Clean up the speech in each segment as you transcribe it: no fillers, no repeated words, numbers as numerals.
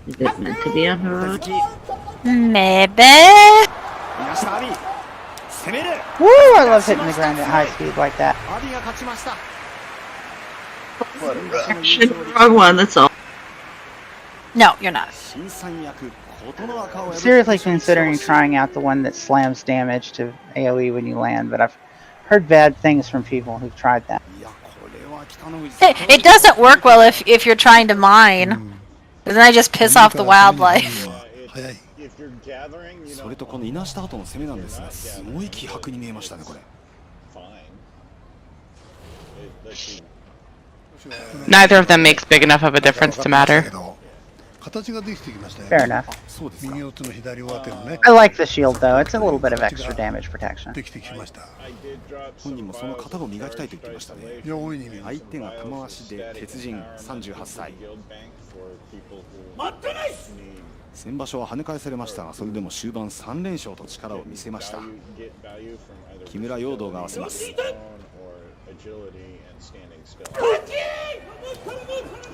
Is it meant to be a heroic? Maybe. Woo! I love hitting the ground at high speed like that. Wrong one, that's all. No, you're not. Seriously considering trying out the one that slams damage to AoE when you land, but I've heard bad things from people who've tried that. It doesn't work well if you're trying to mine. Then I just piss off the wildlife. If you're gathering, you know, それとこのいなした後の攻めなんですが、すごい気迫に見えましたねこれ。 Neither of them makes big enough of a difference to matter. Fair enough. I like the shield though, it's a little bit of extra damage protection. 本人もその型を磨きたいと言っていましたね。相手が玉足で鉄人38歳。先場所は跳ね返されましたが、それでも終盤3連勝と力を見せました。木村陽道が合わせます。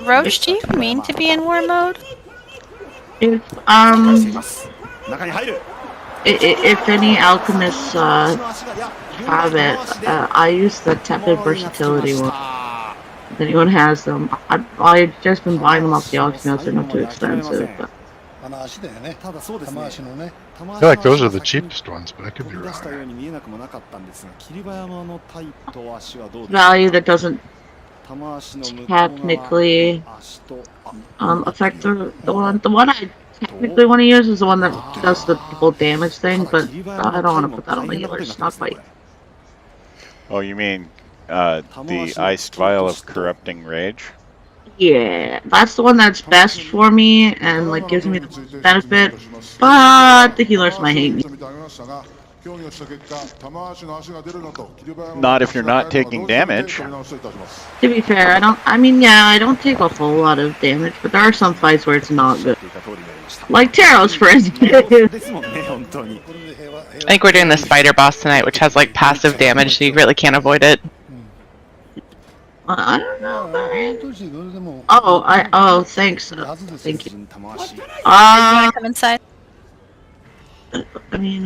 Roche, do you mean to be in war mode? If any alchemists have it, I use the tepid versatility one. If anyone has them, I've just been buying them off the auctions. They're not too expensive. But. I feel like those are the cheapest ones, but I could be wrong. Value that doesn't technically affect the one. The one I technically want to use is the one that does the full damage thing, but I don't want to put that on the healer's not fight. Oh, you mean the Iced Vial of Corrupting Rage? Yeah, that's the one that's best for me and like gives me the benefit, but the healers might hate me. Not if you're not taking damage. To be fair, I don't take a whole lot of damage, but there are some fights where it's not good. Like Taros, for instance. I think we're doing the spider boss tonight, which has like passive damage, so you really can't avoid it. I don't know, man. Thanks. Thank you. Come inside. I mean,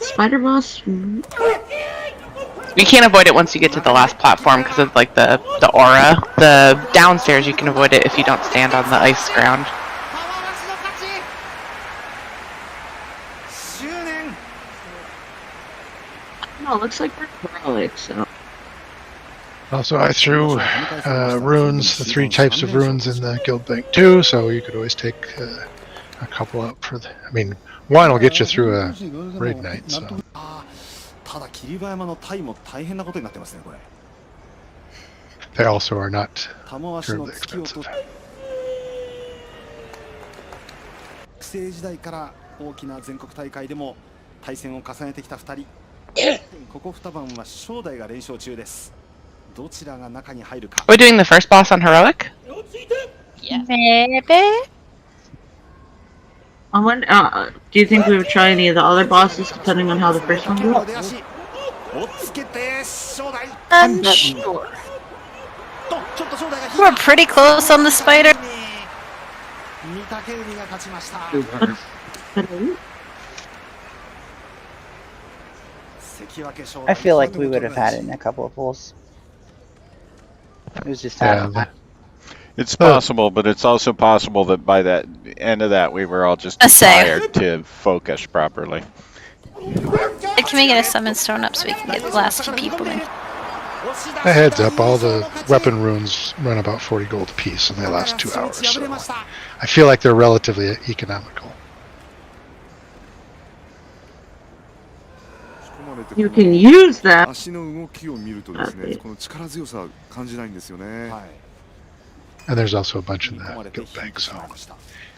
spider boss. You can't avoid it once you get to the last platform because of like the aura. The downstairs you can avoid it if you don't stand on the ice ground. No, looks like we're heroic, so. Also, I threw runes, the 3 types of runes in the guild bank too, so you could always take a couple up for the. I mean, one will get you through a raid night. So. They also are not terribly expensive. 学生時代から大きな全国大会でも対戦を重ねてきた2人。ここ2番は正代が連勝中です。 We're doing the first boss on heroic? Yeah. Maybe. I wonder, do you think we would try any of the other bosses depending on how the first one goes? Unsure. We're pretty close on the spider. I feel like we would have had it in a couple of pulls. It was just It's possible, but it's also possible that by the end of that, we were all just too tired to focus properly. Can we get a summon stone up so we can get the last 2 people in? A heads up, all the weapon runes run about 40 gold a piece and they last 2 hours, so I feel like they're relatively economical. You can use that. And there's also a bunch in the guild bank, so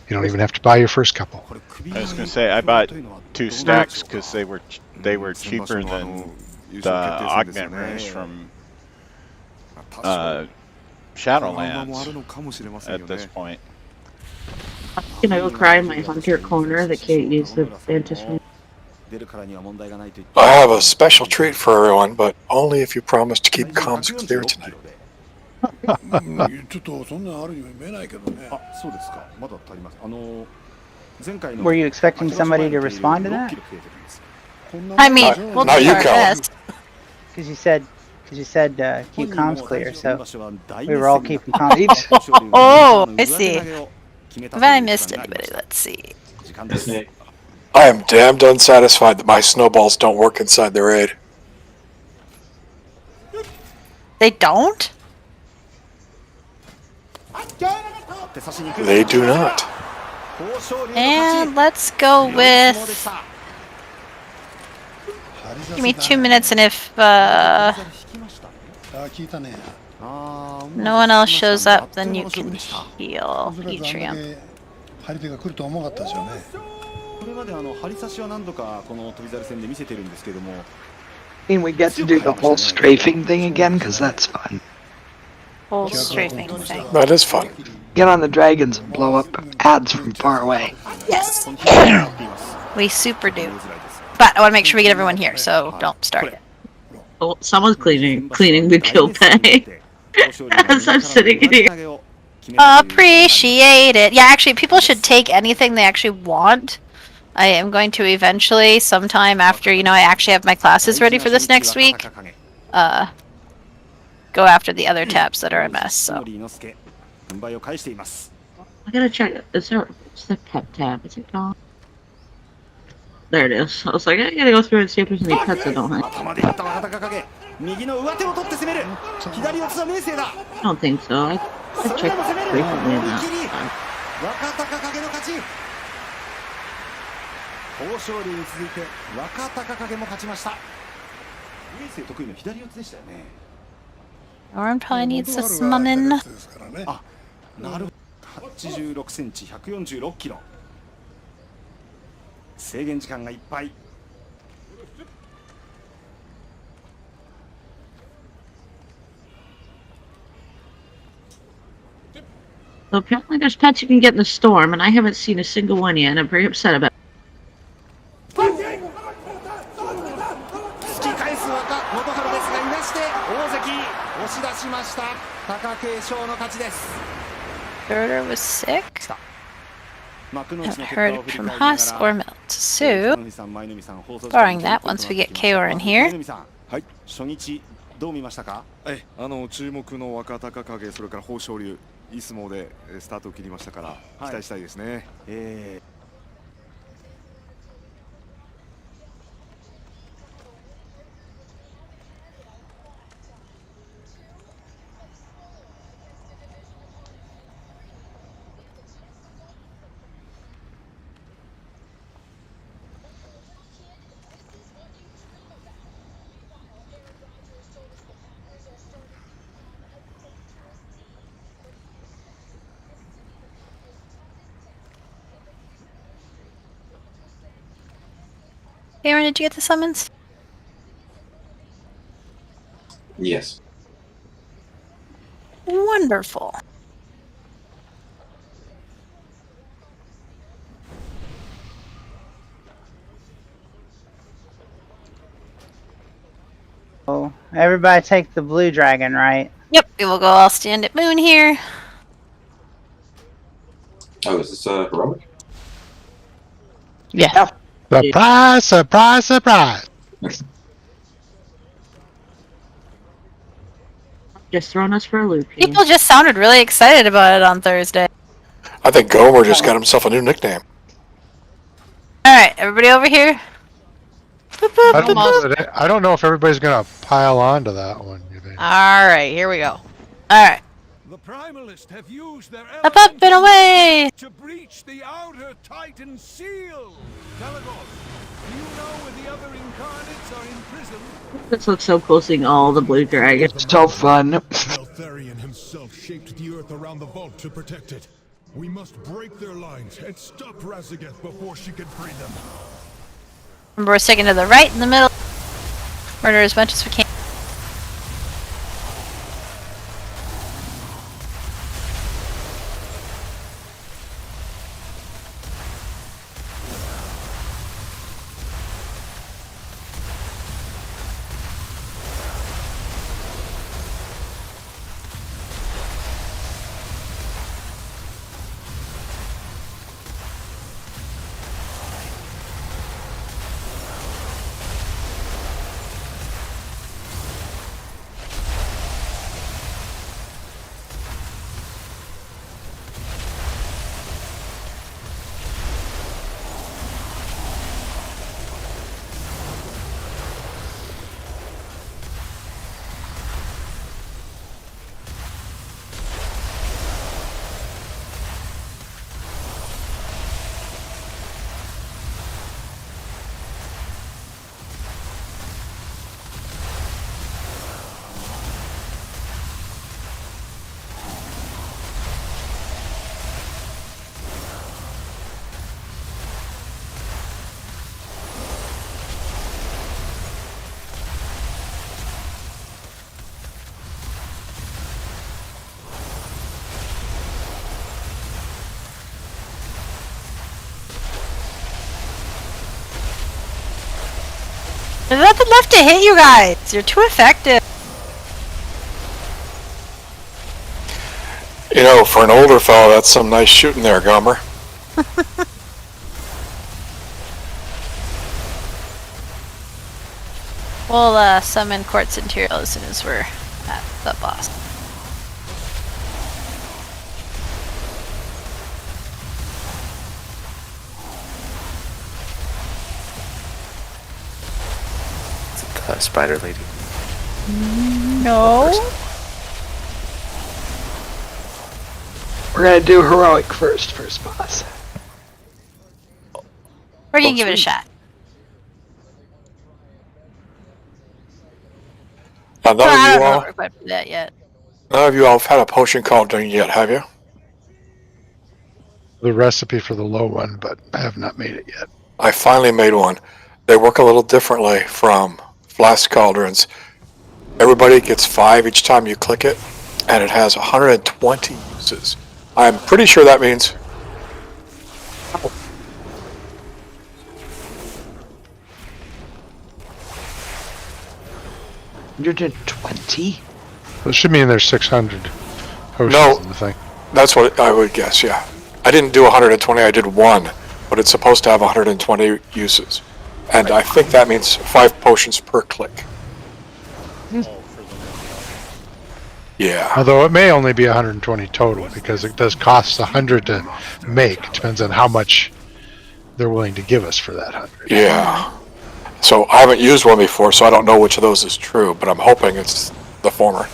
you don't even have to buy your first couple. I was going to say I bought 2 stacks because they were cheaper than the augment runes from Shadowlands at this point. Can I go cry in my hunter corner that can't use the Vantage? I have a special treat for everyone, but only if you promise to keep comms clear tonight. ちょっとそんなのあるように見えないけどね。あ、そうですか。まだ足ります。前回の Were you expecting somebody to respond to that? I mean, we'll No, do you our go. best. Because you said keep comms clear, so we were all keeping comms. Oh, I see. Have I missed anybody? Let's see. I am damned unsatisfied that my snowballs don't work inside the raid. They don't? They do not. And let's go with... Give me 2 minutes, and if no one else shows up, then you can heal Etrium. これまで張り差しは何度かこの飛び猿戦で見せてるんですけども。 I mean, we get to do the whole strafing thing again, because that's fun. Whole strafing thing. That is fun. Get on the dragons and blow up ads from far away. Yes! We super do. But I want to make sure we get everyone here, so don't start it. Oh, someone's cleaning the kill bay. As I'm sitting here. Appreciate it. Yeah, actually, people should take anything they actually want. I am going to eventually, sometime after, I actually have my classes ready for this next week, go after the other tabs that are a mess, so. I gotta check. Is there... What's the pet tab? Is it gone? There it is. I was like, I gotta go through and see if there's any pets I don't have. I don't think so. I checked frequently in that. 豊昇龍に続いて若隆景も勝ちました。明生得意の左四つでしたよね。 Orin probably needs to summon. あ、なるほど。86センチ、146キロ。制限時間がいっぱい。 So apparently there's pets you can get in the storm, and I haven't seen a single one yet, and I'm very upset about it. 突き返す若元春ですがいなして大関押し出しました。貴景勝の勝ちです。 Girder was sick. Haven't heard from Haas or Milt. So, barring that, once we get KO in here. はい、初日どう見ましたか？注目の若隆景、それから豊昇龍、いい相撲でスタートを切りましたから期待したいですね。Aaron, did you get the summons? Yes. Wonderful. Oh, everybody take the blue dragon, right? Yep, we will go all stand at moon here. Oh, is this heroic? Yeah. Surprise, surprise, surprise! Just throwing us for a loop here. People just sounded really excited about it on Thursday. I think Gomer just got himself a new nickname. Alright, everybody over here? I don't know if everybody's gonna pile onto that one. Alright, here we go. Alright. The primalists have used their Up, up, and away! to breach the outer Titan seal. Telagos, do you know where the other incarnates are imprisoned? This looks so cool seeing all the blue dragons. It's so fun. Neltharion himself shaped the earth around the vault to protect it. We must break their lines and stop Razageth before she can free them. Remember, we're sticking to the right in the middle. Murder as much as we can. There's nothing left to hit you guys. You're too effective. You know, for an older fellow, that's some nice shooting there, Gomer. We'll summon Quartz Interior as soon as we're at the boss. Spider lady. No. We're gonna do heroic first boss. We're gonna give it a shot. Now, none I of don't you know all, if we're quite for that yet. none of you all have had a potion called done yet, have you? The recipe for the low one, but I have not made it yet. I finally made one. They work a little differently from flask cauldrons. Everybody gets 5 each time you click it, and it has 120 uses. I'm pretty sure that means 120? It should mean there's 600 potions No. in the thing. That's what I would guess, yeah. I didn't do 120, I did 1, but it's supposed to have 120 uses. And I think that means 5 potions per click. Yeah. Although it may only be 120 total, because it does cost 100 to make. It depends on how much they're willing to give us for that 100. Yeah. So I haven't used one before, so I don't know which of those is true, but I'm hoping it's the former.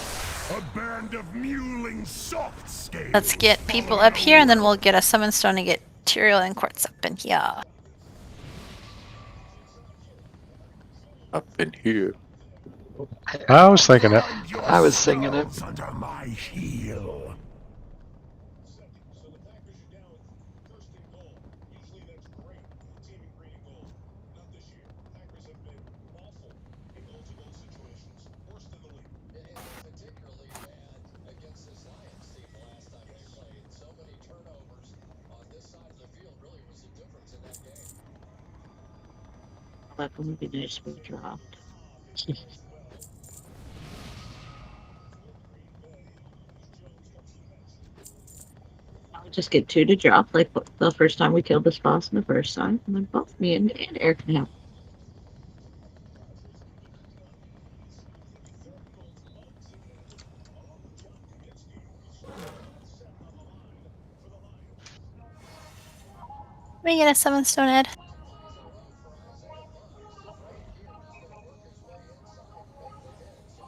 Let's get people up here, and then we'll get a summon stone and get Tyrael and Quartz up in here. Up in here. I was thinking it. I was singing it. Under my heel. That would be nice to be dropped. I'll just get 2 to drop, like the first time we killed this boss and the first time, and then both me and Eric can have. Let me get a summon stone, Ed.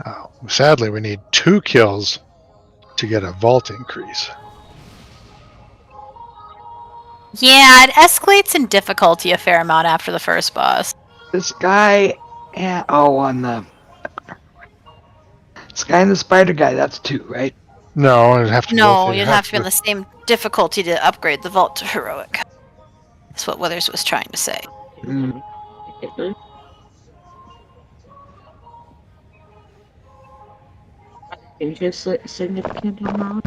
Oh, sadly, we need 2 kills to get a vault increase. Yeah, it escalates in difficulty a fair amount after the first boss. This guy and this guy and the spider guy, that's 2, right? No, it'd have to No, you'd have to be on the same difficulty to upgrade the vault to heroic. That's what Withers was trying to say. Changes significant amount.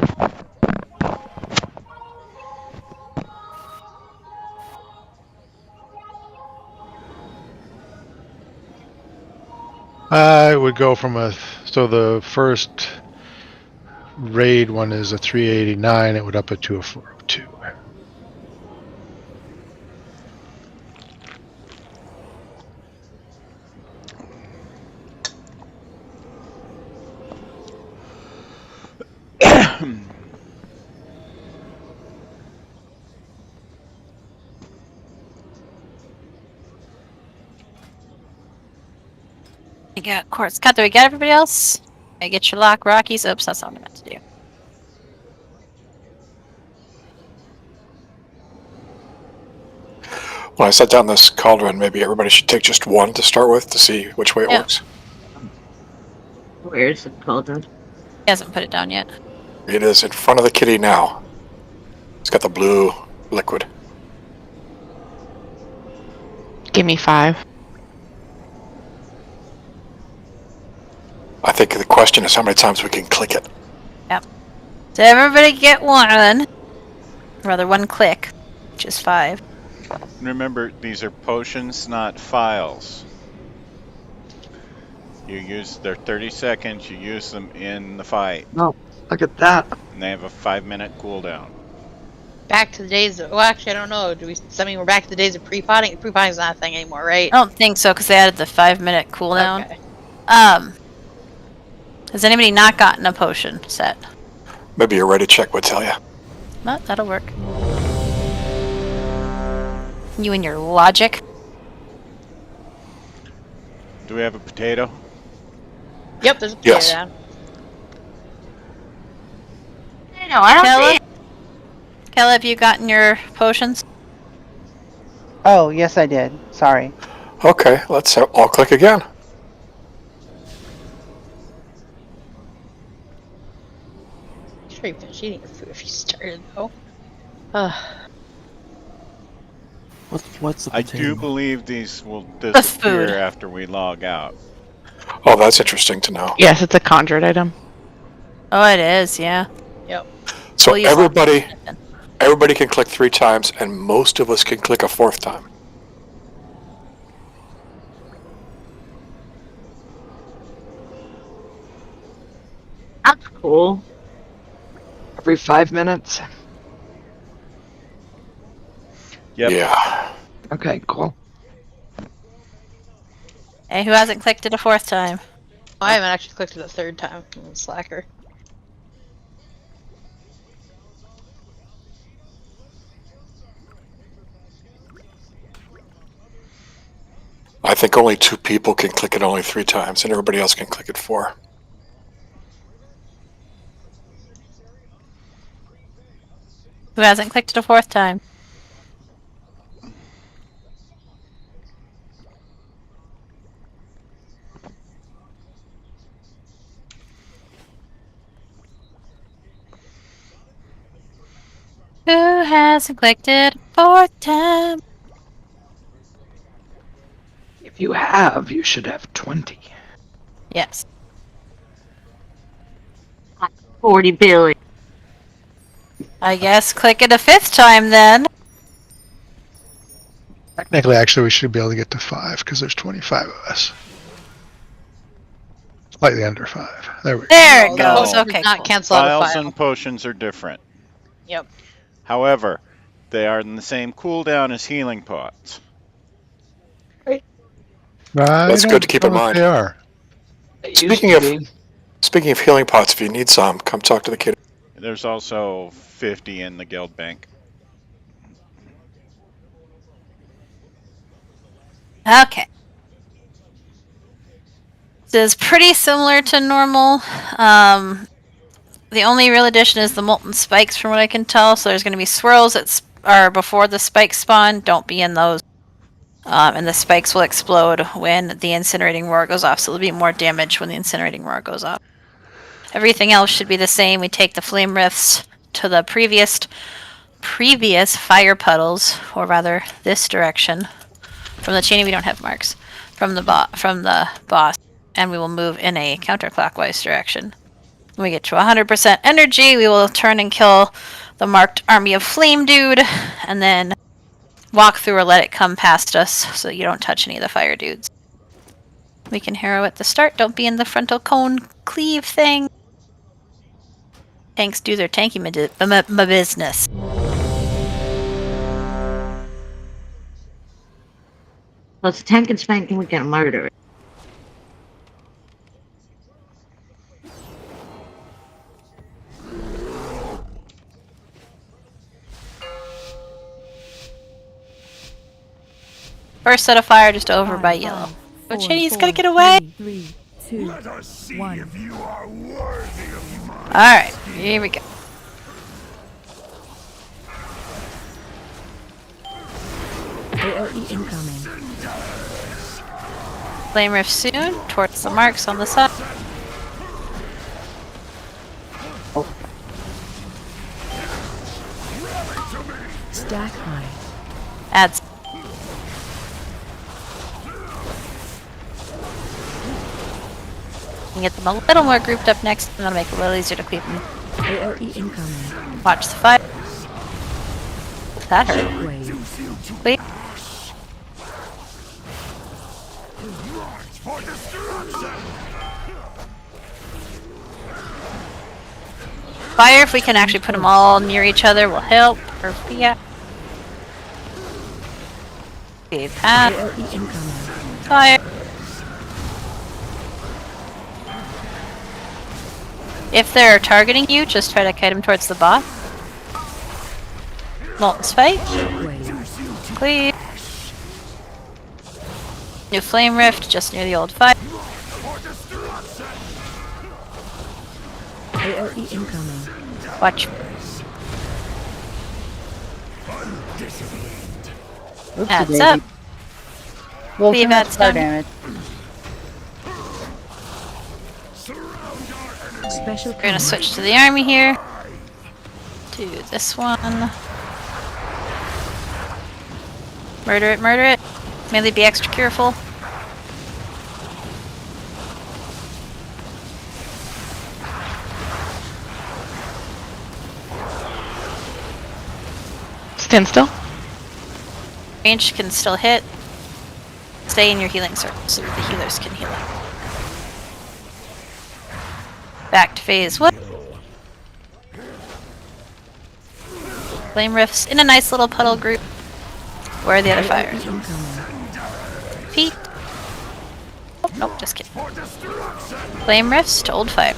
I would go from so the first raid one is a 389, it would up it to a 402. I got Quartz. Cut, do we get everybody else? I get your lock, Rockies. Oops, that's not what I meant to do. When I set down this cauldron, maybe everybody should take just 1 to start with to see which way it works. Where is the cauldron? He hasn't put it down yet. It is in front of the kitty now. It's got the blue liquid. Give me 5. I think the question is how many times we can click it. Yep. So everybody get 1. Rather 1 click, which is 5. Remember, these are potions, not files. You use their 30 seconds. You use them in the fight, No, look at that. and they have a 5-minute cooldown. Back to the days of, well, actually, I don't know. We're back to the days of pre-potting? Pre-potting's not a thing anymore, right? I don't think so, because they added the 5-minute cooldown. Okay. Has anybody not gotten a potion set? Maybe a ready check would tell you. No, that'll work. You and your logic. Do we have a potato? Yep, there's a potato Yes. down. No, I don't see it. Kelly, have you gotten your potions? Oh, yes, I did. Sorry. Okay, let's all click again. Sure, you finished eating your food if you started, though. What's the I potato? do believe these will disappear food. after we log out. Oh, that's interesting to know. Yes, it's a conjured item. Oh, it is, yeah. Yep. So We'll use everybody can click 3 times, and most of us can click a 4th time. That's cool. Every 5 minutes? Yep. Yeah. Okay, cool. Hey, who hasn't clicked it a 4th time? I haven't actually clicked it a 3rd time. I'm a slacker. I think only 2 people can click it only 3 times, and everybody else can click it 4. Who hasn't clicked it a 4th time? Who hasn't clicked it a 4th time? If you have, you should have 20. Yes. 40 billion. I guess click it a 5th time then. Technically, actually, we should be able to get to 5 because there's 25 of us. Slightly under 5. There we go. There it The goes. potion does Okay. not Cool. cancel out a Files file. and potions are different. Yep. However, they are in the same cooldown as healing pots. That's good to keep in mind. They are. It Speaking used to of- be. Speaking of healing pots, if you need some, come talk to the kid. There's also 50 in the guild bank. Okay. This is pretty similar to normal. The only real addition is the molten spikes, from what I can tell. So there's going to be swirls that are before the spikes spawn. Don't be in those. And the spikes will explode when the incinerating roar goes off. So there'll be more damage when the incinerating roar goes off. Everything else should be the same. We take the flame rifts to the previous fire puddles, or rather this direction. From the chaining, we don't have marks. From the boss, and we will move in a counterclockwise direction. When we get to 100% energy, we will turn and kill the marked army of flame dude, and then walk through or let it come past us so that you don't touch any of the fire dudes. We can hero at the start. Don't be in the frontal cone cleave thing. Tanks do their tanky business. Let's tank and spank and we can murder it. First set of fire just over by yellow. Oh, Chinny's gotta get away! 3, 2, Let us see 1. If you are worthy of mine. Alright, here we go. AOE incoming. Flame rift soon, towards the marks on the side. Stack high. Adds. You can get them a little more grouped up next, and that'll make it a little easier to keep them. AOE incoming. Watch the fire. That hurt. Wave. Wait. Fire, if we can actually put them all near each other, will help. Or yeah. Okay, path. Fire. If they're targeting you, just try to kite them towards the boss. Molten Spike. Cleave. New Flame Rift, just near the old fire. AOE incoming. Watch. Adds up. Cleave adds down. Damage. We're gonna switch to the army here. Do this one. Murder it, murder it. Mainly be extra careful. Stand still. Range can still hit. Stay in your healing circle so that the healers can heal it. Back to phase 1. Flame Rifts in a nice little puddle group. Where are the other fires? Feet. Oh, nope, just kidding. Flame Rifts to old fire.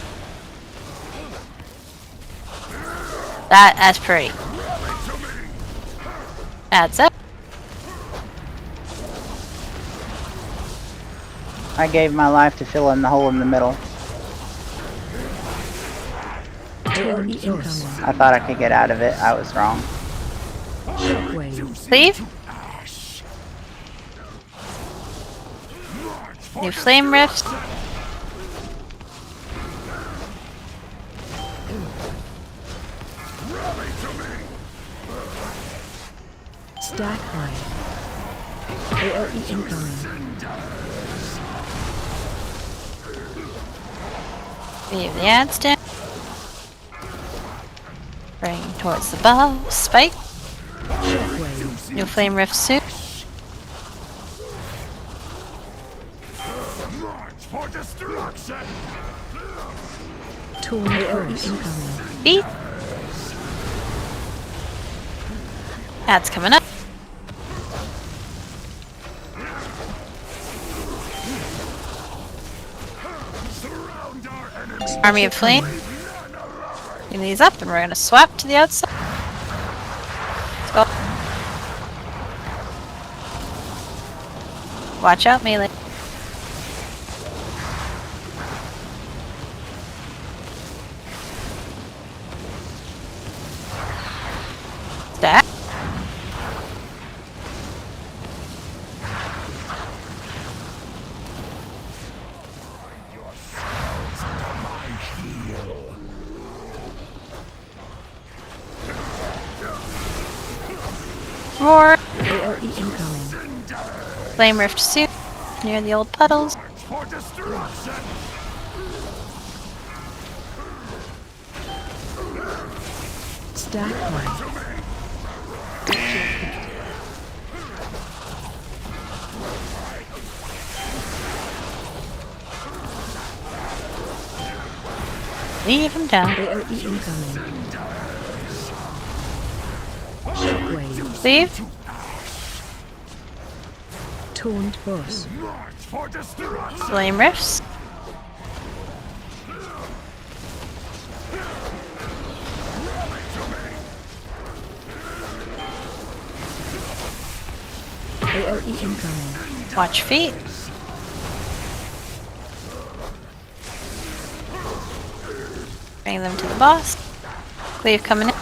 That's pretty. Adds up. I gave my life to fill in the hole in the middle. I thought I could get out of it. I was wrong. Leave. New Flame Rift. Stack high. AOE incoming. Leave the ads down. Bring towards the bow. Spike. New Flame Rift soon. Torn AOE incoming. Beat. Ads coming up. Army of Flame. Bring these up and we're gonna swap to the outside. Let's go. Watch out, melee. Stack. Roar. AOE incoming. Flame Rift soon. Near the old puddles. Stack high. Leave him down. AOE incoming. Shockwave. Leave. Taunt boss. Flame Rifts. AOE incoming. Watch feet. Bring them to the boss. Cleave coming in.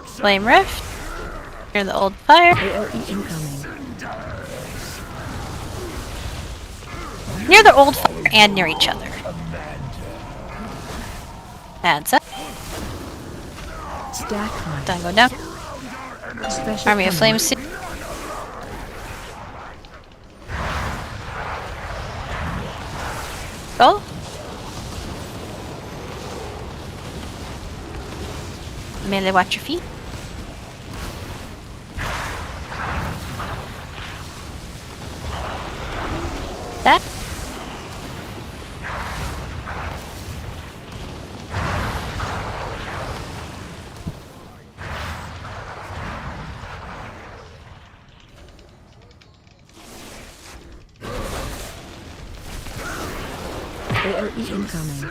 Flame Rift. Near the old fire. AOE incoming. Near the old fire and near each other. Adds up. Stack high. Done, go down. Special Army of coming. Flames. Go. Melee, watch your feet. That. AoE incoming.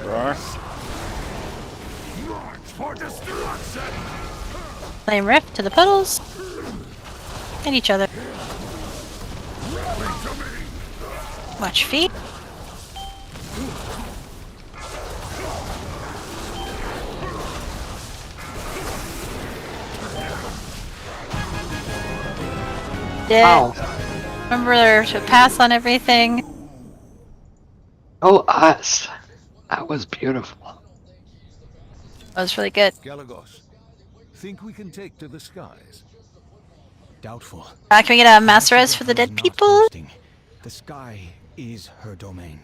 Roar. Flame rift to the puddles. And each other. Watch your feet. Wow. Remember to pass on everything. Oh, us. That was beautiful. That was really good. Galagos, think we can take to the skies? Doubtful. Can we get a master res for the dead people? The sky is her domain.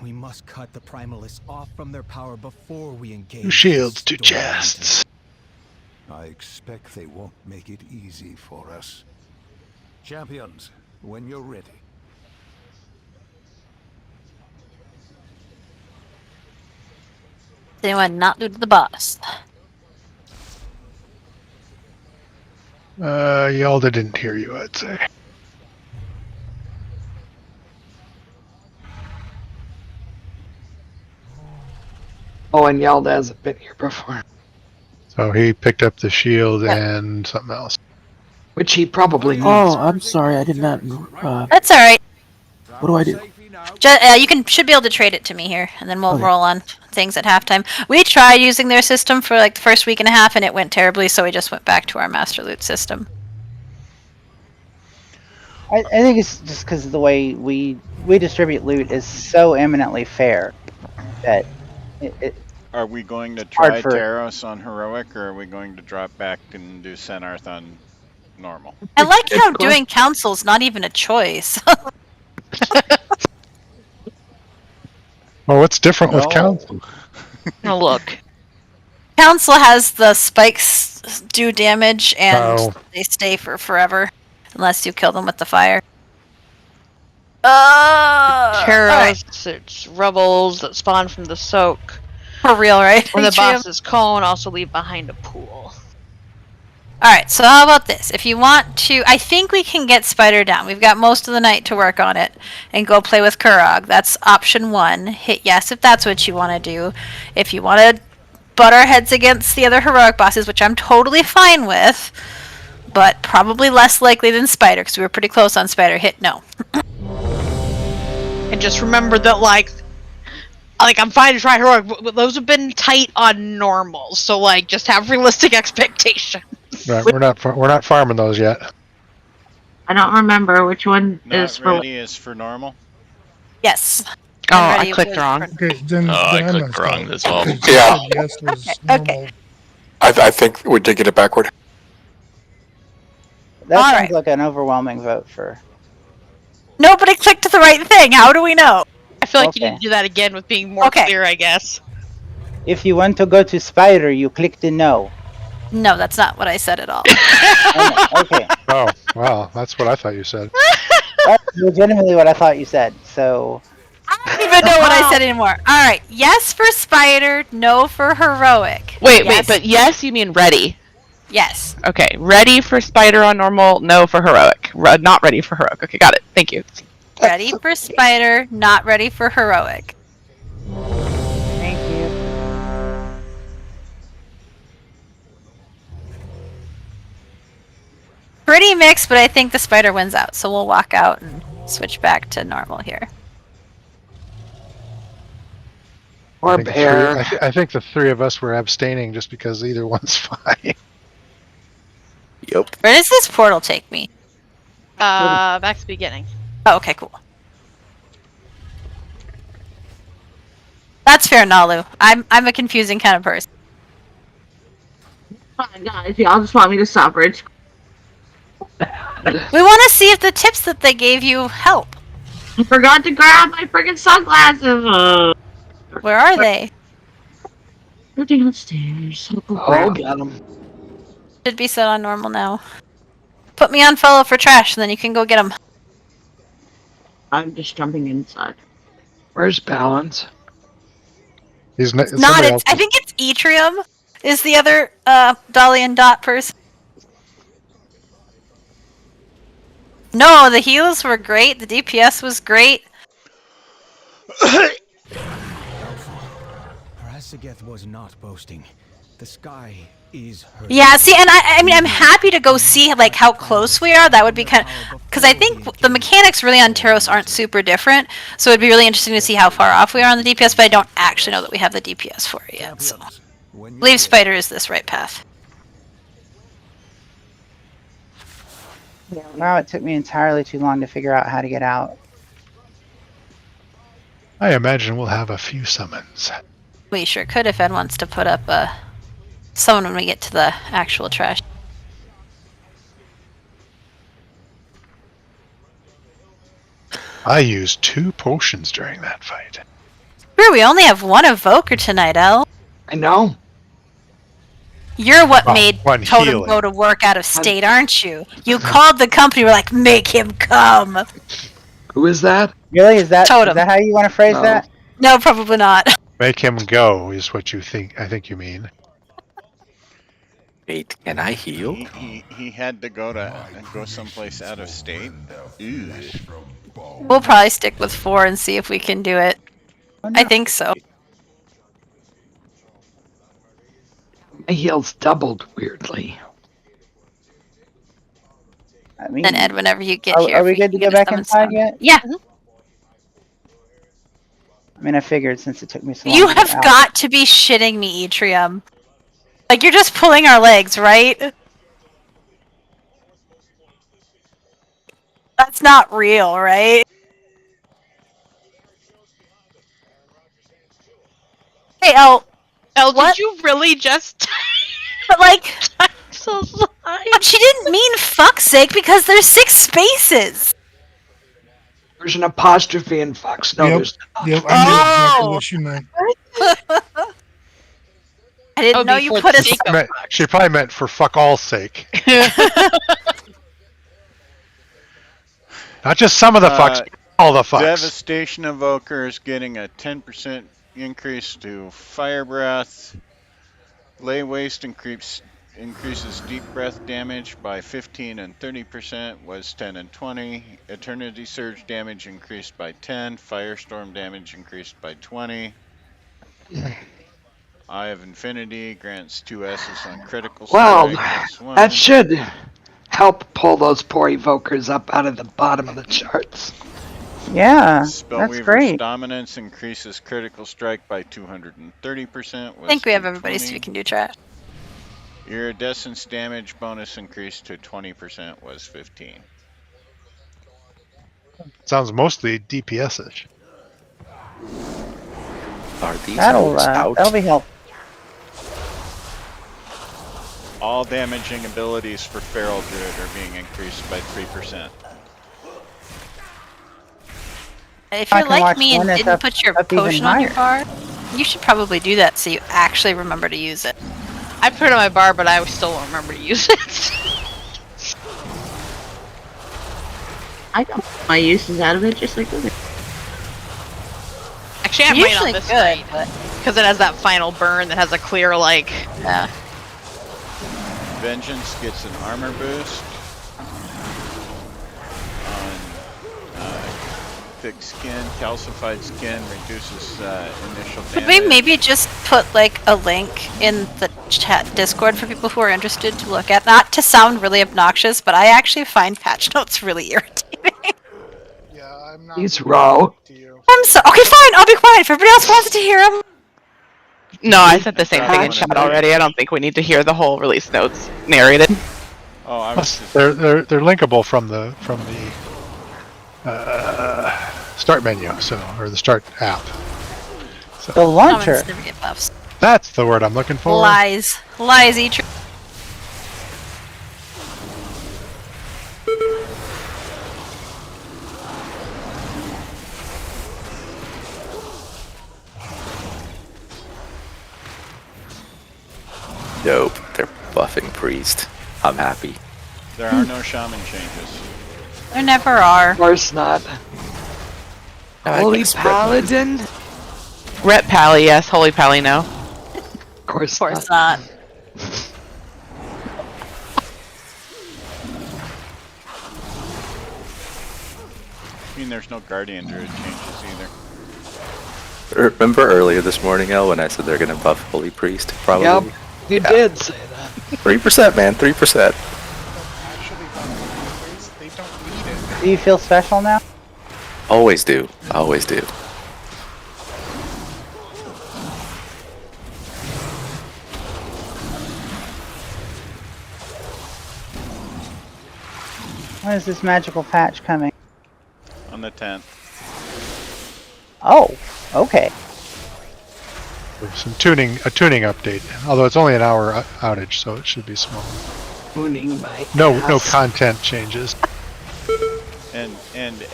We must cut the primalists off from their power before we engage. 2 shields, 2 chests. I expect they won't make it easy for us. Champions, when you're ready. Does anyone not loot the boss? Yalda didn't hear you, I'd say. Oh, and Yalda hasn't been here before. So he picked up the shield and something else. Which he probably needs. Oh, I'm sorry, I did not. That's alright. What do I do? You should be able to trade it to me here, and then we'll roll on things at halftime. We tried using their system for like the first week and a half, and it went terribly, so we just went back to our master loot system. I think it's just because the way we distribute loot is so eminently fair that Are we going to try hard for- Taros on heroic, or are we going to drop back and do Senarth on normal? I like how doing council's not even a choice. Well, what's different with council? Oh, look. Council has the spikes do damage, and Oh. they stay for forever, unless you kill them with the fire. Terrorists, it's rebels that spawn from the soak. For real, right? When the Atrium? boss's cone also leave behind a pool. Alright, so how about this? If you want to, I think we can get Spider down. We've got most of the night to work on it and go play with Kurog. That's option 1. Hit yes if that's what you want to do. If you want to butt our heads against the other heroic bosses, which I'm totally fine with, but probably less likely than Spider, because we were pretty close on Spider, hit no. And just remember that, like I'm fine to try heroic, but those have been tight on normal. So, like, just have realistic expectations. Right, we're not farming those yet. I don't remember which one Not is for. ready is for normal. Yes. Oh, I clicked wrong. Okay, then I then clicked wrong as well. Yeah, yes was Okay. normal. I think we did get it backward. That All sounds right. like an overwhelming vote for. Nobody clicked the right thing. How do we know? I feel like you Okay. need to do that again with being more clear, I guess. If you want to go to Spider, you click the no. No, that's not what I said at all. Okay, Oh, wow, that's what I thought you said. that's legitimately what I thought you said. So I don't even know what I said anymore. Alright, yes for Spider, no for heroic. Wait, Yes. but yes, you mean ready? Yes. Okay, ready for Spider on normal, no for heroic. Not ready for heroic. Okay, got it. Thank you. Ready for Spider, not ready for heroic. thank you. Pretty mixed, but I think the Spider wins out, so we'll walk out and switch back to normal here. Or think bear. I think the 3 of us were abstaining just because either one's fine. Yep. Where does this portal take me? Back to the beginning. Oh, okay, cool. That's fair, Nalu. I'm a confusing kind of person. Fine, guys, y'all just want me to suffrage. We want to see if the tips that they gave you help. I forgot to grab my freaking sunglasses. Where are they? Go downstairs. Oh, got him. Should be set on normal now. Put me on follow for trash, and then you can go get them. I'm just jumping inside. Where's Balance? He's Not. somebody It's. else. I think it's Etrium. Is the other Dolly and Dot person? No, the heals were great. The DPS was great. Reciprocity was not boasting. The sky is her. Yeah, see, and I mean, I'm happy to go see like how close we are. That would be kind of, because I think the mechanics really on Taros aren't super different. So it'd be really interesting to see how far off we are on the DPS. But I don't actually know that we have the DPS for it yet. So, I believe Spider is this right path. Wow, it took me entirely too long to figure out how to get out. I imagine we'll have a few summons. We sure could if Ed wants to put up someone when we get to the actual trash. I used 2 potions during that fight. Sure, we only have one evoker tonight, El. I know. You're what Well, made one Totem healing. go to work out of state, aren't you? You called the company, were like, make him come. Who is that? Really? Is that Totem. how you want to phrase No. that? No, probably not. Make him go is what you think. I think you mean. Wait, can I heal? He had to go someplace out of state. Ew. We'll probably stick with 4 and see if we can do it. I think so. My heals doubled weirdly. I mean, And Ed, whenever you get here, are if we good to can go get us back summon inside stone. yet? Yeah. I mean, I figured since it took me so long. You to get have out. got to be shitting me, Etrium. Like, you're just pulling our legs, right? That's not real, right? Hey, El. El, What? did you really just? But, like, I'm so sorry. but she didn't mean fuck's sake because there's 6 spaces. There's an apostrophe in Fox. No, Yep, there's not. yep, I knew exactly what she meant. I didn't Oh, know you before put the a. sake of Meant- she probably meant for fuck all's sake. Not just some of the fucks, all the fucks. Devastation Evoker is getting a 10% increase to Fire Breath. Lay Waste increases deep breath damage by 15 and 30%, was 10 and 20. Eternity Surge damage increased by 10. Firestorm damage increased by 20. Eye of Infinity grants 2 S's on critical strike. Well, +1. that should help pull those poor evokers up out of the bottom of the charts. Yeah, that's Spellweaver's great. Dominance increases critical strike by 230%. I think we have everybody so we can do trash. Iridescence damage bonus increased to 20%, was 15. Sounds mostly DPS-ish. Are these That'll notes out? be helpful. All damaging abilities for Feral Druid are being increased by 3%. If I you're can like watch me and one that's didn't up- put your up even potion on your higher. bar, you should probably do that so you actually remember to use it. I put it on my bar, but I still won't remember to use it. I got my uses out of it just like this. Actually, I have mine on this good, because it has that final burn that has a clear like. Yeah. Vengeance gets an armor boost on thick skin. Calcified skin reduces initial Could damage. we maybe just put like a link in the chat Discord for people who are interested to look at? Not to sound really obnoxious, but I actually find patch notes really irritating. He's raw. I'm so okay. Fine, I'll be quiet. If everybody else wants to hear them. No, I said the same thing in chat already. I don't think we need to hear the whole release notes narrated. Oh, I was Plus, just... they're linkable from the start menu, or the start app. So, The launcher. Comments never get buffs. that's the word I'm looking for. Lies, Etrium. Dope. They're buffing priest. I'm happy. There are no shaman changes. There never are. Of course not. Holy guess Paladin? Ret Pally, yes. Holy Pally, no. Of course not. I mean, there's no guardian druid changes either. Remember earlier this morning, El, when I said they're gonna buff Holy Priest? Probably. Yep, you did say that. 3%, man. 3%. They don't need it. Do you feel special now? Always do. Always do. When is this magical patch coming? On the 10th. Oh, okay. Some tuning, a tuning update. Although it's only an hour outage, so it should be small. Tuning my No ass. content changes. And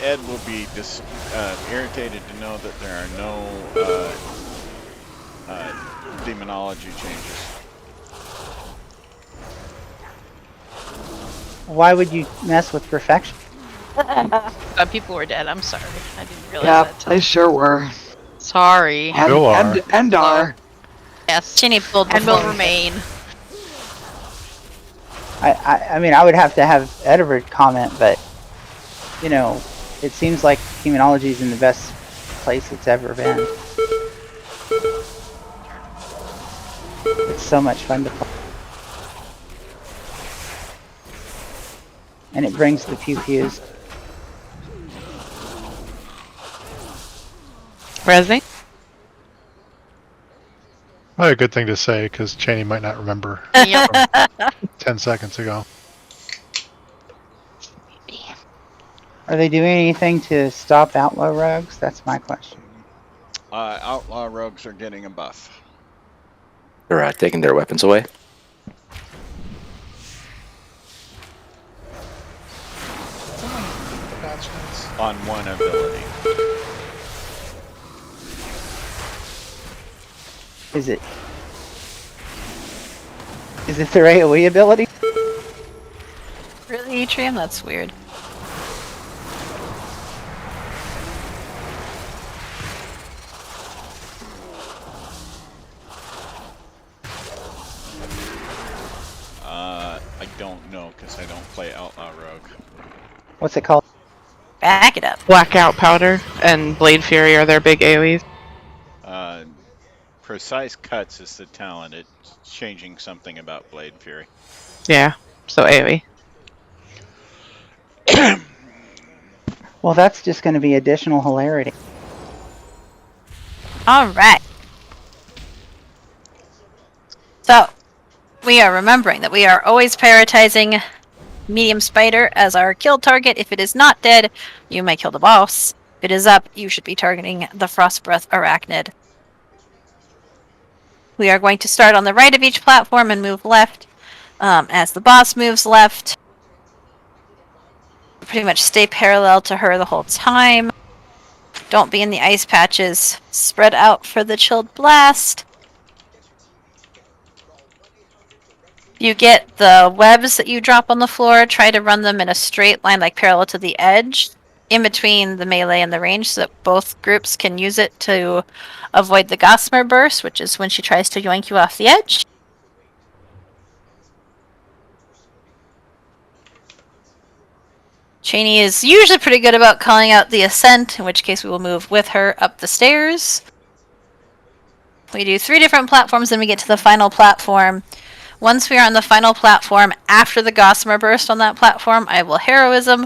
Ed will be irritated to know that there are no demonology changes. Why would you mess with perfection? People were dead. I'm sorry. I didn't realize Yeah, that. they sure were. Sorry. And are. Yes. Chinny pulled and will before. remain. I mean, I would have to have Edward comment, but, you know, it seems like demonology is in the best place it's ever been. It's so much fun to play. And it brings the pew-pews. Resi? Probably a good thing to say, because Cheney might not remember Yep. from 10 seconds ago. Are they doing anything to stop outlaw rogues? That's my question. Outlaw rogues are getting a buff. They're taking their weapons away. On one ability. Is it their AoE ability? Really, Atrium? That's weird. I don't know because I don't play Outlaw Rogue. What's it called? Back it up. Blackout Powder and Blade Fury are their big AoEs. Precise Cuts is the talent. It's changing something about Blade Fury. Yeah, so AoE. Well, that's just going to be additional hilarity. Alright. So, we are remembering that we are always prioritizing medium spider as our kill target. If it is not dead, you may kill the boss. If it is up, you should be targeting the frost breath arachnid. We are going to start on the right of each platform and move left. As the boss moves left, pretty much stay parallel to her the whole time. Don't be in the ice patches. Spread out for the chilled blast. You get the webs that you drop on the floor. Try to run them in a straight line, like parallel to the edge, in between the melee and the range, so that both groups can use it to avoid the Gossamer Burst, which is when she tries to yoink you off the edge. Cheney is usually pretty good about calling out the ascent, in which case we will move with her up the stairs. We do 3 different platforms, then we get to the final platform. Once we are on the final platform, after the Gossamer Burst on that platform, I will Heroism.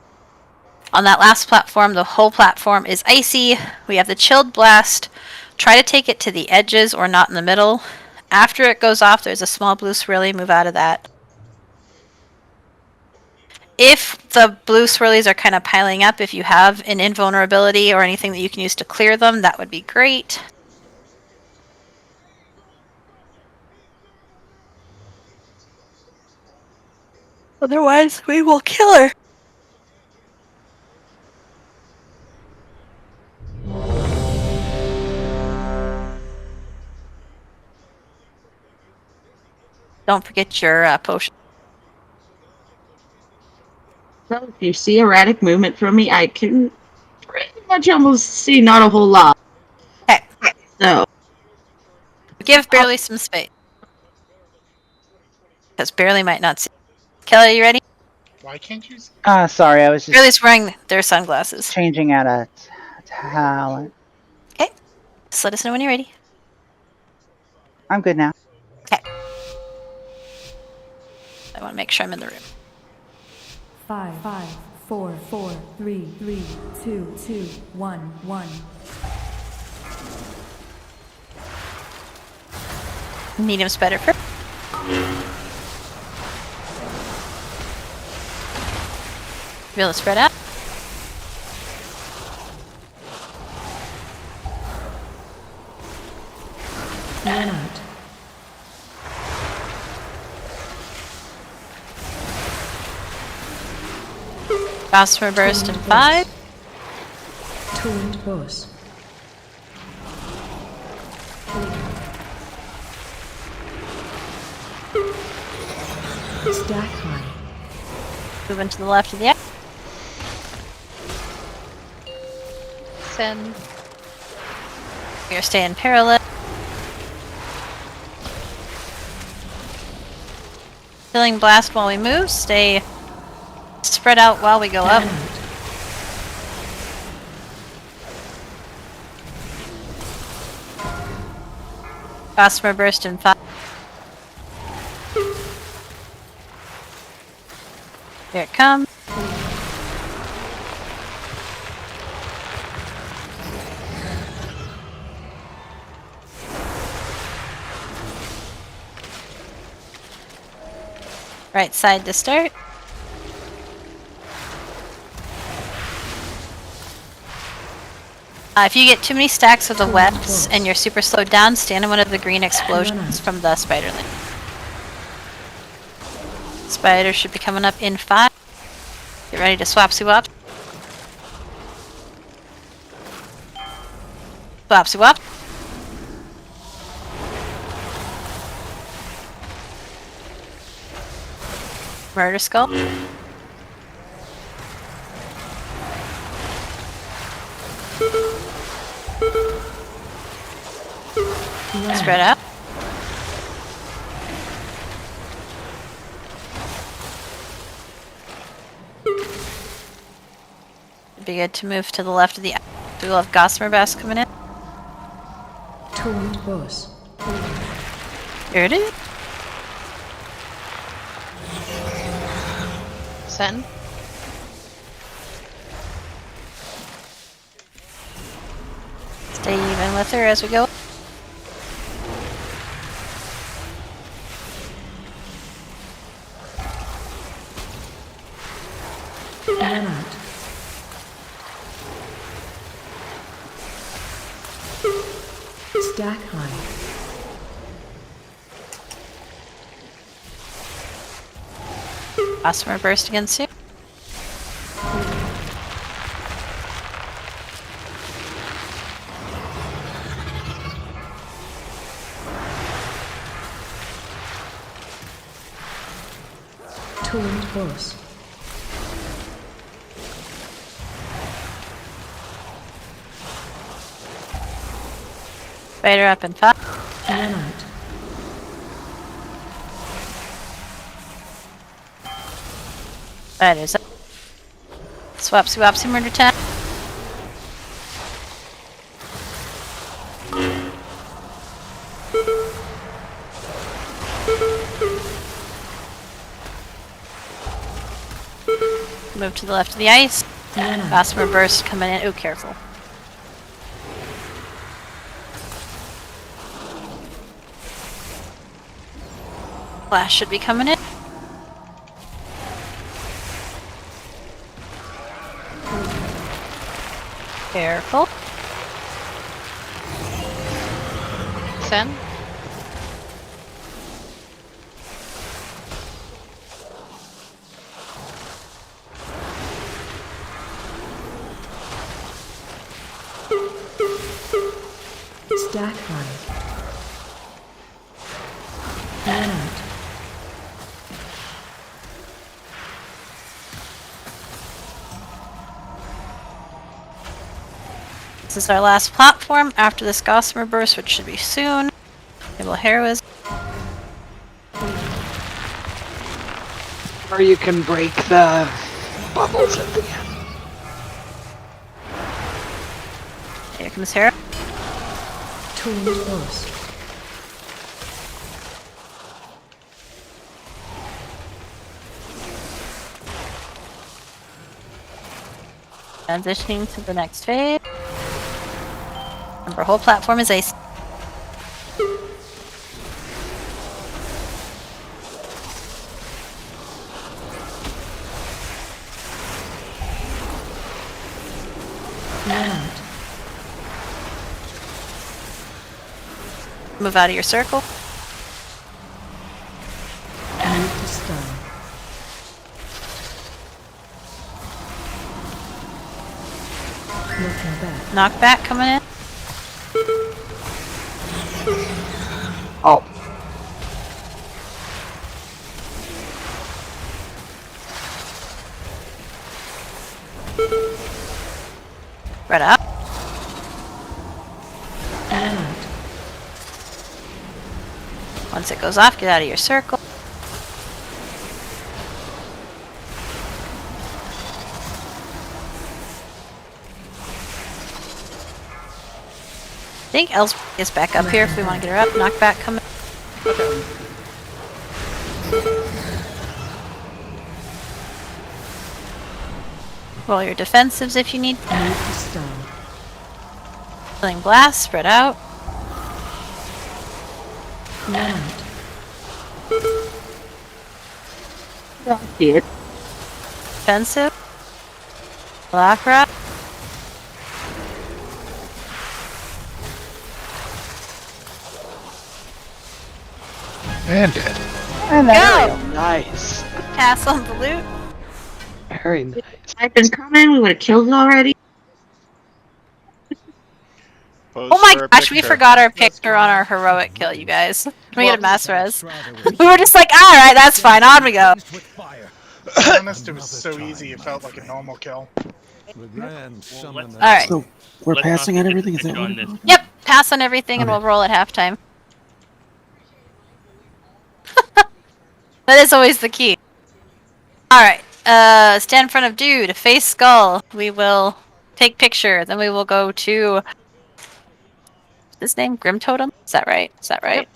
On that last platform, the whole platform is icy. We have the Chilled Blast. Try to take it to the edges or not in the middle. After it goes off, there's a small blue swirly. Move out of that. If the blue swirlies are kind of piling up, if you have an invulnerability or anything that you can use to clear them, that would be great. Otherwise, we will kill her. Don't forget your potion. So if you see erratic movement from me, I can pretty much almost see not a whole lot. Okay. So Give Barely some space. Because Barely might not see. Kelly, are you ready? Why can't you? Sorry, I was just Barely's wearing their sunglasses. changing out a talent. Okay. Just let us know when you're ready. I'm good now. Okay. I want to make sure I'm in the room. 5, 4, 3, 2, 1, 1. Medium spider first. Be able to spread out. One out. Gossamer burst in 5. Torrent boss. Stack high. Moving to the left of the Send. You're staying parallel. Healing blast while we move. Stay spread out while we go up. Gossamer burst in 5. Here it comes. Right side to start. If you get too many stacks of the webs and you're super slowed down, stand in one of the green explosions from the spider lane. Spider should be coming up in 5. Get ready to swapsy wop. Swapsy wop. Murder skull. Spread out. It'd be good to move to the left of the. We'll have Gossamer Bass coming in. Torrent boss. Here it is. Send. Stay even with her as we go. One out. Stack high. Gossamer burst again soon. Torrent boss. Spider up in 5. One out. Spider's up. Swapsy wopsy murder tap. Move to the left of the ice. Gossamer burst coming in. Oh, careful. Flash should be coming in. Careful. Send. Stack high. One out. This is our last platform after this Gossamer burst, which should be soon. Enable heroism. Or you can break the bubbles at the end. Here comes Hera. Tuned boss. Transitioning to the next phase. Remember, whole platform is ace. One out. Move out of your circle. Move to stun. Knocking back. Knockback coming in. Oh. Right up. One out. Once it goes off, get out of your circle. I think Els is back up here if we want to get her up. Knockback coming. Roll your defensives if you need. Move to stun. Healing blast, spread out. One out. Did. Defensive. Black Rock. And dead. And Go! then Nice. Pass on the loot. Very nice. I've been coming, we would have killed it already. Pose Oh my for a gosh, we picture. forgot our picture on our heroic kill, you guys. Can we get a mass res? We were just like, alright, that's fine, on we go. To be honest, it was so easy, it felt like a normal kill. Alright. So we're passing on everything. Is that what it is? Yep, pass on everything and we'll roll at halftime. That is always the key. Alright, stand in front of dude, face skull. We will take picture, then we will go to... What's his name? Grim Totem? Is that right? Is that right?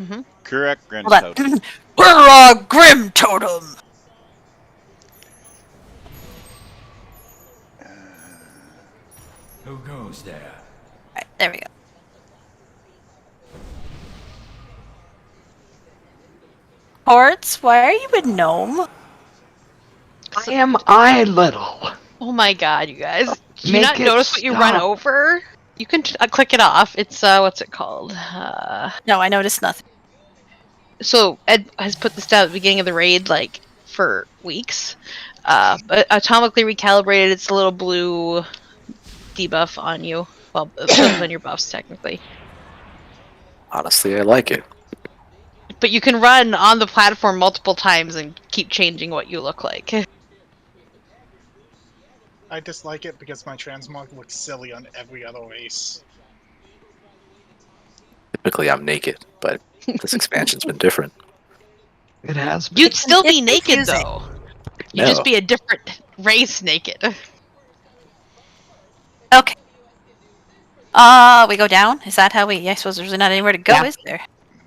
Mm-hmm. Correct, Grim Hold on. Totem. We're Grim Totem! Who goes there? Alright, there we go. Horts, why are you a gnome? Am I little? Oh my god, you guys. Do you Make not it notice what you run stop. over? You can click it off. It's, what's it called? No, I noticed nothing. So, Ed has put this down at the beginning of the raid, like, for weeks. Atomically recalibrated, it's a little blue debuff on you. Well, it on your buffs, technically. Honestly, I like it. But you can run on the platform multiple times and keep changing what you look like. I dislike it because my transmog looks silly on every other race. Typically, I'm naked, but this expansion's been different. It has been. You'd still be It's naked, confusing. though. You'd No. just be a different race naked. Okay. We go down? Is that how we... I suppose there's not anywhere to go, Yeah. is there?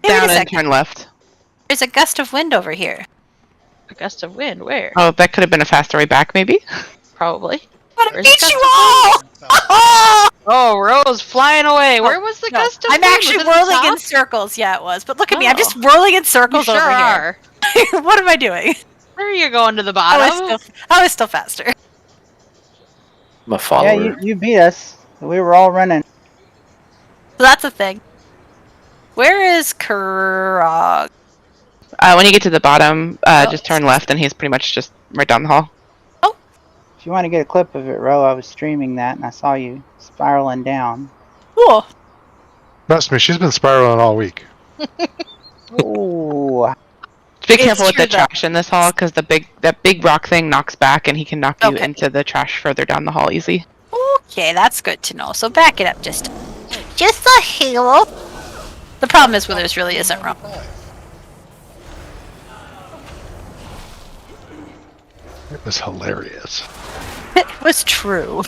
Hey, wait a Down and second. turn left. There's a gust of wind over here. A gust of wind, where? Oh, that could have been a faster way back, maybe? Probably. But Where's beat the you gust of all! Oh, Rose flying away. Where was the No, gust of I'm wind? actually Was it at the whirling in top? circles. Yeah, it was. But look at me. I'm just Oh. whirling in You circles sure over are. here. What am I doing? Where are you going to the I bottom? was still faster. I'm a yeah, follower. you beat us. We were all running. So that's a thing. Where is Krog? When you get to the bottom, just turn left, and he's pretty much just right down the hall. If you want to get a clip of it, Ro, I was streaming that and I saw you spiraling down. Cool. Trust me, she's been spiraling all week. Ooh. Be It's careful with true, the trash in this hall, because that big rock thing knocks back, and he can knock you Okay. into the trash further down the hall easy. Okay, that's good to know. So back it up just a halo. The problem is Withers really isn't wrong. It was hilarious. It was true.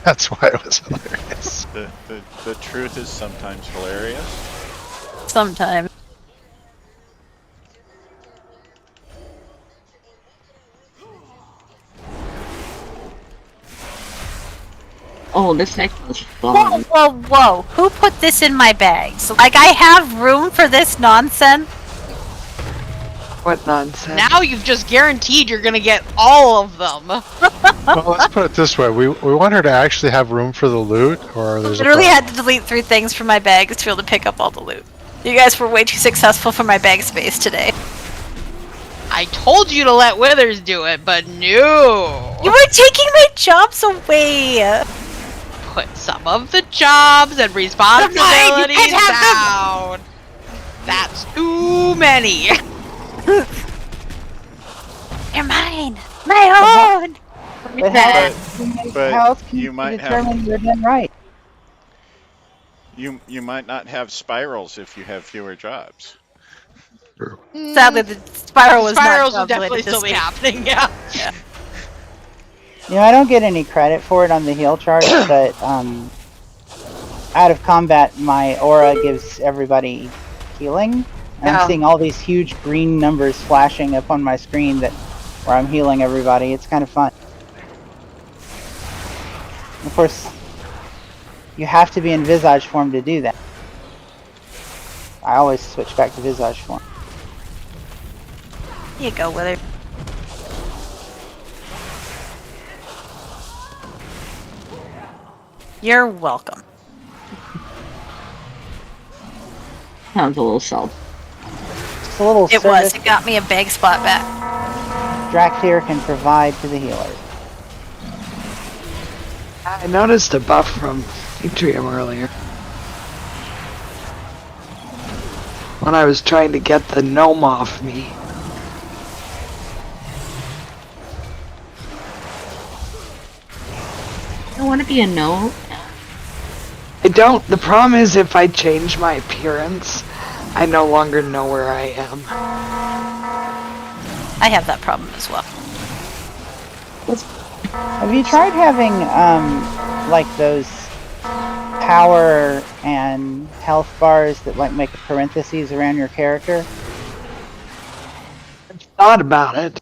That's why it was hilarious. The truth is sometimes hilarious. Sometimes. Oh, this heck was Whoa, fun. whoa, whoa. Who put this in my bags? Like, I have room for this nonsense? What nonsense? Now you've just guaranteed you're gonna get all of them. Well, let's put it this way: we want her to actually have room for the loot, or there's Literally had to delete 3 things from my bags to be able to pick up all the loot. You guys were way too successful for my bag space today. I told you to let Withers do it, but no. You were taking my jobs away. Put some of the jobs and responsibilities down. That's too many. You're mine. My own. But how else can you might determine you're done right? You might not have spirals if you have fewer jobs. Sadly, the spiral was Spirals not will definitely still be happening. Yeah. You know, I don't get any credit for it on the heal chart, but out of combat, my aura gives everybody healing. And Yeah. I'm seeing all these huge green numbers flashing up on my screen where I'm healing everybody. It's kind of fun. Of course, you have to be in Visage form to do that. I always switch back to Visage form. Here you go, Wither. You're welcome. Sounds a little self. Just a little It was. service It got me a bag spot back. Draktyr can provide to the healer. I noticed a buff from Atrium earlier. When I was trying to get the gnome off me. I want to be a gnome. I don't. The problem is if I change my appearance, I no longer know where I am. I have that problem as well. Have you tried having like those power and health bars that like make parentheses around your character? I've thought about it.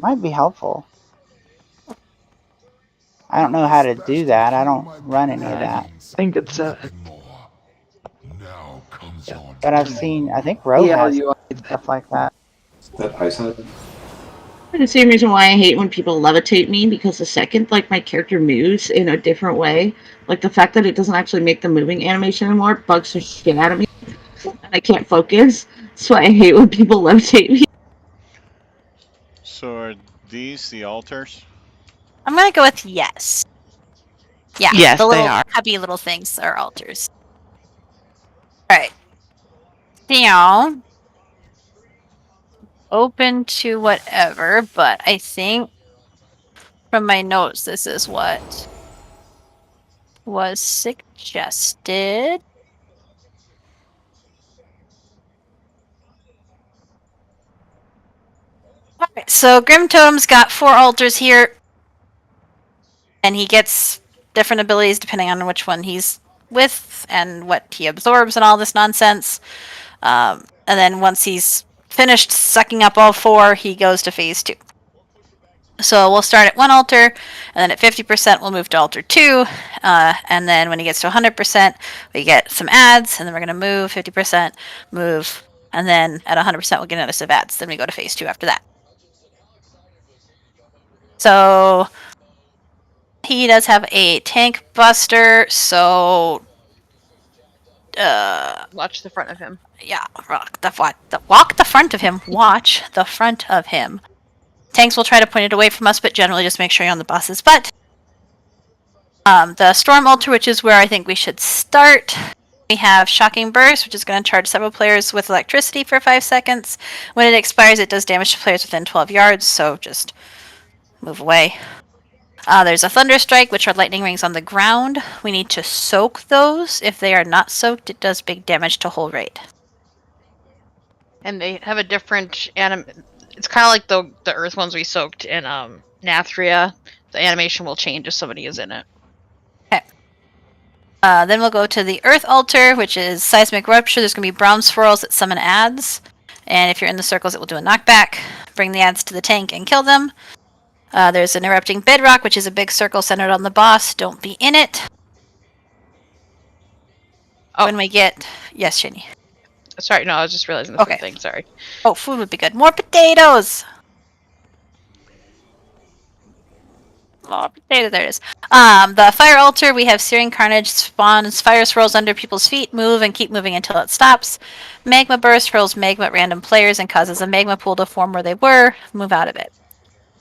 Might be helpful. I don't know how to do that. I don't run any of that. I think it's a... But I've seen, I think Rogue Yeah, has you stuff like that. That ice head? The same reason why I hate when people levitate me, because the second like my character moves in a different way, like the fact that it doesn't actually make the moving animation anymore bugs the shit out of me, and I can't focus. That's why I hate when people levitate me. So are these the altars? I'm gonna go with yes. Yeah, Yes, the they little are. cubby little things are altars. Alright. Now, open to whatever, but I think from my notes this is what was suggested. Alright, so Grim Totem's got 4 altars here, and he gets different abilities depending on which one he's with and what he absorbs and all this nonsense. And then once he's finished sucking up all 4, he goes to phase 2. So we'll start at 1 altar, and then at 50% we'll move to altar 2, and then when he gets to 100%, we get some ads, and then we're going to move 50%, move, and then at 100% we'll get another set of ads. Then we go to phase 2 after that. So he does have a tank buster, so Watch the front of him. yeah, walk the front of him. Watch the front of him. Tanks will try to point it away from us, but generally just make sure you're on the boss's butt. The Storm Altar, which is where I think we should start. We have Shocking Burst, which is going to charge several players with electricity for 5 seconds. When it expires, it does damage to players within 12 yards, so just Move away. There's a Thunder Strike, which are lightning rings on the ground. We need to soak those. If they are not soaked, it does big damage to whole raid. And they have a different It's kind of like the earth ones we soaked in Nathria. The animation will change if somebody is in it. Okay. Then we'll go to the Earth Altar, which is Seismic Rupture. There's going to be brown swirls that summon adds. And if you're in the circles, it will do a knockback. Bring the adds to the tank and kill them. There's an Erupting Bedrock, which is a big circle centered on the boss. Don't be in it. Oh. When we get... Yes, Shani. Sorry, no, I was just realizing the Okay. thing. Sorry. Oh, food would be good. More potatoes! Oh, potato, there it is. The Fire Altar, we have Searing Carnage spawns fire swirls under people's feet, move and keep moving until it stops. Magma Burst hurls magma at random players and causes a magma pool to form where they were. Move out of it.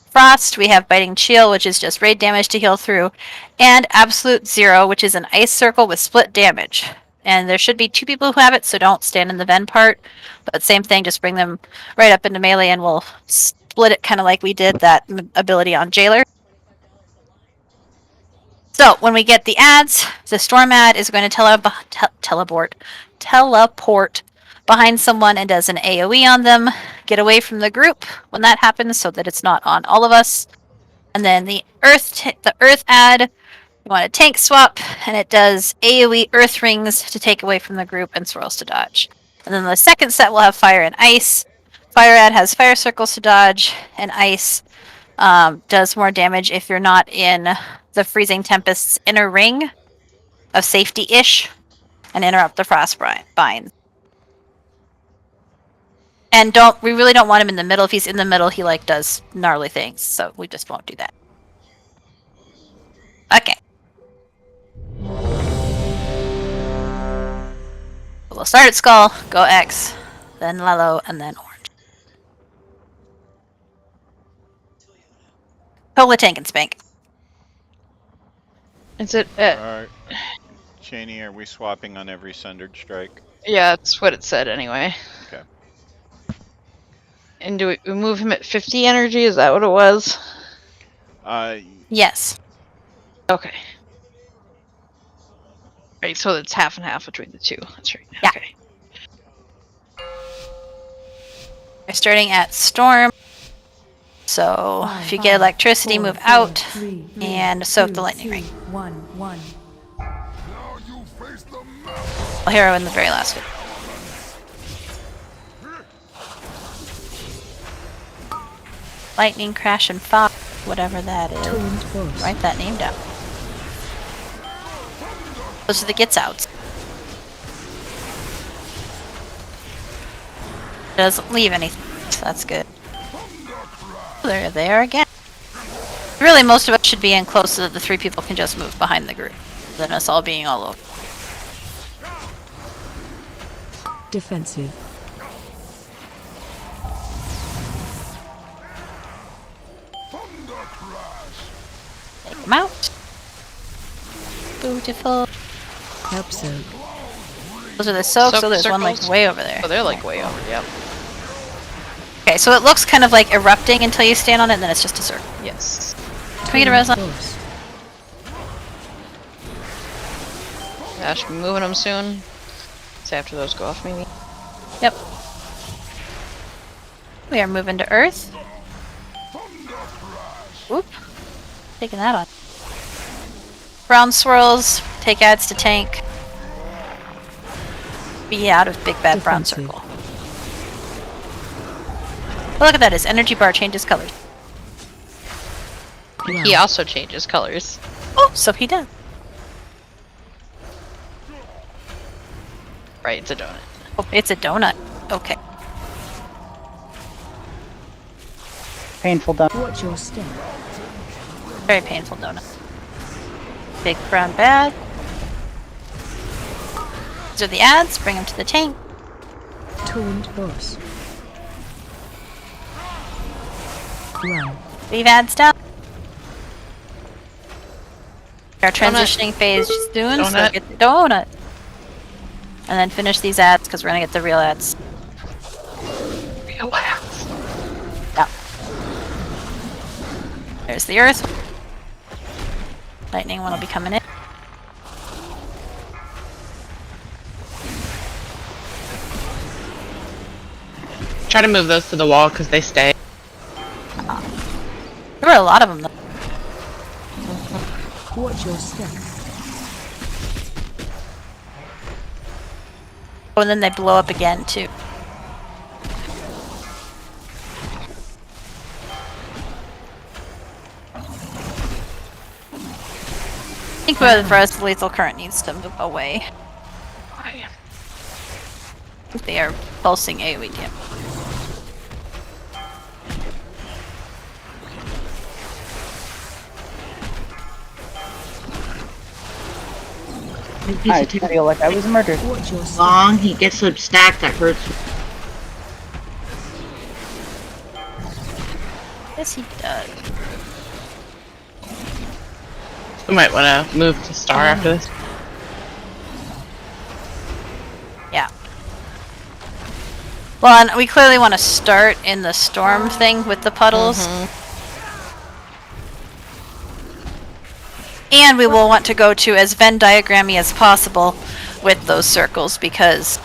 Frost, we have Biting Chill, which is just raid damage to heal through. And Absolute Zero, which is an ice circle with split damage. And there should be 2 people who have it, so don't stand in the Ven part. But same thing, just bring them right up into melee and we'll split it kind of like we did that ability on Jailer. So, when we get the adds, the Storm ad is going to teleport behind someone and does an AoE on them. Get away from the group when that happens so that it's not on all of us. And then the Earth ad, you want a tank swap, and it does AoE Earth Rings to take away from the group and swirls to dodge. And then the second set will have Fire and Ice. Fire ad has Fire Circles to dodge, and Ice does more damage if you're not in the Freezing Tempest's inner ring of safety-ish, and interrupt the frost binds. And we really don't want him in the middle. If he's in the middle, he does gnarly things, so we just won't do that. Okay. We'll start at Skull, go X, then Lalo, and then Orange. Pull the tank and spank. Is it? Cheney, are we swapping on every Sundered Strike? Yeah, that's what it said anyway. Okay. And do we move him at 50 energy? Is that what it was? Yes. Okay. Right, so it's half and half between the two. That's right. Yeah. Okay. We're starting at Storm. So if you get electricity, move out and soak the lightning ring. I'll hero in the very last bit. Lightning, crash, and fog, whatever that is. Write that name down. Those are the gets outs. Doesn't leave anything, so that's good. There they are again. Really, most of us should be in close so that the 3 people can just move behind the group, than us all being all over. Defensive. Take them out. Beautiful. Help soak. Those are the soaks, so there's circles. one way over there. Oh, they're way over, yep. Okay, so it looks kind of like erupting until you stand on it, and then it's just a circle. Yes. Can we get a res on? Yeah, I should be moving them soon. So after those go off, maybe. Yep. We are moving to Earth. Whoop. Taking that on. Brown swirls, take adds to tank. Be out of big bad brown circle. Oh, look at that, his energy bar changes colors. He also changes colors. Oh, so he does. Right, it's a donut. Oh, it's a donut. Okay. Painful donut. Watch your step. Very painful donut. Big brown bad. These are the ads. Bring them to the tank. Taunt boss. Run. Leave ads down. Our transitioning phase soon, so get the donut. And then finish these ads because we're gonna get the real ads. Real ads. Yeah. There's the earth. Lightning one will be coming in. Try to move those to the wall because they stay. There were a lot of them though. Watch your step. Oh, and then they blow up again too. I think for us, the lethal current needs to move away. They are pulsing AoE damage. I feel like I was murdered. Long, he gets some stack that hurts. Yes, he does. We might want to move to Star after this. Yeah. Well, and we clearly want to start in the storm thing with the puddles. And we will want to go to as Venn diagrammy as possible with those circles because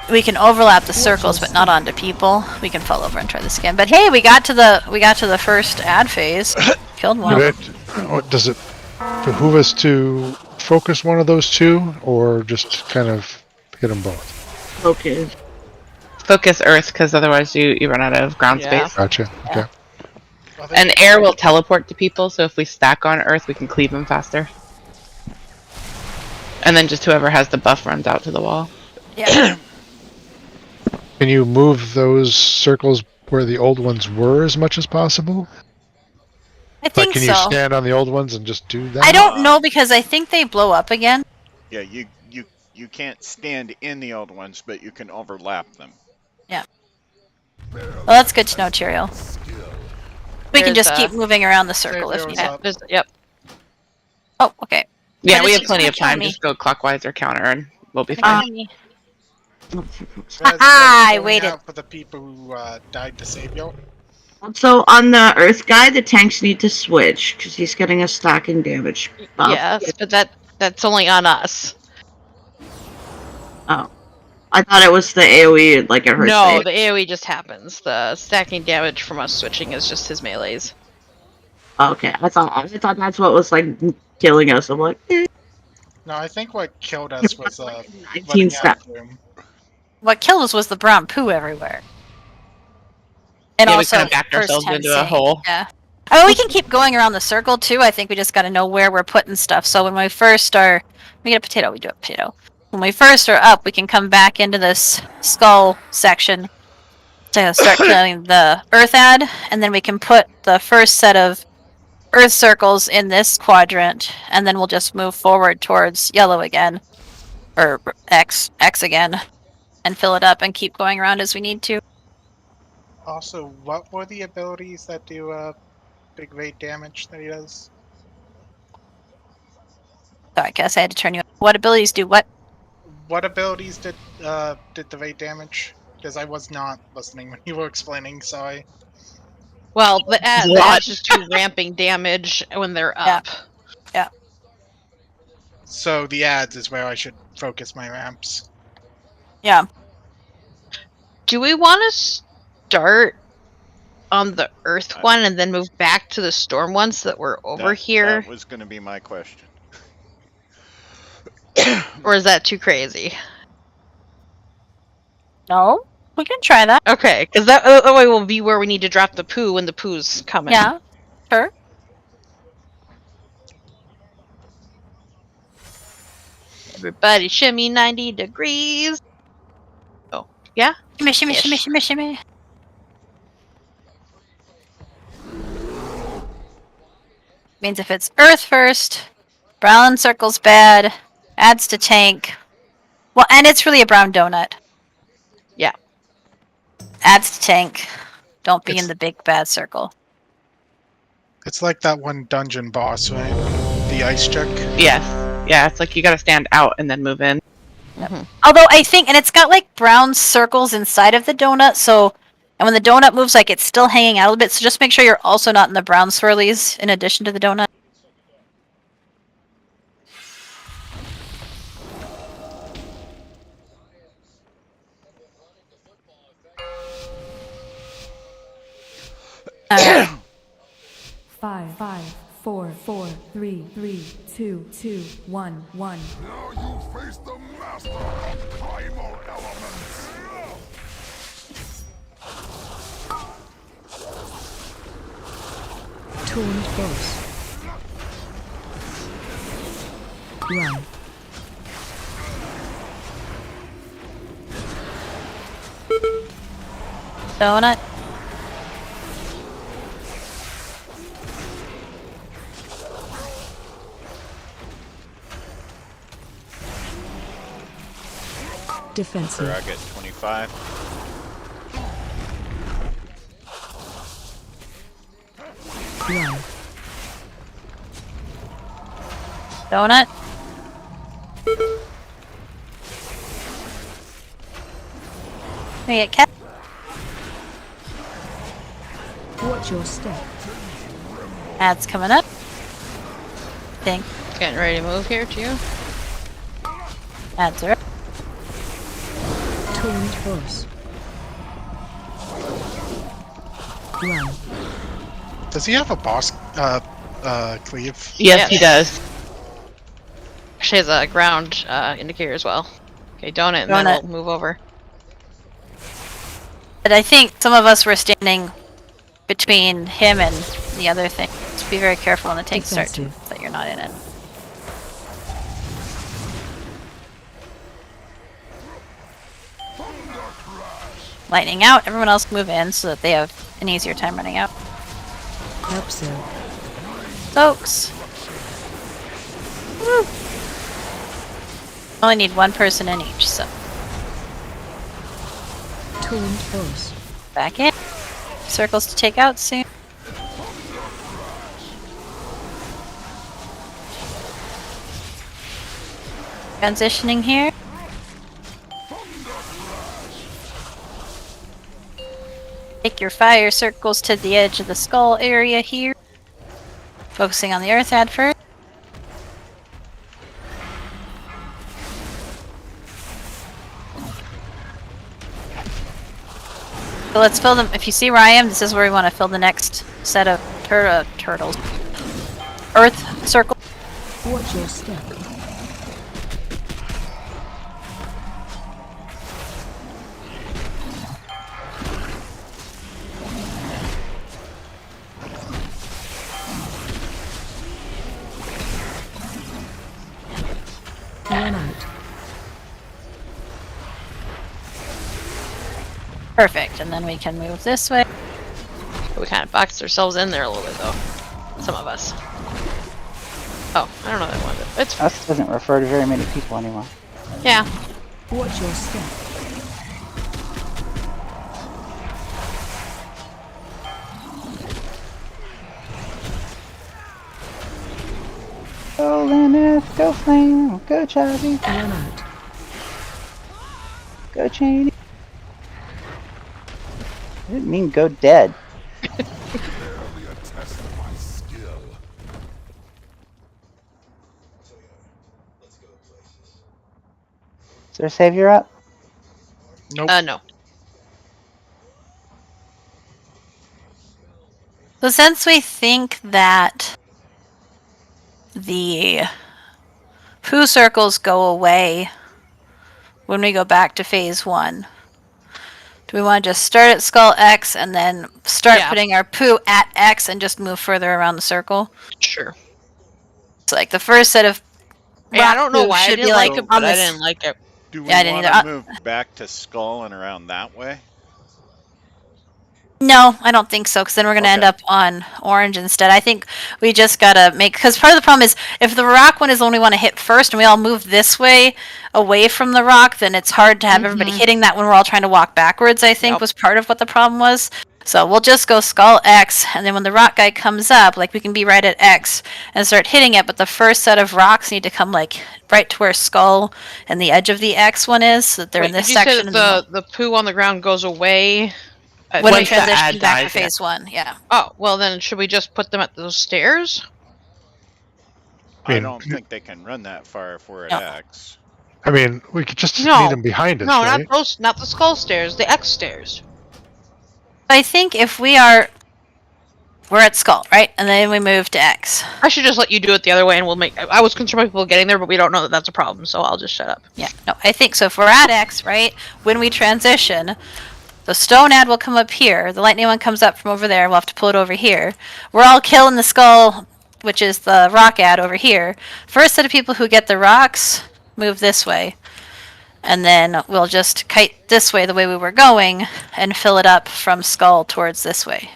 we can overlap the circles but not onto people. We can fall over and try this again. But hey, we got to the first ad phase. Killed one. Does it behoove us to focus one of those two, or just kind of hit them both? Okay. Focus Earth because otherwise you run out of ground space. Gotcha. Okay. And air will teleport to people, so if we stack on Earth, we can cleave them faster. And then just whoever has the buff runs out to the wall. Yeah. Can you move those circles where the old ones were as much as possible? I think can so. you stand on the old ones and just do that? I don't know because I think they blow up again. Yeah, you can't stand in the old ones, but you can overlap them. Yeah. Well, that's good to know, Tyrael. We can just keep moving around the circle if needed. Yep. Oh, okay. Yeah, But we it's have plenty of just gonna time. kill me. Just go clockwise or counter, and we'll be Gonna fine. kill me. I I waited. For the people who died to save you. Also, on the Earth guy, the tanks need to switch because he's getting a stacking damage buff. Yes, but that's only on us. Oh, I thought it was the AOE, like it hurts. No, the AoE just happens. The stacking damage from us switching is just his melees. Okay, I thought that's what was like killing us. I'm like, No, I think what killed us was 19 stat. What killed us was the brown poo everywhere. And Yeah, we also kinda backed first ourselves into a tensing, hole. Yeah. I mean, we can keep going around the circle too. I think we just got to know where we're putting stuff. So when we first are, we get a potato. We do a potato. When we first are up, we can come back into this skull section to start killing the earth ad, and then we can put the first set of earth circles in this quadrant, and then we'll just move forward towards yellow again, or X again, and fill it up and keep going around as we need to. Also, what were the abilities that do big rate damage that he does? Sorry, I guess I had to turn you. What abilities do what? What abilities did the rate damage? Because I was not listening when you were explaining. Sorry. Well, the ads just do ramping damage when they're up. Yeah. So the ads is where I should focus my ramps. Yeah. Do we want to start on the Earth one and then move back to the Storm one so that we're over here? That was going to be my question. Or is that too crazy? No, we can try that. Okay, because that way will be where we need to drop the poo when the poo's coming. Yeah, sure. Everybody shimmy 90 degrees. Oh, yeah? Shimmy, shimmy, shimmy, shimmy, shimmy. Means if it's Earth first, brown circle's bad, adds to tank. Well, and it's really a brown donut. Yeah. Adds to tank. Don't be in the big bad circle. It's like that one dungeon boss, right? The ice check. Yes. Yeah, it's like you gotta stand out and then move in. Although I think, and it's got like brown circles inside of the donut, so And when the donut moves, like it's still hanging out a little bit, so just make sure you're also not in the brown swirlies in addition to the donut. Alright. 5, 4, 4, 3, 3, 2, 2, 1, 1. Now you face the master of primal elements. Taunt boss. Run. Donut. Defensive. I get 25. Run. Donut. We get cat. Watch your step. Ads coming up. Thing. Getting ready to move here too. Ads are up. Taunt boss. Run. Does he have a boss cleave? Yes, he does. Actually has a ground indicator as well. Okay, donut, and then Donut. we'll move over. But I think some of us were standing between him and the other thing. So be very careful when the tanks start to that you're not in it. Lightning out, everyone else move in so that they have an easier time running out. Help so. Soaks! Woo! Only need one person in each, so. Taunt boss. Back in. Circles to take out soon. Transitioning here. Take your fire circles to the edge of the skull area here. Focusing on the earth ad first. So let's fill them. If you see where I am, this is where we want to fill the next set of turtles. Earth circle. Watch your step. Run out. Perfect, and then we can move this way. We kind of boxed ourselves in there a little bit, though. Some of us. Oh, I don't know that one. It's Us doesn't refer to very many people anymore. yeah. Watch your step. Go Lynette, go Flame, go Chubby, Run out. go Cheney. I didn't mean go dead. Barely a test of my skill. Is there a savior up? Nope. No. So since we think that the poo circles go away when we go back to phase 1, do we want to just start at skull X and then start putting our poo at X and just move further around the circle? Sure. It's like the first set of Yeah, I rock don't know moves why I should didn't be like like it, on but I this. didn't like it. Do we Yeah, I didn't want either. to move back to Skull and around that way? No, I don't think so, because then we're going to end up on orange instead. I think we just got to make, because part of the problem is if the rock one is the one we want to hit first and we all move this way away from the rock, then it's hard to have everybody hitting that when we're all trying to walk backwards, I think was part of what the problem was. So we'll just go skull X, and then when the rock guy comes up, like we can be right at X and start hitting it, but the first set of rocks need to come like right to where skull and the edge of the X one is, so that they're in this did you say section. that the poo on the ground goes away When we Once the ad transition back to dies, yeah. phase 1, yeah. Oh, well then should we just put them at those stairs? I don't think they can run that far if we're at No. X. I mean, we could just No. meet them behind us, No, right? not those, not the skull stairs, the X stairs. I think if we're at Skull, right? And then we move to X. I should just let you do it the other way and we'll make... I was concerned about people getting there, but we don't know that that's a problem, so I'll just shut up. Yeah, no, I think so. If we're at X, right, when we transition, the stone ad will come up here. The lightning one comes up from over there. We'll have to pull it over here. We're all killing the skull, which is the rock ad over here. First set of people who get the rocks move this way. And then we'll just kite this way the way we were going and fill it up from skull towards this way.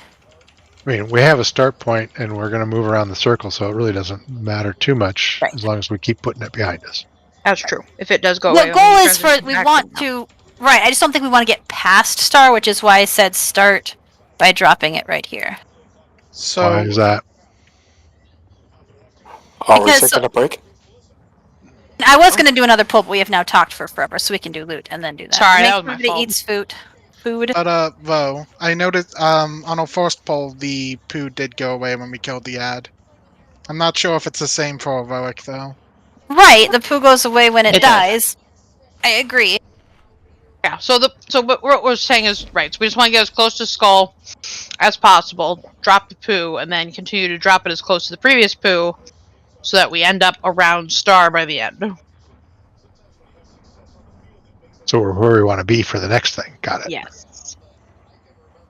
I mean, we have a start point, and we're going to move around the circle, so it really doesn't matter too much as long as we keep putting it behind us. That's true. If it does go away... The goal is we want to... Right, I just don't think we want to get past star, which is why I said start by dropping it right here. So Why is that? Are we taking a break? I was going to do another pull, but we have now talked for forever, so we can do loot and then do that. Sorry, Make that was my everybody fault. eats food. But Vo, I noticed on our first poll the poo did go away when we killed the ad. I'm not sure if it's the same for Voic though. Right, the poo goes away when it It dies. I agree. Yeah, so what we're saying is, right, so we just want to get as close to skull as possible, drop the poo, and then continue to drop it as close to the previous poo, so that we end up around star by the end. So we're where we want to be for the next thing. Got it. Yes.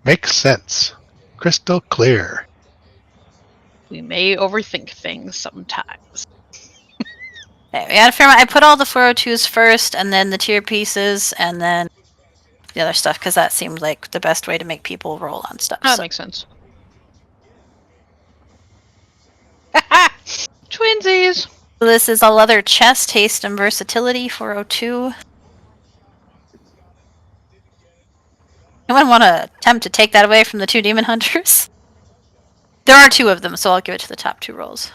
Makes sense. Crystal clear. We may overthink things sometimes. Okay, we got a fair amount. I put all the 402s first, and then the tier pieces, and then the other stuff, because that seemed like the best way to make people roll on stuff. That makes sense. Twinsies! So this is a leather chest, haste and versatility, 402. Anyone want to attempt to take that away from the 2 demon hunters? There are 2 of them, so I'll give it to the top 2 rolls.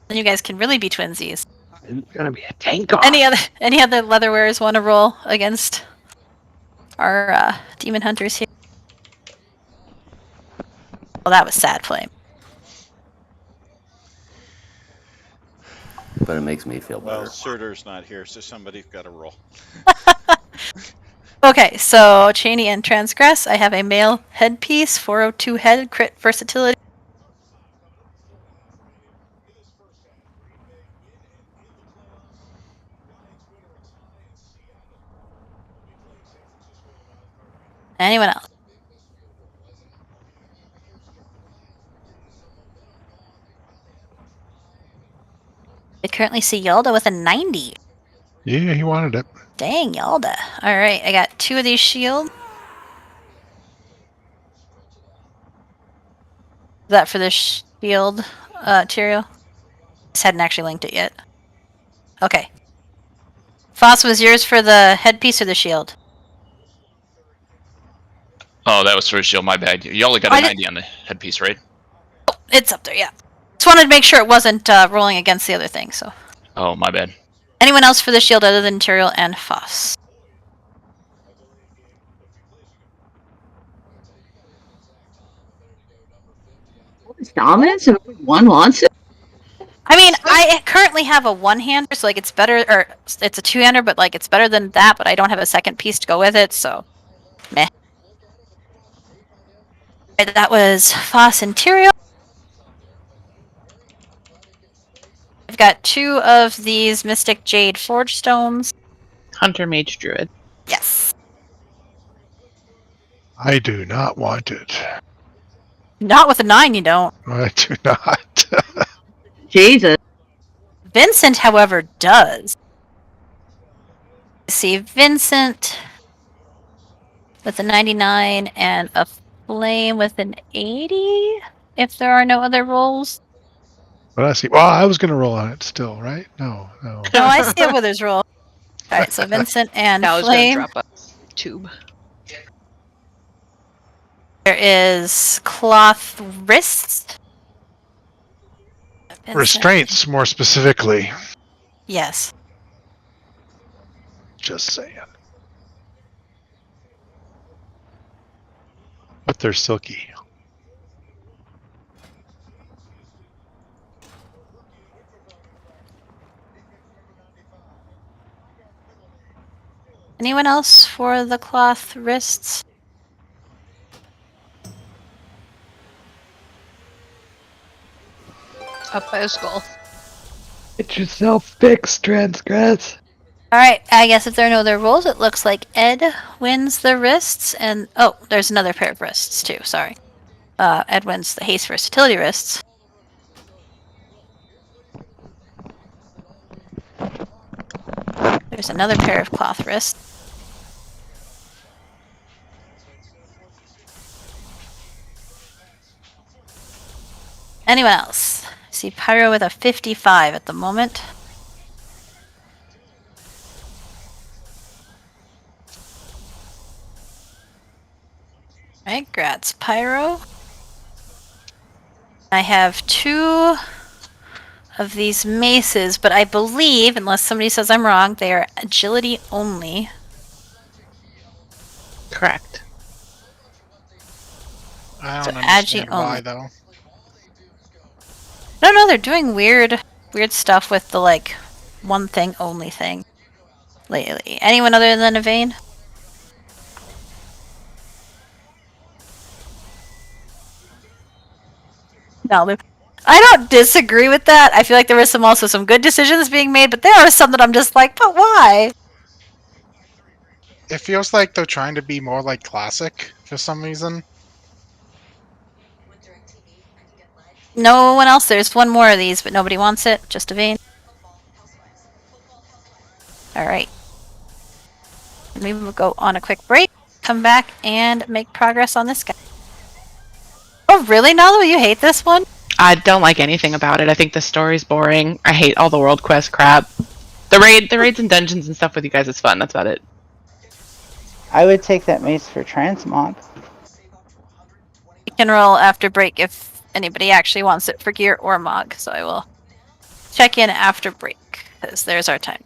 Then you guys can really be twinsies. It's gonna be a tank off. Any other leatherwares want to roll against our demon hunters here? Well, that was sad flame. But it makes me feel better. Well, Surtur's not here, so somebody's got to roll. Okay, so Cheney and Transgress. I have a male headpiece, 402 head, crit versatility. Anyone else? I currently see Yalda with a 90. Yeah, he wanted it. Dang, Yalda. Alright, I got 2 of these shields. Is that for the shield, Tyrael? Just hadn't actually linked it yet. Okay. Foss, was yours for the headpiece or the shield? Oh, that was for a shield, my bad. You only got a 90 on the headpiece, right? Oh, it's up there, yeah. Just wanted to make sure it wasn't rolling against the other thing, so. Oh, my bad. Anyone else for the shield other than Tyrael and Foss? It's dominance and only one wants it? I mean, I currently have a one-hander, so like it's better, or it's a two-hander, but like it's better than that, but I don't have a second piece to go with it, so meh. Right, that was Foss and Tyrael. I've got 2 of these Mystic Jade Forge Stones. Hunter Mage Druid. Yes. I do not want it. Not with a 9, you don't. I do not. Jesus. Vincent, however, does. See, Vincent with a 99 and a flame with an 80, if there are no other rolls. But I see. Well, I was going to roll on it still, right? No. No, I see a Withers roll. Alright, so Vincent and I was gonna Flame. drop a tube. There is Cloth Wrists. Vincent. Restraints, more specifically. Yes. Just saying. But they're silky. Anyone else for the cloth wrists? Up by a skull. Get yourself fixed, transgress. Alright, I guess if there are no other rules, it looks like Ed wins the wrists, and oh, there's another pair of wrists too, sorry. Ed wins the haste versatility wrists. There's another pair of cloth wrists. Anyone else? I see Pyro with a 55 at the moment. Alright, grats Pyro. I have 2 of these maces, but I believe, unless somebody says I'm wrong, they are agility only. Correct. I So don't agi understand why only. though. I don't know, they're doing weird stuff with the like one thing only thing lately. Anyone other than Evane? No, I don't disagree with that. I feel like there was also some good decisions being made, but there are some that I'm just like, but why? It feels like they're trying to be more like classic for some reason. No one else. There's one more of these, but nobody wants it. Just Evane. Alright. We will go on a quick break, come back, and make progress on this guy. Oh, really, Nalu? You hate this one? I don't like anything about it. I think the story's boring. I hate all the world quest crap. The raids and dungeons and stuff with you guys is fun. That's about it. I would take that mace for transmog. You can roll after break if anybody actually wants it for gear or mog, so I will check in after break, because there's our time.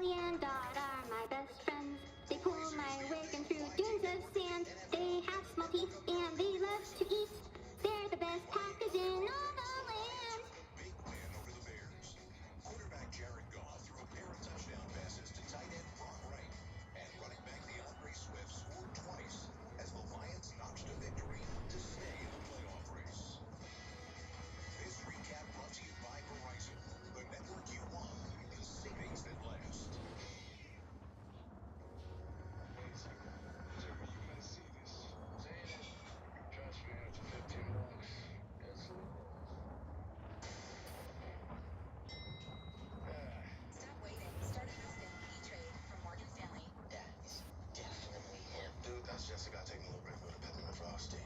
Billy and Dot are my best friends. They pull my wagon through dunes of sand. They have small teeth and they love to eat. They're the best packers in all the land. Big win over the Bears. Quarterback Jared Goff threw a pair of touchdown passes to tight end Brock Wright. And running back DeAndre Swift scored twice as the Lions notched a victory to stay in the playoff race. This recap brought to you by Verizon, the network you want, the savings that last. Wait a second. Jerry, you gotta see this. Saying it. Trash man for $15. That's a little off. Stop waiting. Start asking. E-Trade from Morgan Stanley. Yeah, it's definitely him. Dude, that's Jessica taking a little break with a peppermint frosty.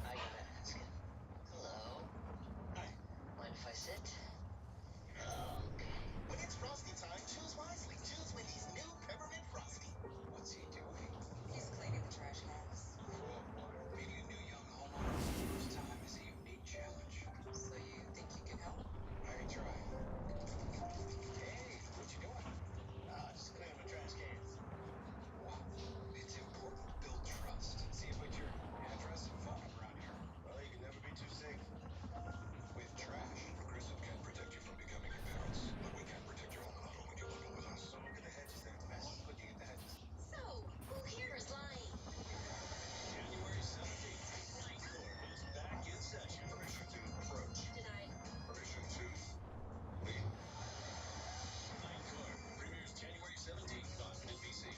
I gotta ask him. Hello? Hi. Mind if I sit? Okay. When it's Frosty time, choose wisely. Choose Wendy's new peppermint frosty. What's he doing? He's cleaning the trash cans. Oh boy. Meeting a new young homeowner for the first time is a unique challenge. So you think you can help? I already tried. Hey, what you doing? Just cleaning my trash cans. Wow. It's important to build trust. See you put your address and phone number on here. Well, you can never be too safe. With trash, Progressive can't protect you from becoming your parents, but we can protect your home and auto when you bundle with us. So look at the hedges there. The best. Looking at the hedges. So, who here is lying? January 17th, Night Court is back in session. Permission Tooth approach. Denied. Permission Tooth lead. Night Court premieres January 17th on NBC.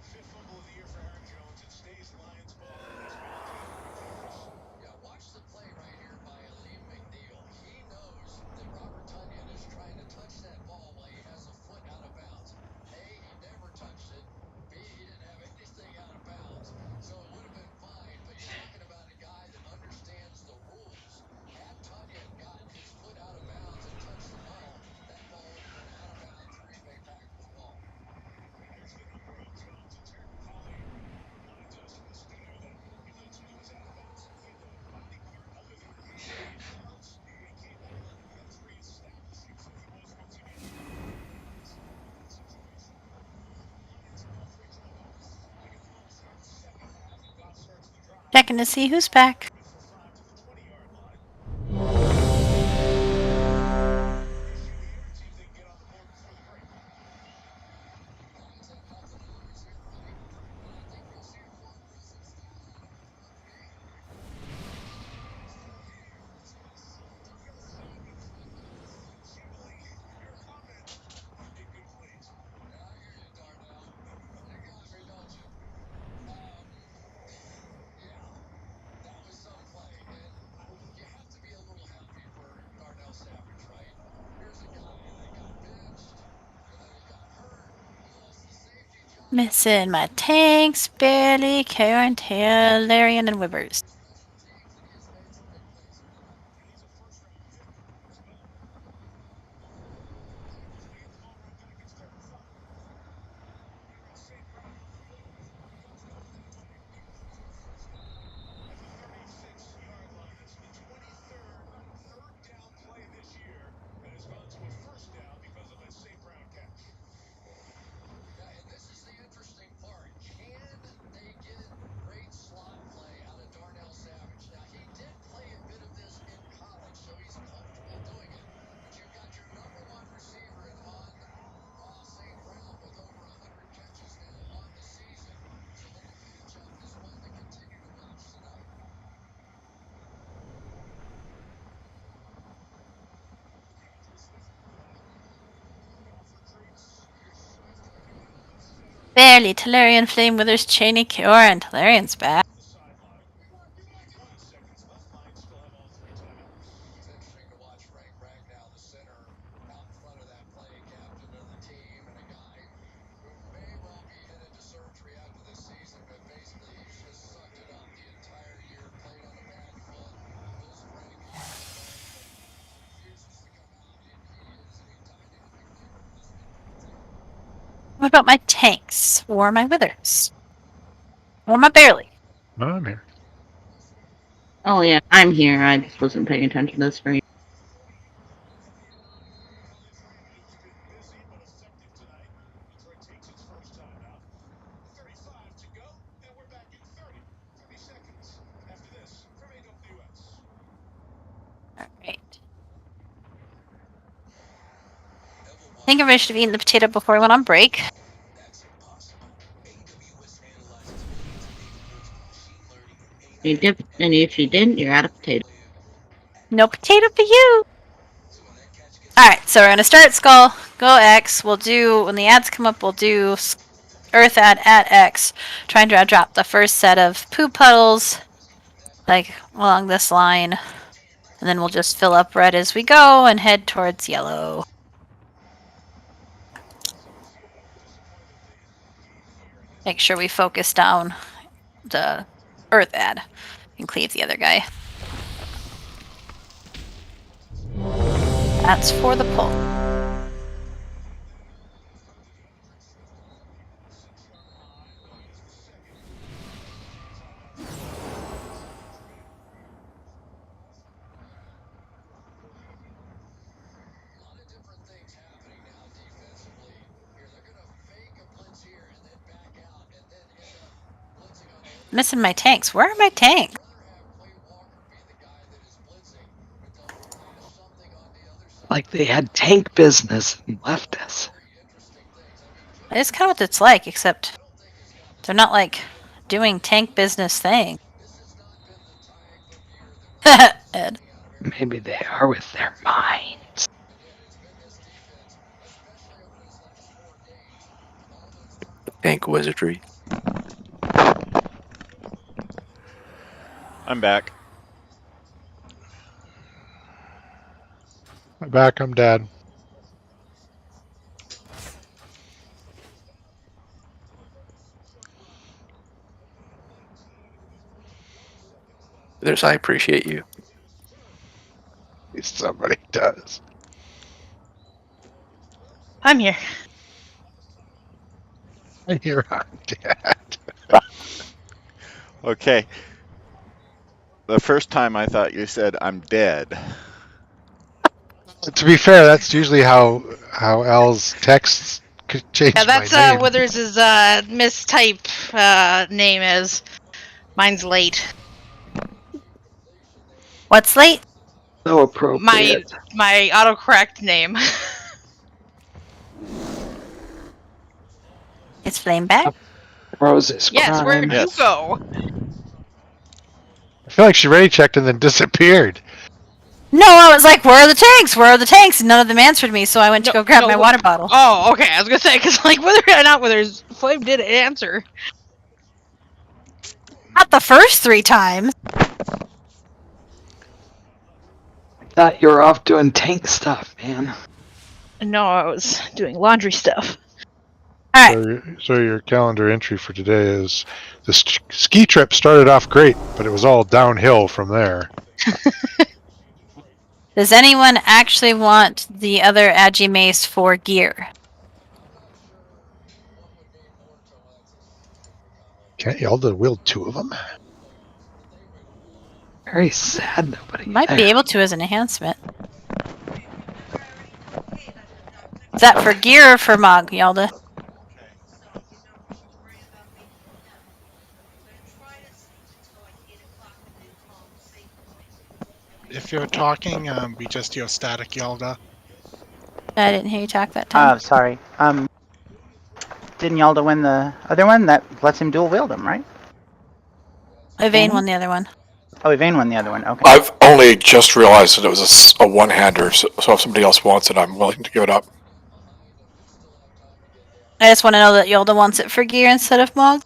Fifth fumble of the year for Aaron Jones. It stays Lions ball, and he's been indeed victorious. Yeah, watch the play right here by Aleem McNeil. He knows that Robert Tunyon is trying to touch that ball while he has a foot out of bounds. A, he never touched it. B, he didn't have anything out of bounds. So it would have been fine, but you're talking about a guy that understands the rules. Had Tunyon gotten his foot out of bounds and touched the ball, that ball would have been out of bounds Green Bay Packers ball. Here's the number on Jones. It's Eric Collier. Lions estimates do know that he thought Tunyon was out of bounds. He had the body part other than the hand in bounds. He came out of it, and that was reestablishing, so he was where Tunyon thought he was. In that situation, Lions all three drive-outs. They get the ball start the second half, and Goff starts the drive. Checking to see who's back. For 5 to the 20-yard line. Issue here. See if they can get on the board before the break. Lions have nothing to lose here, right? And I think we'll see a more aggressive style out of them throughout the game. It's been a Darnell Savage front office. Jubilee, your comment. In good plays. Yeah, I hear you, Darnell. You got me, don't you? Yeah, that was some play, and you have to be a little happy for Darnell Savage, right? Here's a guy that got benched, and then he got hurt. He lost the safety job. Missing my tanks, barely, Karen, Tail, Larian, and Wibbers. Special teams, and he has made some big plays here tonight. And he's a first-round pick as well. Packers will get the ball right back. It's 3rd and 5. Amon St. Brown on the move. Comes down with that tight end keeper for a first down at the 36-yard line. It's the 23rd third down play this year that has gone to a first down because of that St. Brown catch. Yeah, and this is the interesting part. Can they get great slot play out of Darnell Savage? Now, he did play a bit of this in college, so he's comfortable doing it. But you've got your number one receiver in St. Brown with over 100 catches now on the season. So the matchup is one to continue to watch tonight. DeAndre Swift moving out of the gun. Goff retreats. Here's Swift looking middle of the field. Barely, Talarian, Flame, Withers, Cheney, Kioran. Talarian's back. The sideline. 20 seconds left. Lions still have all 3 timeouts. It's interesting to watch Frank Ragnow, the center, out in front of that play, captain of the team, and a guy who may well be headed to surgery after this season, but basically he's just sucked it up the entire year, played on a bad foot, pulls Frank a year ago, but refuses to come out, and he is a dynamic leader in this football team. What about my tanks? Or my Withers? Or my Barely? Oh, I'm here. Oh yeah, I'm here. I just wasn't paying attention to the screen. College reunion has been busy but effective tonight. think I should have eaten the potato before I went on break. And if you didn't, you're out of potato. No potato for you. Alright, so we're gonna start skull, go X. We'll do, when the ads come up, we'll do earth at X. Trying to drop the first set of poo puddles, like along this line. And then we'll just fill up red as we go and head towards yellow. Make sure we focus down the earth ad and cleave the other guy. That's for the pull. Missing my tanks. Where are my tanks? Like they had tank business and left us. It's kind of what it's like, except they're not like doing tank business thing. Ed. Maybe they are with their minds. Tank wizardry. I'm back. I'm back. I'm dead. I appreciate you. Somebody does. I'm here. You're I'm dead. Okay. The first time I thought you said I'm dead. To be fair, that's usually how Al's texts could change Yeah, that's my name. Withers' mistype name is. Mine's late. What's late? So appropriate. My autocorrect name. It's flame back. Rose is Yes, where'd you go? I feel like she already checked and then disappeared. No, I was like, where are the tanks? Where are the tanks? And none of them answered me, so I went to go grab my water bottle. Oh, okay. I was gonna say, because like whether or not Withers, Flame did answer. Not the first 3 times. Thought you were off doing tank stuff, man. No, I was doing laundry stuff. So your calendar entry for today is the ski trip started off great, but it was all downhill from there. Does anyone actually want the other Agi Mace for gear? Can't y'all wield 2 of them? Very sad nobody. Might be able to as an enhancement. Is that for gear or for Mog, Yalda? If you're talking, be just your static, Yalda. I didn't hear you talk that time. Sorry. Didn't Yalda win the other one? That lets him dual wield them, right? Yvain won the other one. Oh, Yvain won the other one. Okay. I've only just realized that it was a one-hander, so if somebody else wants it, I'm willing to give it up. I just want to know that Yalda wants it for gear instead of Mog.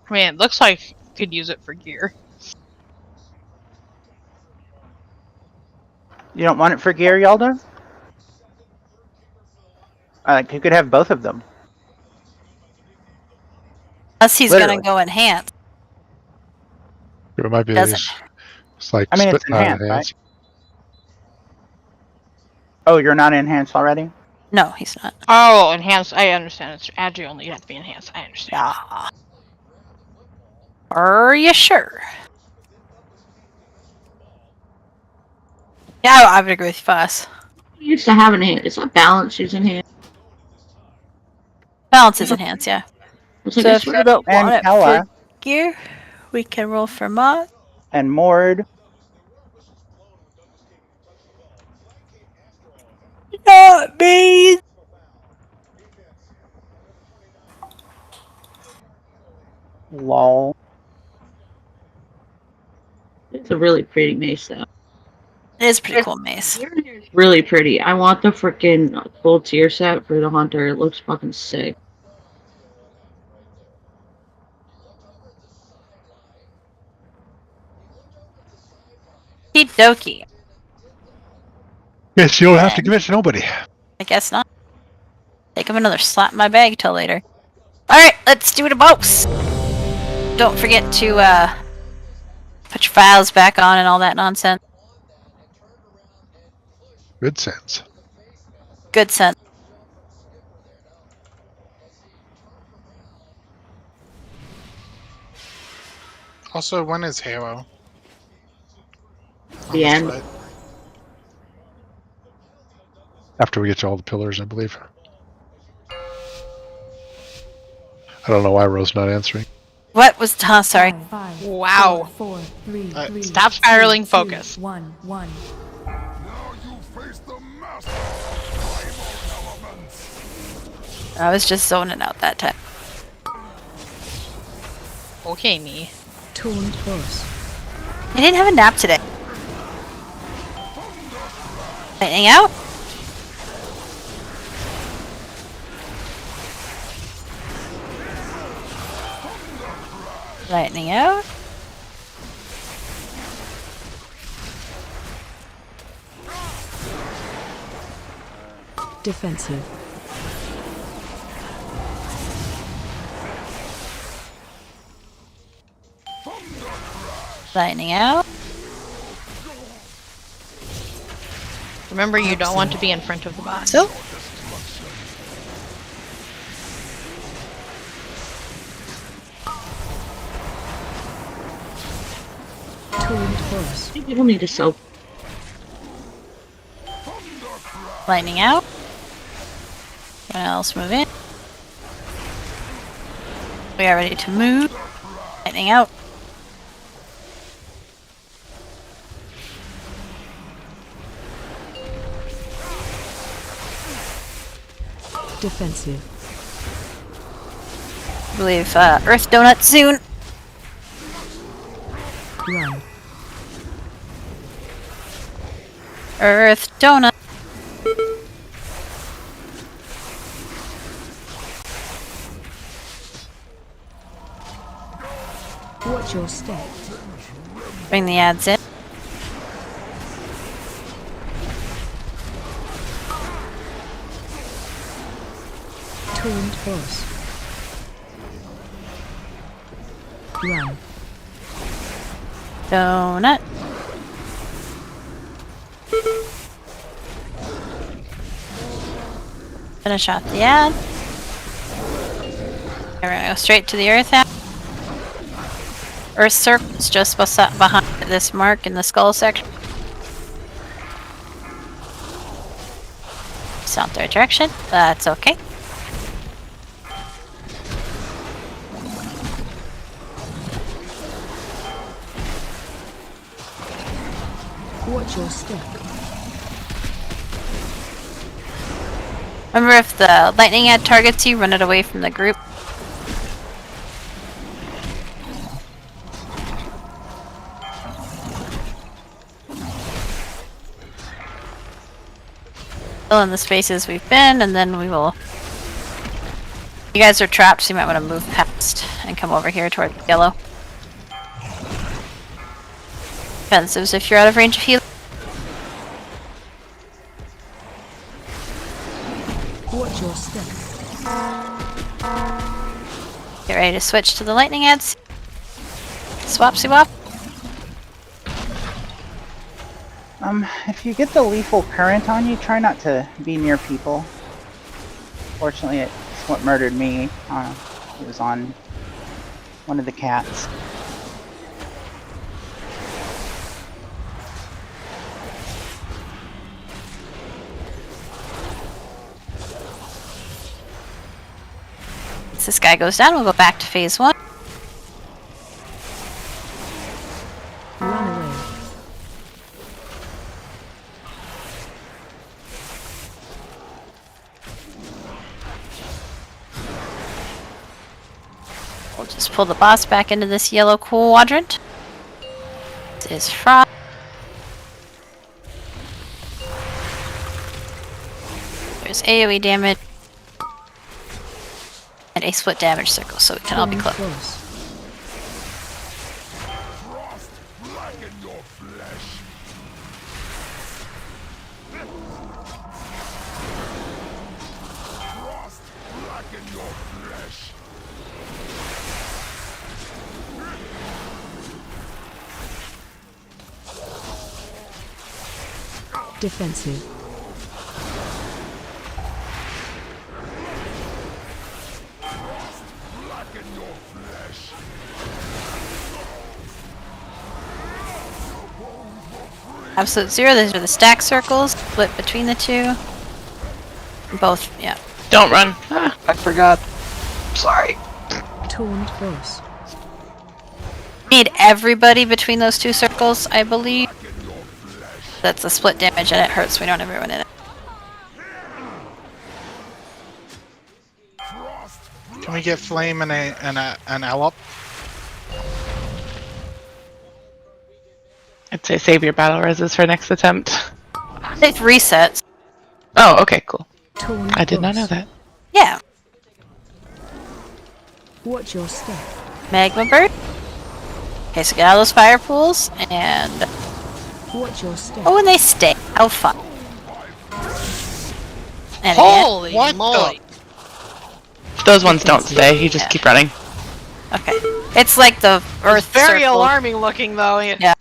I mean, it looks like you could use it for gear. You don't want it for gear, Yalda? You could have both of them. Unless he's Literally. gonna go enhance. It might be Doesn't. It's like I mean, it's split, not enhanced, enhanced. right? Oh, you're not enhanced already? No, he's not. Oh, enhanced. I understand. It's Agi only. You have to be enhanced. I understand. Yeah. Are you sure? Yeah, I would agree with Fuss. You used to have an hand. It's not balance using hand. Balance is enhanced, yeah. So So if you don't And want it Ella. for gear, we can roll for Mog. And Mord. maze. Lol. It's a really pretty mace, though. It is a pretty cool maze. It's really pretty. I want the freaking full tier set for the hunter. It looks fucking sick. Dokie. Yes, you don't have to give it to nobody. I guess not. Take him another slap in my bag till later. Alright, let's do the boss. Don't forget to put your files back on and all that nonsense. Good sense. Good sense. Also, when is Halo? On The end. split? After we get to all the pillars, I believe. I don't know why Ro's not answering. What was sorry. Wow. Stop spiraling focus. 1, 1. I was just zoning out that time. Okay, me. Tuned boss. I didn't have a nap today. Lightning out. Lightning out. Defensive. Lightning out. Remember, you don't want to be in front of the boss. So. Tuned boss. People need to soap. Lightning out. What else move in? We are ready to move. Lightning out. Defensive. I believe Earth Donut soon. Run. Earth Donut. Watch your step. Bring the ads in. Tuned boss. Run. Donut. Finish off the ad. We're gonna go straight to the Earth ad. Earth Circle's just behind this mark in the skull section. It's not their direction. That's okay. Watch your step. Remember, if the lightning ad targets you, run it away from the group. Fill in the spaces we've been, and then we will... You guys are trapped, so you might want to move past and come over here toward yellow. Defensives if you're out of range of healing. Watch your step. Get ready to switch to the lightning ads. Swapsy wop. If you get the lethal current on you, try not to be near people. Fortunately, it's what murdered me. It was on one of the cats. Once this guy goes down, we'll go back to phase 1. Run away. We'll just pull the boss back into this yellow quadrant. This is Frost. There's AoE damage. And a split damage circle, so we can all be close. Defensive. Absolute zero, these are the stack circles, split between the two. Both, yeah. Don't run. I forgot. Sorry. Taunt boss. Need everybody between those two circles, I believe. That's a split damage and it hurts, we don't have everyone in it. Can we get Flame and an L up? I'd say save your battle reses for next attempt. It resets. Oh, okay, cool. Taunt I did not know boss. that. Yeah. Watch your step. Magma Bird. Okay, so get out of those fire pools, and... Watch your step. Oh, and they stay. How fun. And Holy What moly! Those ones don't stay, you just keep running. Okay. It's like the Earth Very circle. alarming looking though. Yeah.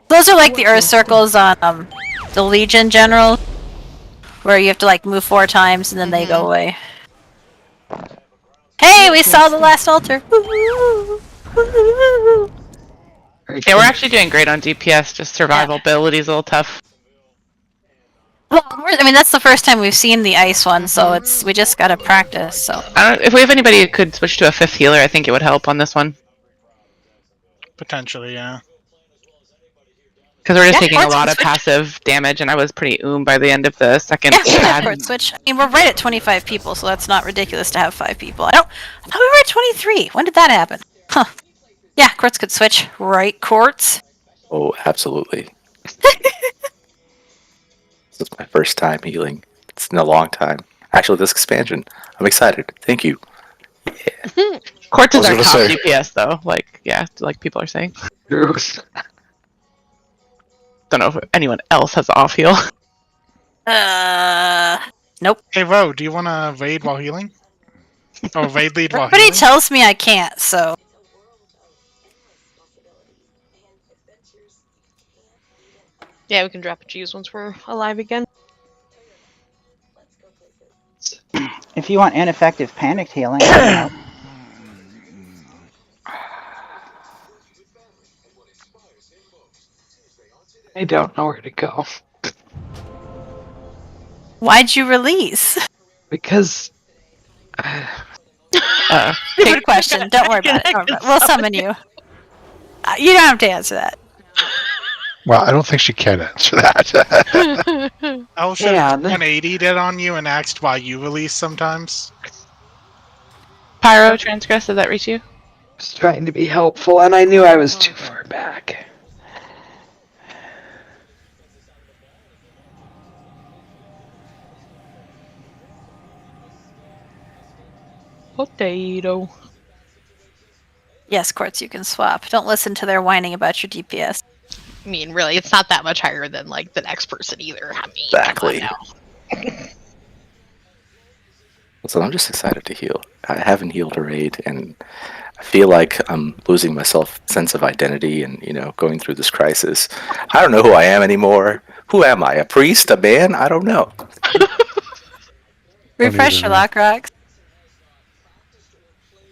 Those are like the Earth circles on the Legion General, where you have to like move 4 times and then they go away. Hey, we saw the last altar! Yeah, we're actually doing great on DPS, just survivability is a little tough. Well, I mean, that's the first time we've seen the ice one, so we just gotta practice, so. If we have anybody who could switch to a 5th healer, I think it would help on this one. Potentially, yeah. Because we're just Yeah, taking a let's lot of switch. passive damage, and I was pretty by the end of the second Yeah, pad. Court switch. I mean, we're right at 25 people, so that's not ridiculous to have 5 people. I thought we were at 23. When did that happen? Huh. Yeah, Courts could switch. Right, Courts? Oh, absolutely. This is my first time healing. It's in a long time. Actually, this expansion. I'm excited. Thank you. Courts is I our was top gonna say- DPS, though. Like, yeah, like people are saying. Don't know if anyone else has off heal. Nope. Hey, Ro, do you want to evade while healing? Oh, evade lead while Everybody healing? tells me I can't, so. Yeah, we can drop a cheese once we're alive again. If you want ineffective panicked healing, I can help. I don't know where to go. Why'd you release? Because Good question. Don't worry about it. Don't worry about it. We'll summon you. You don't have to answer that. Well, I don't think she can answer that. I'll show 180 did on you and asked why you release sometimes. Pyro, Transgress, did that reach you? just trying to be helpful, and I knew I was too far back. Potato. Yes, Quartz, you can swap. Don't listen to their whining about your DPS. I mean, really, it's not that much higher than like the next person either. I mean, Exactly. come on now. So I'm just excited to heal. I haven't healed a raid, and I feel like I'm losing my sense of identity and, going through this crisis. I don't know who I am anymore. Who am I? A priest? A man? I don't know. Refresh your lock rocks.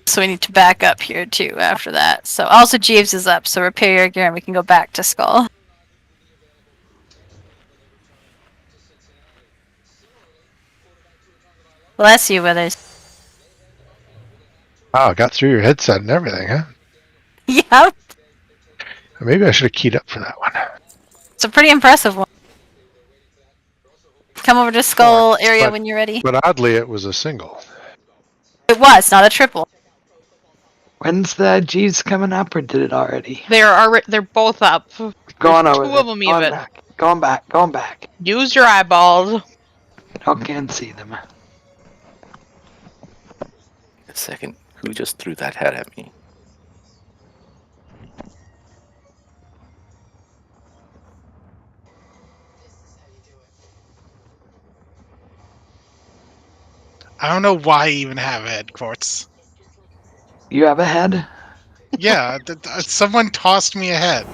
So we need to back up here too after that. So also Jeeves is up, so repair your gear and we can go back to Skull. Bless you, Withers. Wow, got through your headset and everything, huh? Yep. Maybe I should have keyed up for that one. It's a pretty impressive one. Come over to Skull area when you're ready. But oddly, it was a single. It was, not a triple. When's the G's coming up, or did it already? They're both up. Going There's over two there. of them Going even. back. Going back. Going back. Use your eyeballs. No, can't see them. Wait a second. Who just threw that hat at me? I don't know why you even have a head, Quartz. You have a head? Yeah, someone tossed me a head.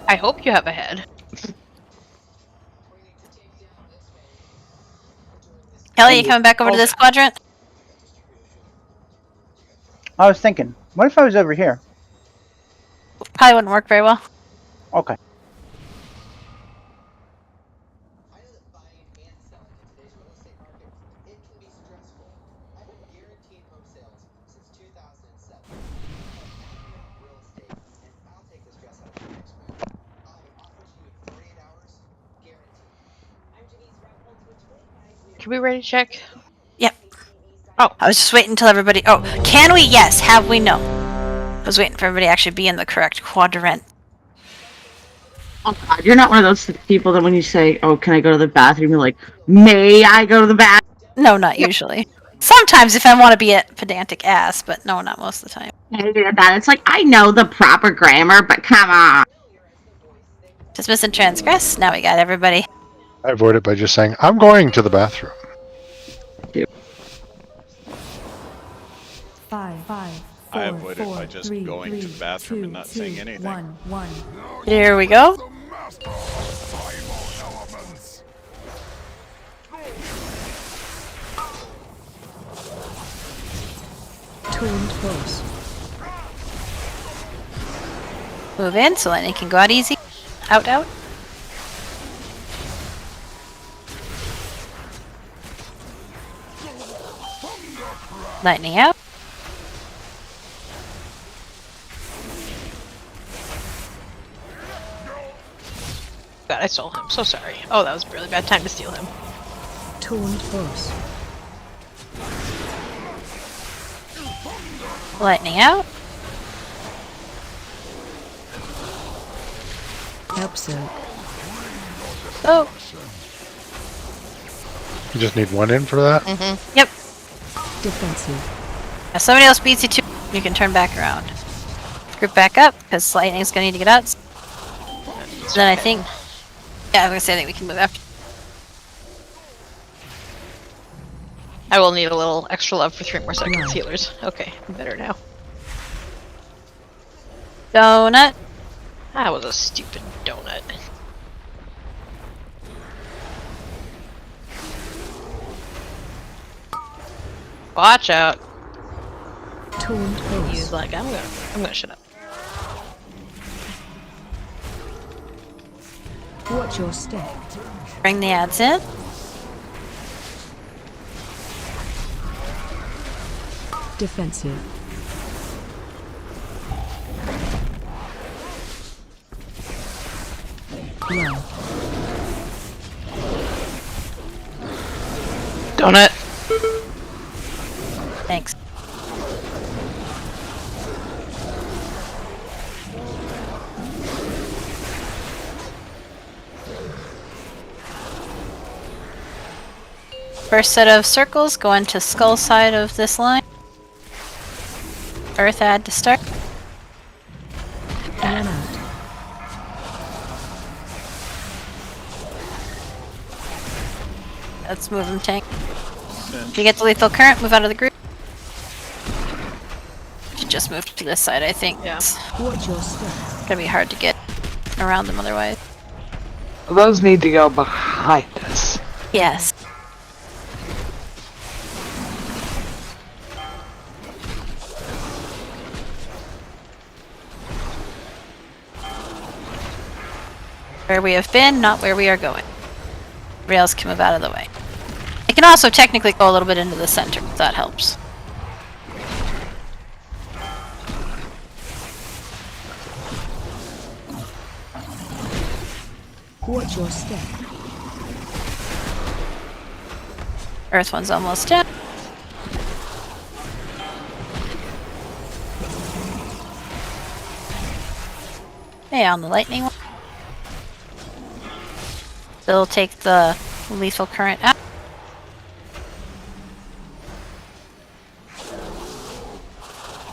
I hope you have a head. Kelly, you coming back over to this quadrant? I was thinking, what if I was over here? Probably wouldn't work very well. Okay. Can we ready check? Yep. Oh. I was just waiting until everybody. Oh, can we? Yes. Have we? No. I was waiting for everybody to actually be in the correct quadrant. Oh God, you're not one of those people that when you say, "Oh, can I go to the bathroom?" You're like, "May I go to the bathroom?" No, not usually. Sometimes if I want to be a pedantic ass, but no, not most of the time. It's like I know the proper grammar, but come on. Dismiss and transgress. Now we got everybody. I avoid it by just saying, I'm going to the bathroom. 5, 4, I avoid it by 4, just 3, going to the bathroom 2, and not saying 2, anything. 1. Here we go. Tuned force. Move in so lightning can go out easy. Out, out. Lightning out. God, I stole him. So sorry. Oh, that was a really bad time to steal him. Tuned force. Lightning out. Help soak. Oh. You just need one in for that? Mm-hmm. Yep. Defensive. If somebody else beats you too, you can turn back around. Group back up, because lightning's gonna need to get out. So then I think... Yeah, I was gonna say I think we can move after. I will need a little extra love for 3 more seconds, healers. Okay, I'm better now. Donut. That was a stupid donut. Watch out. Tuned force. He's like, I'm gonna shut up. Watch your step. Bring the ads in. Defensive. Low. Donut. Thanks. First set of circles go into skull side of this line. Earth add to start. Run out. Let's move him, tank. If you get the lethal current, move out of the group. Should just move to this side, I think. Yeah. Watch your step. It's gonna be hard to get around them otherwise. Those need to go behind us. Yes. Where we have been, not where we are going. Rails can move out of the way. It can also technically go a little bit into the center, if that helps. Watch your step. Earth one's almost dead. Hey, on the lightning one. Still take the lethal current out.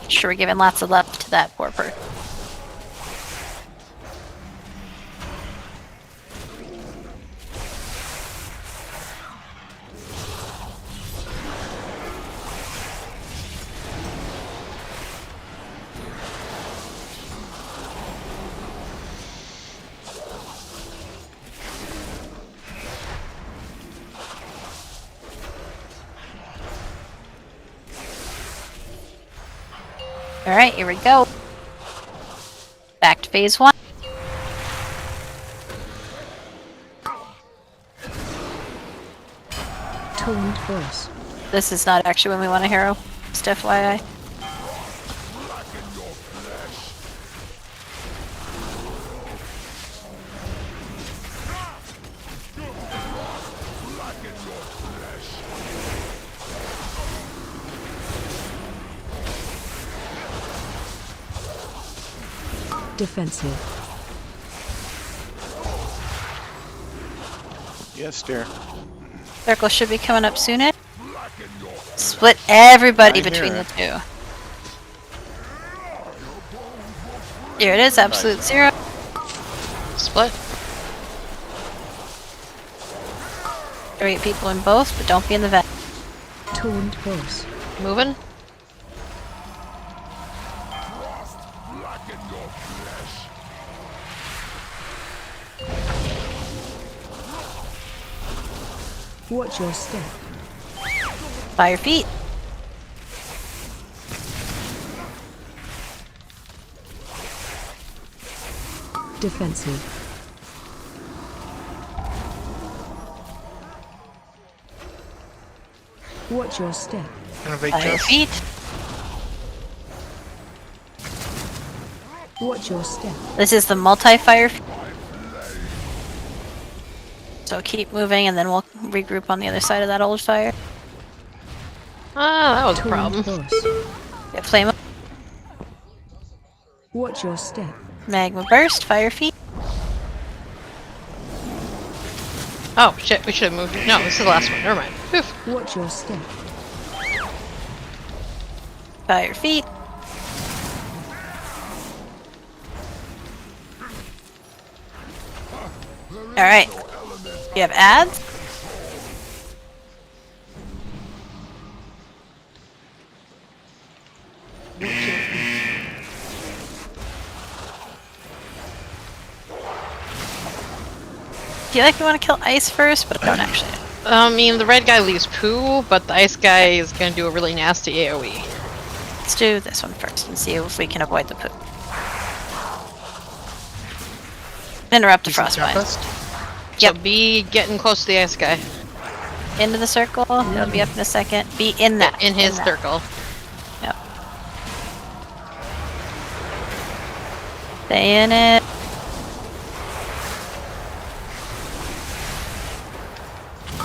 Sure, we're giving lots of love to that poor person. Alright, here we go. Back to phase 1. Toned voice. This is not actually when we want a hero. Just FYI. Defensive. Yes, dear. Circle should be coming up soon. Split everybody I hear between the it. two. Here it is, absolute zero. Split. 8 people in both, but don't be in the vent. Toned voice. Moving. Watch your step. By your feet. Defensive. Watch your step. Innovate By your just. feet. Watch your step. This is the multi-fire. So keep moving and then we'll regroup on the other side of that old fire. Ah, that was a Toned problem. voice. Get flame up. Watch your step. Magma burst, fire feet. Oh shit, we should have moved. No, this is the last one. Never mind. Oof. Watch your step. Fire feet. Alright. You have ads? I feel like we want to kill ice first, but I don't actually. I mean, the red guy leaves poo, but the ice guy is gonna do a really nasty AoE. Let's do this one first and see if we can avoid the poop. Interrupt the frostbite. Yep. So be getting close to the ice guy. Into the circle. It'll be up in a second. Be in that. In his that. circle. Yep. Stay in it.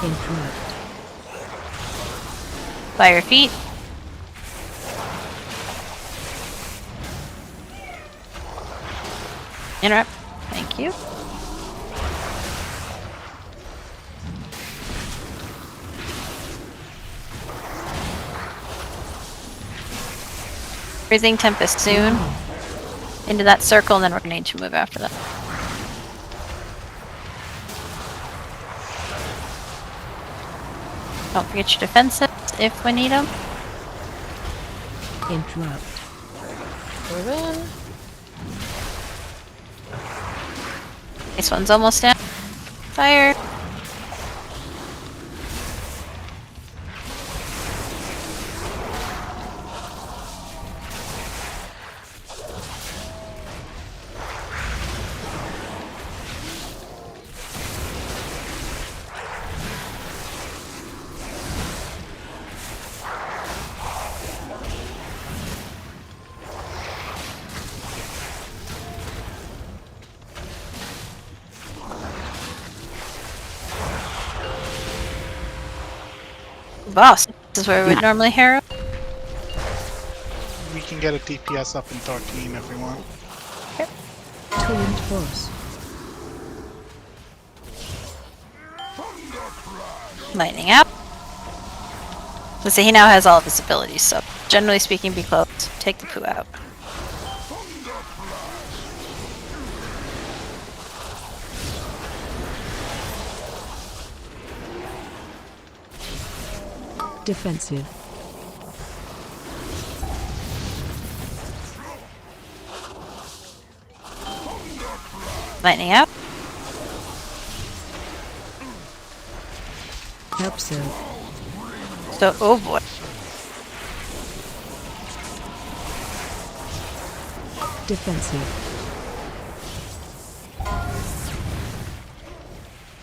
Interrupt. By your feet. Interrupt. Thank you. Freezing Tempest soon. Into that circle, and then we're going to need to move after that. Don't forget your defensives if we need them. Interrupt. Move in. This one's almost down. Fire. Boss. This is where we would normally harrow. We can get a DPS up in 13 if we want. Current boss. Lightning out. Let's see, he now has all of his abilities, so generally speaking, be close. Take the poo out. Defensive. Lightning out. Help so. So, oh boy. Defensive.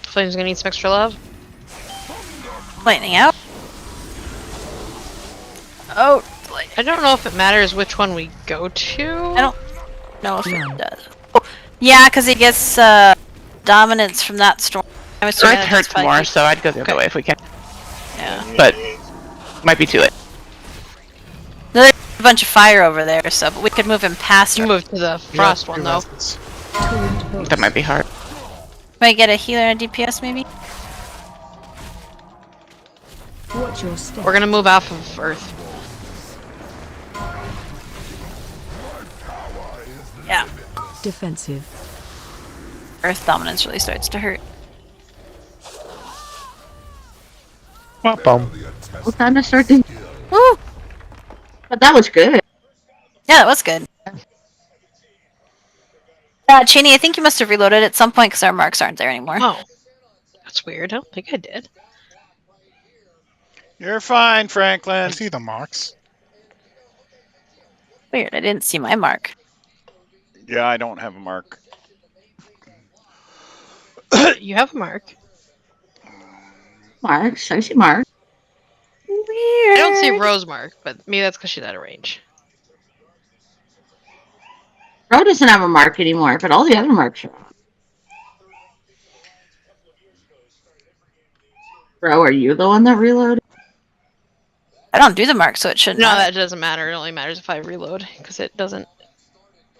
Flame's gonna need some extra love. Lightning out. Oh, I don't know if it matters which one we go to. I don't know if it does. Oh, yeah, because he gets dominance from that storm. I was Earth hurts more, so I'd go the other way if we can. Yeah. But might be too late. There's a bunch of fire over there, so but we could move him past. You move to the frost one though. That might be hard. Might get a healer and a DPS maybe. Watch your step. We're gonna move off of Earth. Yeah. Defensive. Earth dominance really starts to hurt. Bum. What kind of starting? Woo! But that was good. Yeah, that was good. Cheney, I think you must have reloaded at some point because our marks aren't there anymore. Oh, that's weird. I don't think I did. You're fine, I Franklin. see the marks. Weird, I didn't see my mark. Yeah, I don't have a mark. You have a mark. Marks, I see Mark. Weird. I don't see Rose mark, but maybe that's because she's out of range. Ro doesn't have a mark anymore, but all the other marks are on. Ro, are you the one that reloaded? I don't do the mark, so it shouldn't No, matter. that doesn't matter. It only matters if I reload because it doesn't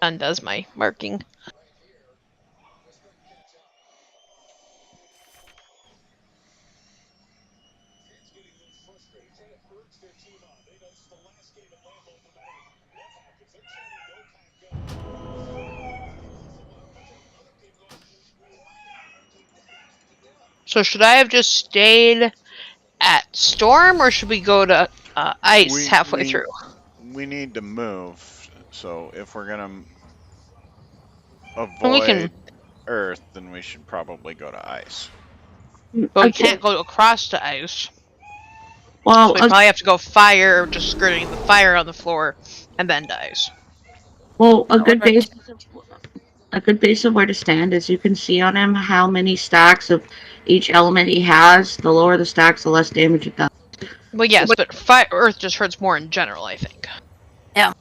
undoes my marking. So should I have just stayed at Storm, or should we go to Ice halfway through? We need to move. So if we're gonna Well, we avoid can- Earth, then we should probably go to Ice. But we can't go across to Ice. Well, So we probably have to go fire, or just skirting the fire on the floor, and then to Ice. well, a good base of where to stand is you can see on him how many stacks of each element he has. The lower the stacks, the less damage it does. Well, yes, but Earth just hurts more in general, I think. Yeah.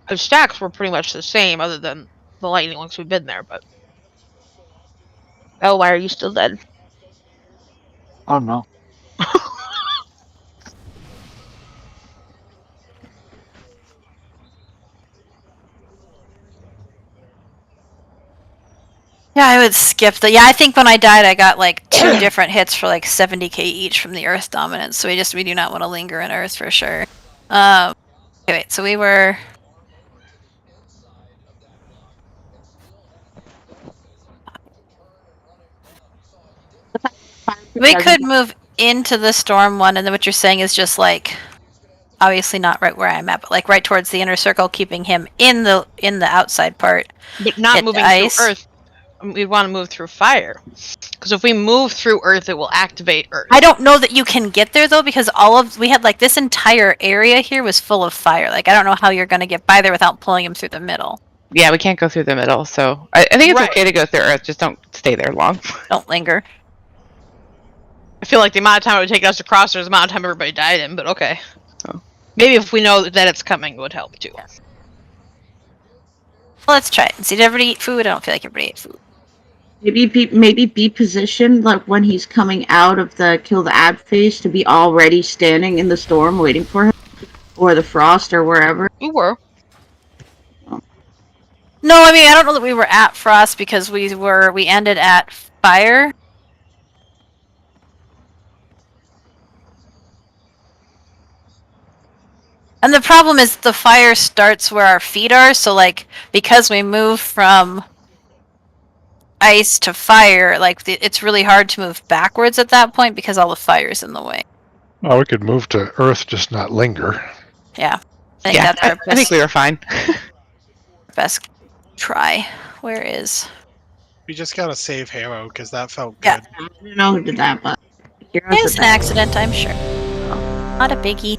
The stacks were pretty much the same, other than the lightning once we've been there, but... Oh, why are you still dead? Oh no. Yeah, I would skip the. Yeah, I think when I died, I got like 2 different hits for like 70k each from the Earth dominance. So we do not want to linger in Earth for sure. Okay, wait. So we were. We could move into the storm one, and then what you're saying is just like, obviously not right where I'm at, but like right towards the inner circle, keeping him in the outside part. But not Hit moving ice. through Earth. We'd want to move through fire. Because if we move through Earth, it will activate Earth. I don't know that you can get there though, because we had like this entire area here was full of fire. Like I don't know how you're gonna get by there without pulling him through the middle. Yeah, we can't go through the middle, so I think it's Right. okay to go through Earth. Just don't stay there long. Don't linger. I feel like the amount of time it would take us to cross there is the amount of time everybody died in, but okay. Oh. Maybe if we know that it's coming, it would help too. Well, let's try it. And see, did everybody eat food? I don't feel like everybody ate food. Maybe be positioned like when he's coming out of the kill the ad phase to be already standing in the storm waiting for him, or the frost or wherever. We were. No, I mean I don't know that we were at frost because we ended at fire. And the problem is the fire starts where our feet are, so like because we move from ice to fire, like it's really hard to move backwards at that point because all the fire's in the way. Oh, we could move to Earth, just not linger. Yeah. I think Yeah, that's our I think we were fine. best try. Where is We just gotta save Hero because that felt Yeah. good. I don't know who did that, but heroes It was are an bad. accident, I'm sure. Not a biggie.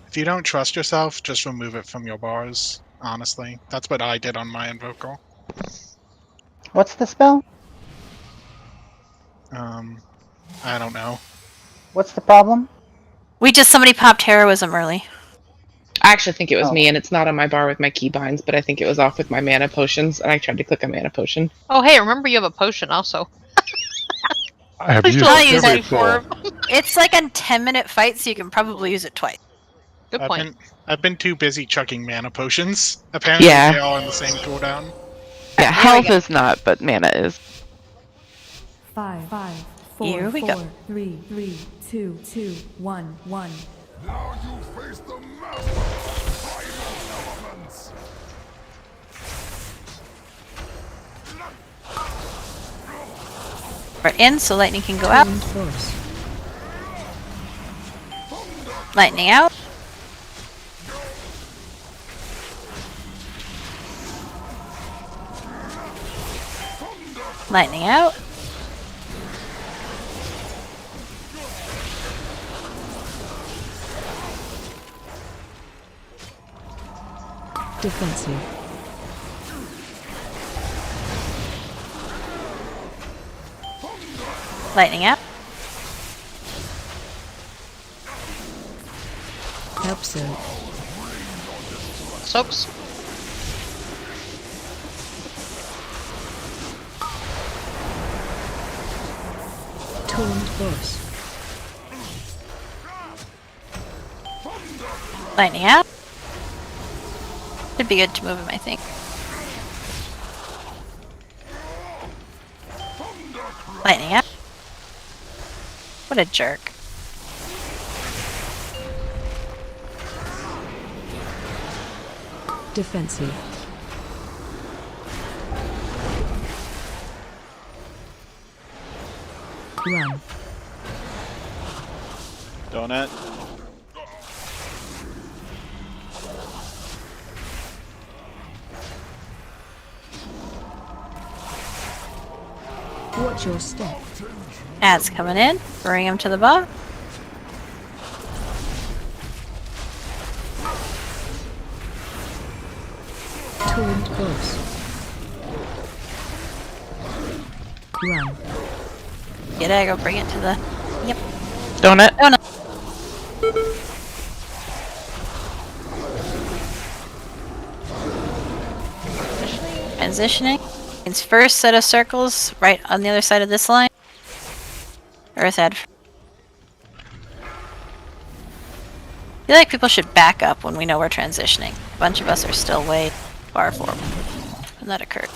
If you don't trust yourself, just remove it from your bars. Honestly, that's what I did on my Invoker. What's the spell? I don't know. What's the problem? Somebody popped heroism early. I actually think it was Oh. me, and it's not on my bar with my keybinds, but I think it was off with my mana potions, and I tried to click a mana potion. Oh, hey, remember you have a potion also. I have Please used don't use every it for him. It's like a 10-minute fight, so you can probably use it twice. Good point. I've been too busy chucking mana potions. Apparently Yeah. they are on the same cooldown. Yeah, health is not, but mana is. 5, 4, Here we go. 4, 3, 3, 2, 2, 1, 1. Now you face the massive primal elements. We're in, so lightning can go out. Lightning out. Lightning out. Defensive. Lightning out. Help soak. Soaks. Taunt boss. Lightning out. Should be good to move him, I think. Lightning out. What a jerk. Defensive. Run. Donut. Watch your step. Ad's coming in. Bring him to the bar. Taunt boss. Run. Get it, go bring it to the... Yep. Donut. Donut. Transitioning. Its first set of circles right on the other side of this line. Earth Head. I feel like people should back up when we know we're transitioning. A bunch of us are still way far forward when that occurred.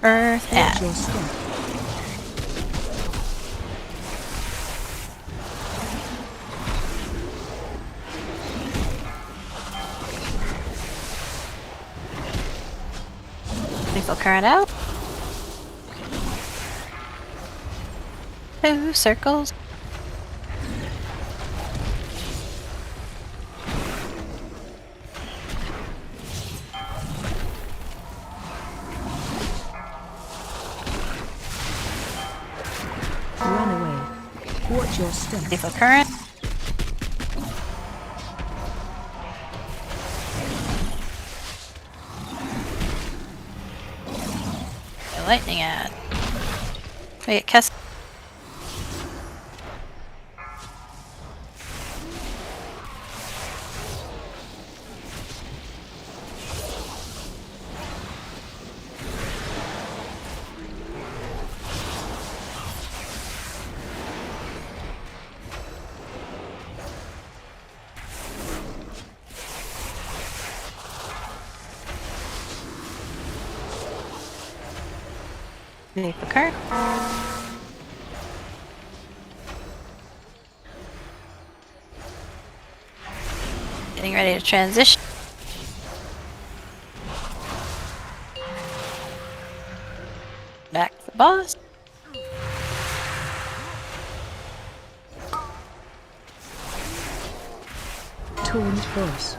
Earth Watch Head. your step. Lethal current out. 2 circles. Run away. Watch your step. Lethal current. Lightning ad. Wait, Kess. Vapor. Getting ready to transition. Back to the boss. Taunt boss.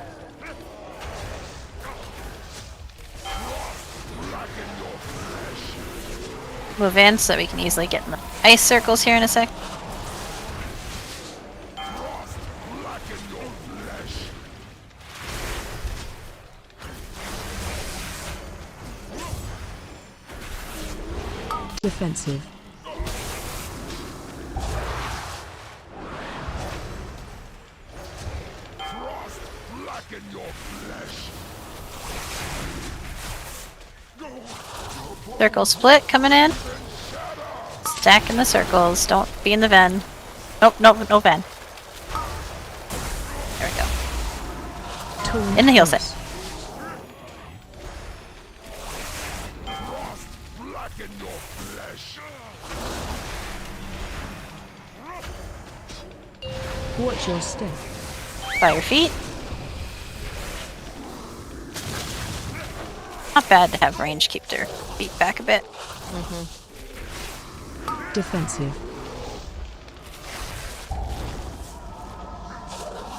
Move in so we can easily get in the ice circles here in a sec. Defensive. Circle split coming in. Stack in the circles. Don't be in the ven. Nope, nope, no ven. There we go. In the heal set. Watch your step. Fire feet. Not bad to have range keep their feet back a bit. Defensive.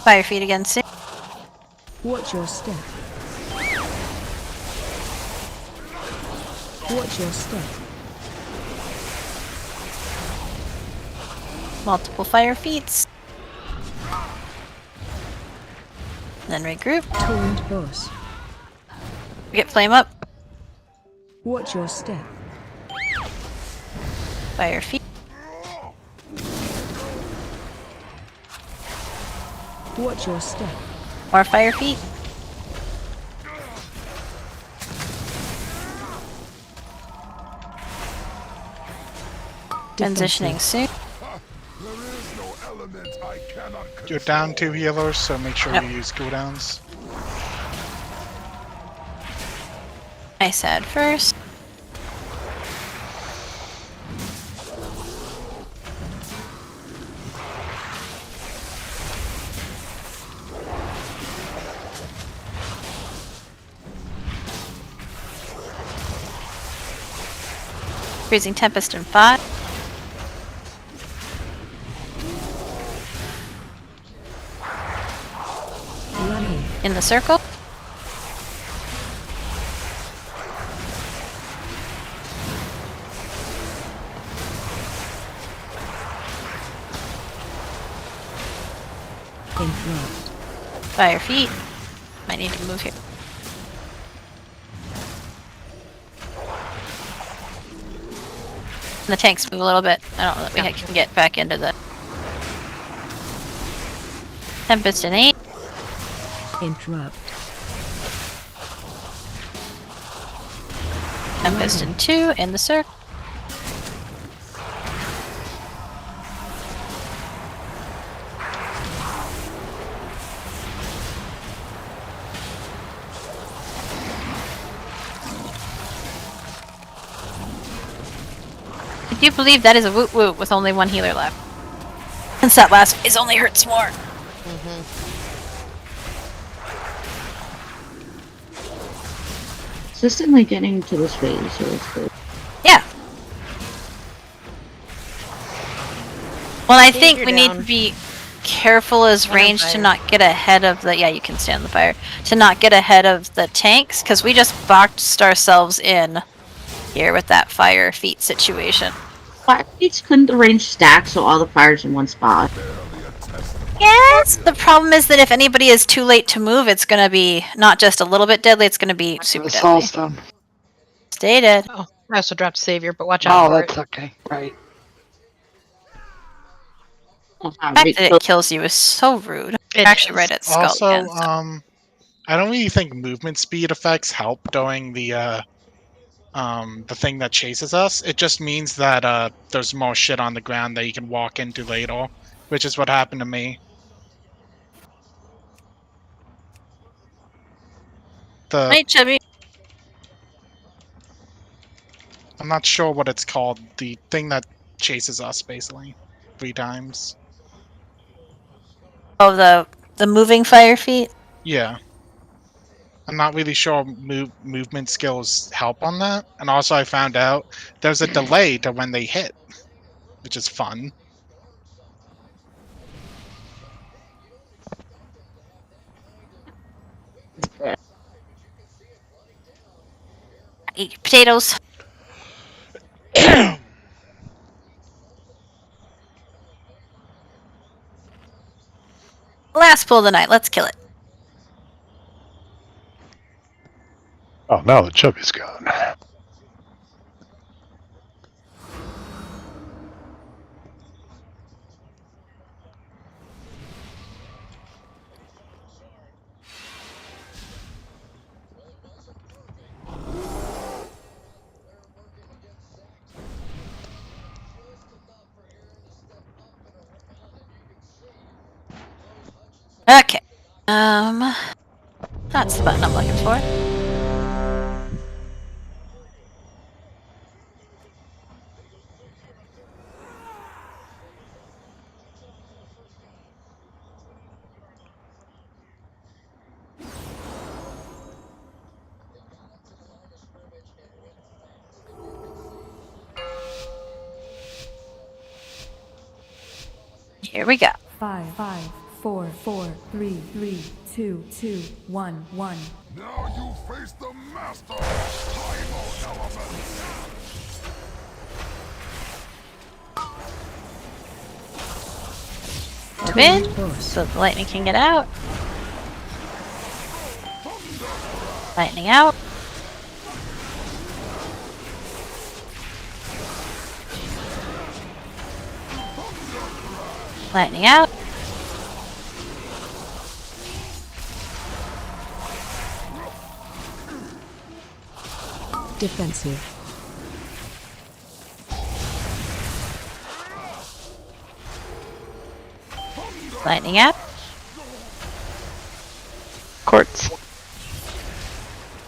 Fire feet again soon. Watch your step. Watch your step. Multiple fire feats. Then regroup. Taunt boss. Get flame up. Watch your step. Fire feet. Watch your step. More fire feet. Transitioning soon. You're down 2 healers, so make sure Yep. you use cooldowns. Ice ad first. Freezing Tempest in 5. Running. In the circle. Interrupt. Fire feet. Might need to move here. And the tanks move a little bit. I don't know that we can get back into the Tempest in 8. Interrupt. Tempest in 2 in the circle. I do believe that is a woot woot with only 1 healer left. Since that last phase only hurts more. Consistently getting to this phase, so it's good. Yeah. Well, I think you're we need down. to be careful as Stand on range to fire. not get ahead of the. Yeah, you can stand the fire. To not get ahead of the tanks, because we just boxed ourselves in here with that fire feet situation. Fire feats couldn't arrange stacks so all the fire's in one spot. Yes. The problem is that if anybody is too late to move, it's going to be not just a little bit deadly. It's going to be super The soul deadly. stone. Stay dead. Oh, I also dropped Savior, but watch out Oh, for that's it. okay. Right. The fact that it kills you is so rude. It Actually, is. right at skull. Also, yeah, so- I don't really think movement speed effects help during the thing that chases us. It just means that there's more shit on the ground that you can walk into later, which is what happened to me. Night, Chubby. I'm not sure what it's called. The thing that chases us, basically, 3 times. Oh, the moving fire feet? Yeah. I'm not really sure movement skills help on that. And also I found out there's a delay to when they hit, which is fun. Eat your potatoes. Last pull of the night. Let's kill it. Oh, now the chubby's gone. Okay. That's the button I'm looking for. Here we go. 5, 5, 4, 4, 3, 3, 2, 2, 1, 1. Now you face the master primal elements. Move in so the lightning can get out. Lightning out. Lightning out. Defensive. Lightning out. Quartz.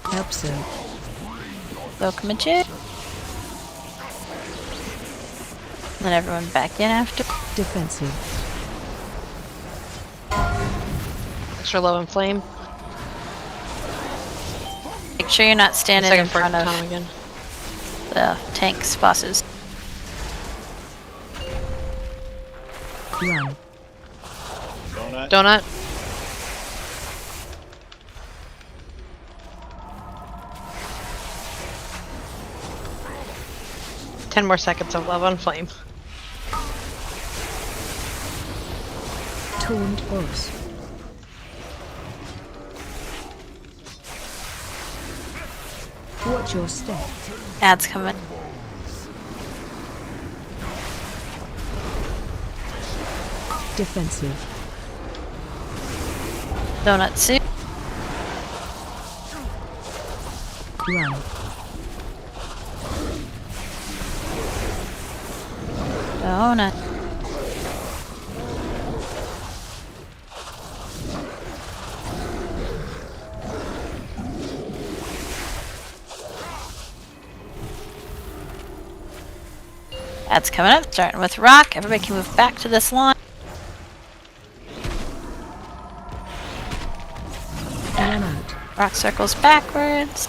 Help so. Locomotive. Then everyone back in after. Defensive. Extra low in flame. Make sure you're not standing Second in front of time again. the tanks bosses. Run. Donut. Ten more seconds of love on flame. Taunt boss. Watch your step. Ads coming. Defensive. Donut soup. Run. Donut. That's coming up, starting with rock. Everybody can move back to this line. And out. Rock circles backwards.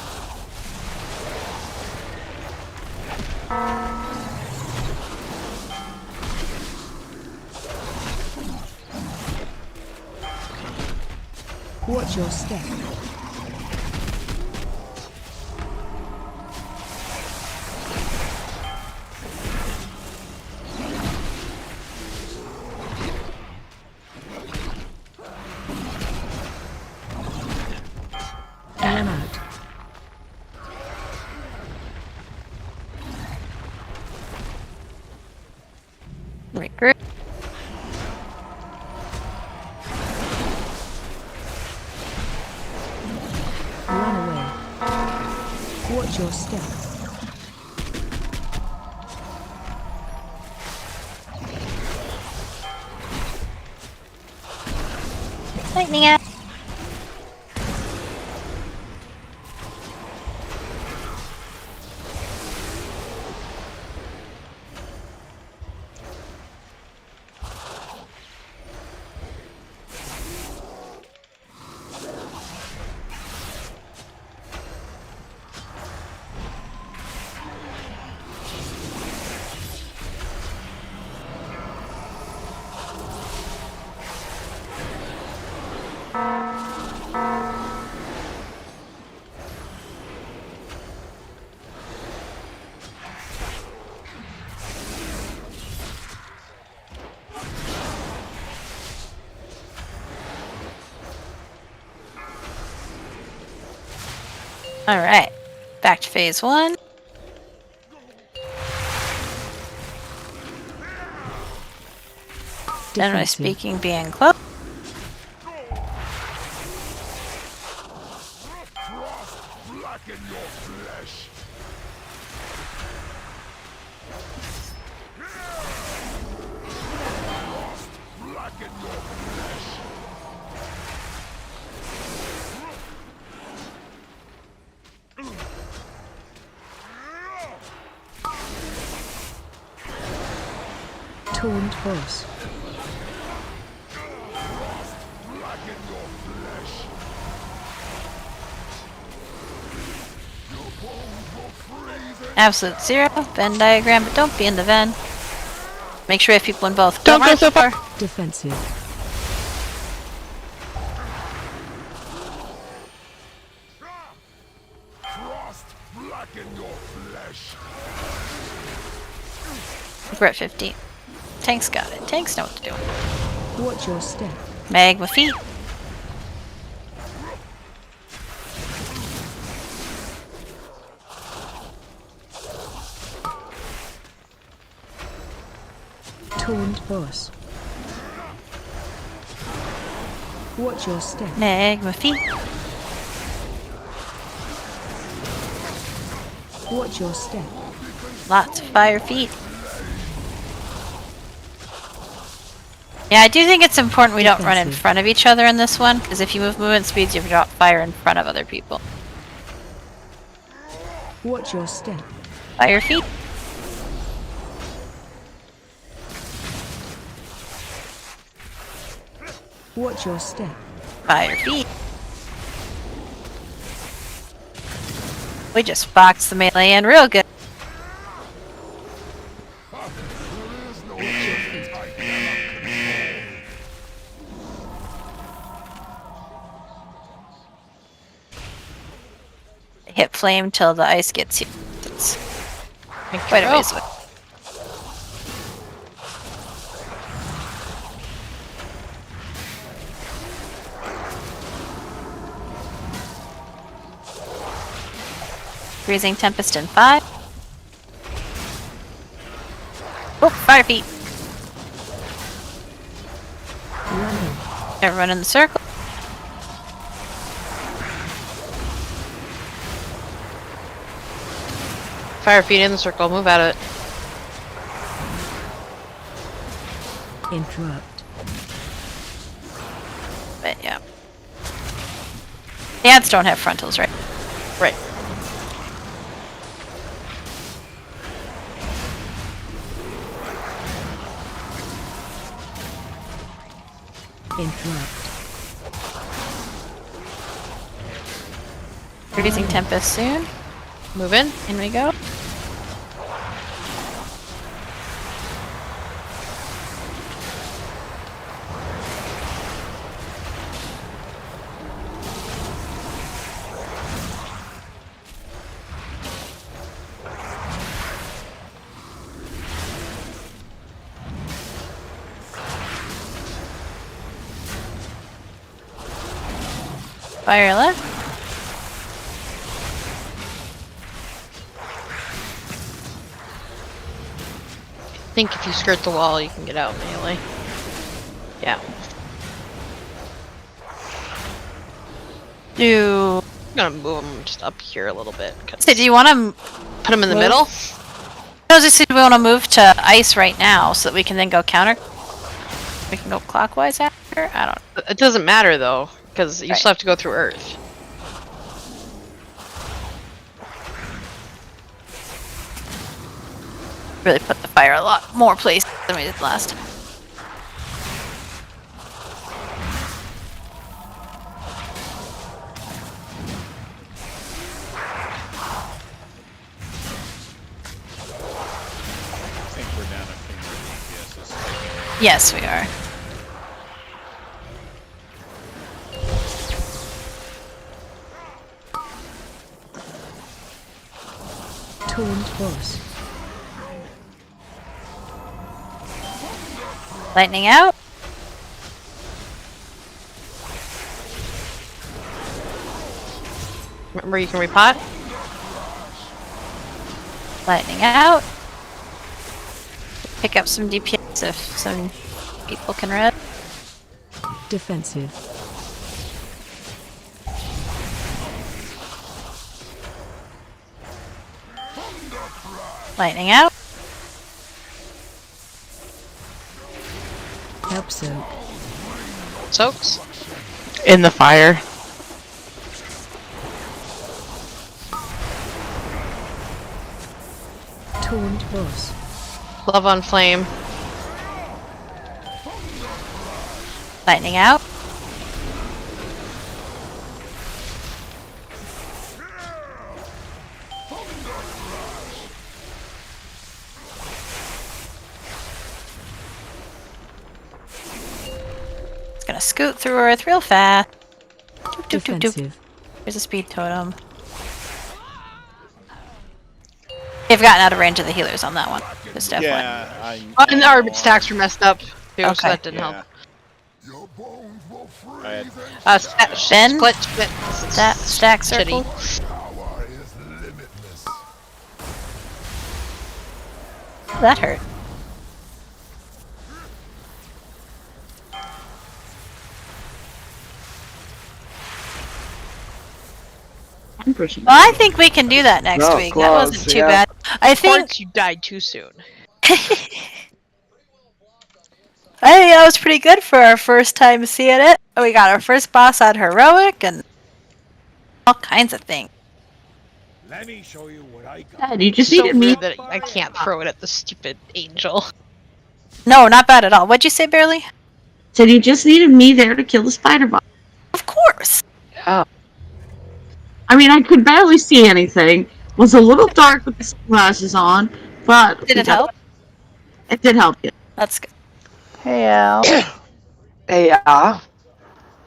Watch your step. And out. Regroup. Run away. Watch your step. Lightning out. Alright. Back to phase 1. Generally speaking, being close. Blacken your flesh. Blacken your flesh. Taunt boss. Blacken your flesh. Your bones will freeze it. Absolute 0. Venn diagram, but don't be in the Venn. Make sure you have people in both. Don't go so far. Defensive. Frost, blacken your flesh. We're at 50. Tanks got it. Tanks know what to do. Watch your step. Magma feet. Taunt boss. Watch your step. Magma feet. Watch your step. Lots of fire feet. Yeah, I do think it's important we don't run in front of each other in this one, because if you move movement speeds, you drop fire in front of other people. Watch your step. Fire feet. Watch your step. Fire feet. We just boxed the melee in real good. Hit flame till the ice gets you. It's quite a ways away. Freezing Tempest in 5. Oh, fire feet. Everyone in the circle. Fire feet in the circle, move out of it. Interrupt. But yeah. The ads don't have frontals, right? Right. Interrupt. Producing Tempest soon. Move in. In we go. Fire left. I think if you skirt the wall, you can get out melee. Yeah. I'm gonna move them just up here a little bit. So do you want to put them in the middle? I was just saying we want to move to ice right now so that we can then go counter. We can go clockwise after. I don't know. It doesn't matter though, because you still have to go through Earth. Really put the fire a lot more places than we did last time. I think we're down a few more DPSs. Yes, we are. Taunt boss. Lightning out. Remember, you can repot. Lightning out. Pick up some DPS if some people can red. Defensive. Lightning out. Help soak. Soaks. In the fire. Taunt boss. Love on flame. Lightning out. It's gonna scoot through Earth real fast. Doop, doop, doop, doop. Defensive. There's a speed totem. They've gotten out of range of the healers on that one. Just FYI. Yeah, And the Arbit stacks were messed up too, so Okay. that didn't help. I had Split. Stack circle. Shitty. That hurt. Well, I think we can do that next No, week. close, That wasn't too yeah. bad. I think Reports you died too soon. I think that was pretty good for our first time seeing it. We got our first boss on heroic and all kinds of things. Let me show you what I got. Dad, you just So needed me. rude that I can't throw it at the stupid angel. No, not bad at all. What'd you say, Barely? Said you just needed me there to kill the spider bot. Of course. Yeah. I mean, I could barely see anything. Was a little dark with the sunglasses on, but Did it help? It did help you. That's good. Hey, Al. Hey,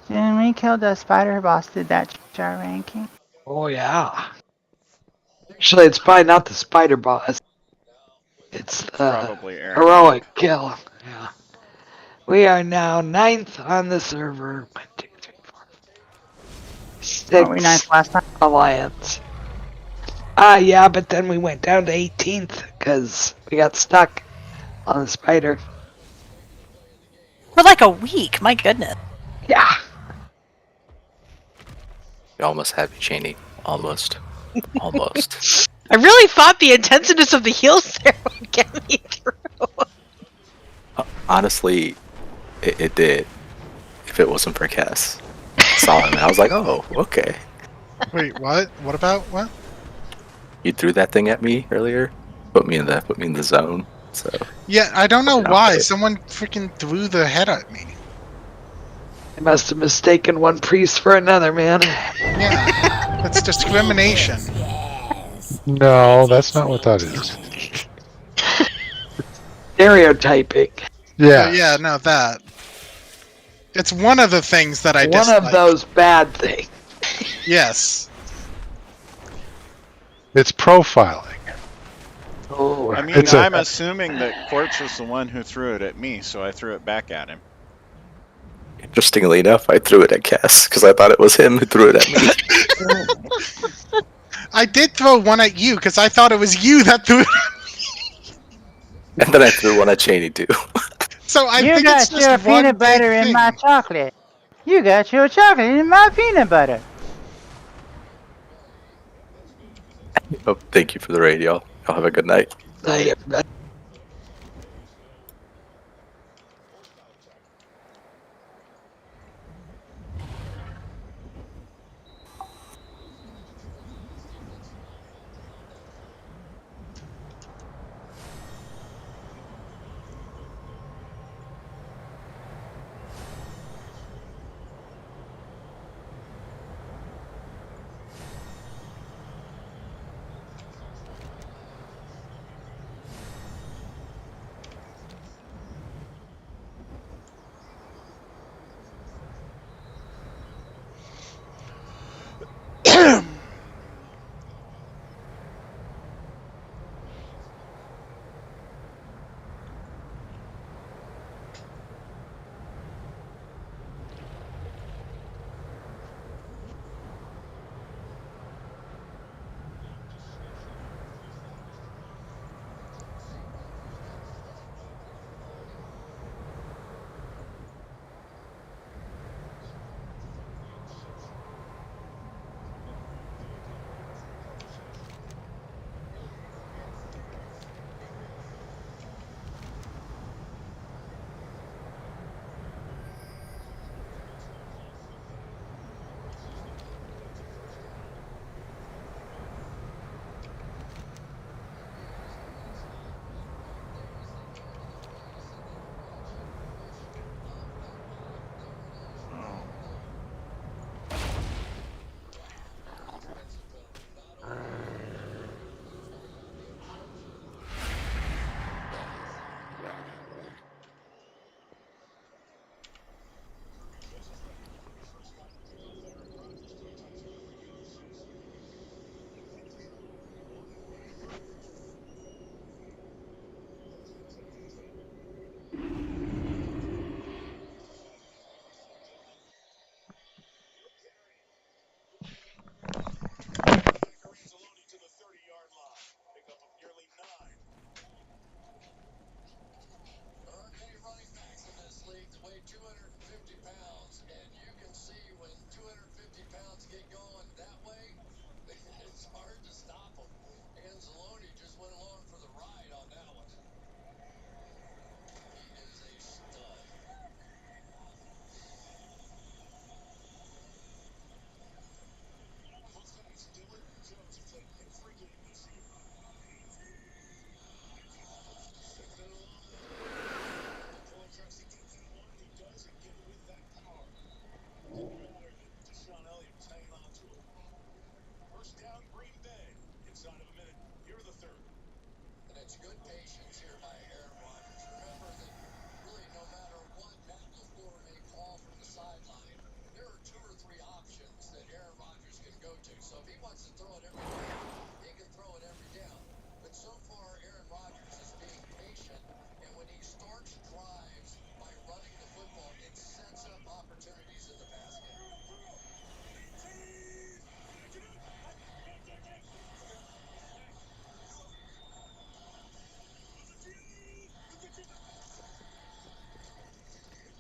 When we killed the spider boss, did that change our ranking? Oh, yeah. Actually, it's probably not the spider boss. It's the probably heroic kill. Yeah. We are now 9th on the server. 1, 2, 3, 4, 6. Weren't we 9th last time? Alliance. Yeah, but then we went down to 18th because we got stuck on the spider. For like a week, my goodness. Yeah. You almost had me, Cheney. Almost. Almost. I really thought the intensiveness of the heals there would get me through. Honestly, it did. If it wasn't for Cass. I saw him and I was like, oh, okay. Wait, what? What about what? You threw that thing at me earlier? Put me in the zone. So Yeah, I don't know Fucking why. outfit. Someone freaking threw the head at me. I must have mistaken one priest for another, man. Yeah, that's discrimination. No, that's not what that is. Stereotyping. Yeah. Yeah, no, that. It's one of the things that I One dislike. of those bad things. Yes. It's profiling. Oh, I mean, It's a- I'm assuming that Quartz was the one who threw it at me, so I threw it back at him. interestingly enough, I threw it at Cass because I thought it was him who threw it at me. I did throw one at you because I thought it was you that threw it. And then I threw one at Cheney too. So I You think got it's just your one peanut big butter in thing. my chocolate. You got your chocolate in my peanut butter. Oh, thank you for the raid, y'all. Y'all have a good night. inside of a minute. Here are the third. And it's good patience here by Aaron Rodgers. Remember that really no matter what Matt LaFleur may call from the sideline, there are 2 or 3 options that Aaron Rodgers can go to. So if he wants to throw it every down, he can throw it every down. But so far, Aaron Rodgers is being patient, and when he starts drives by running the football, it sets up opportunities in the pass game.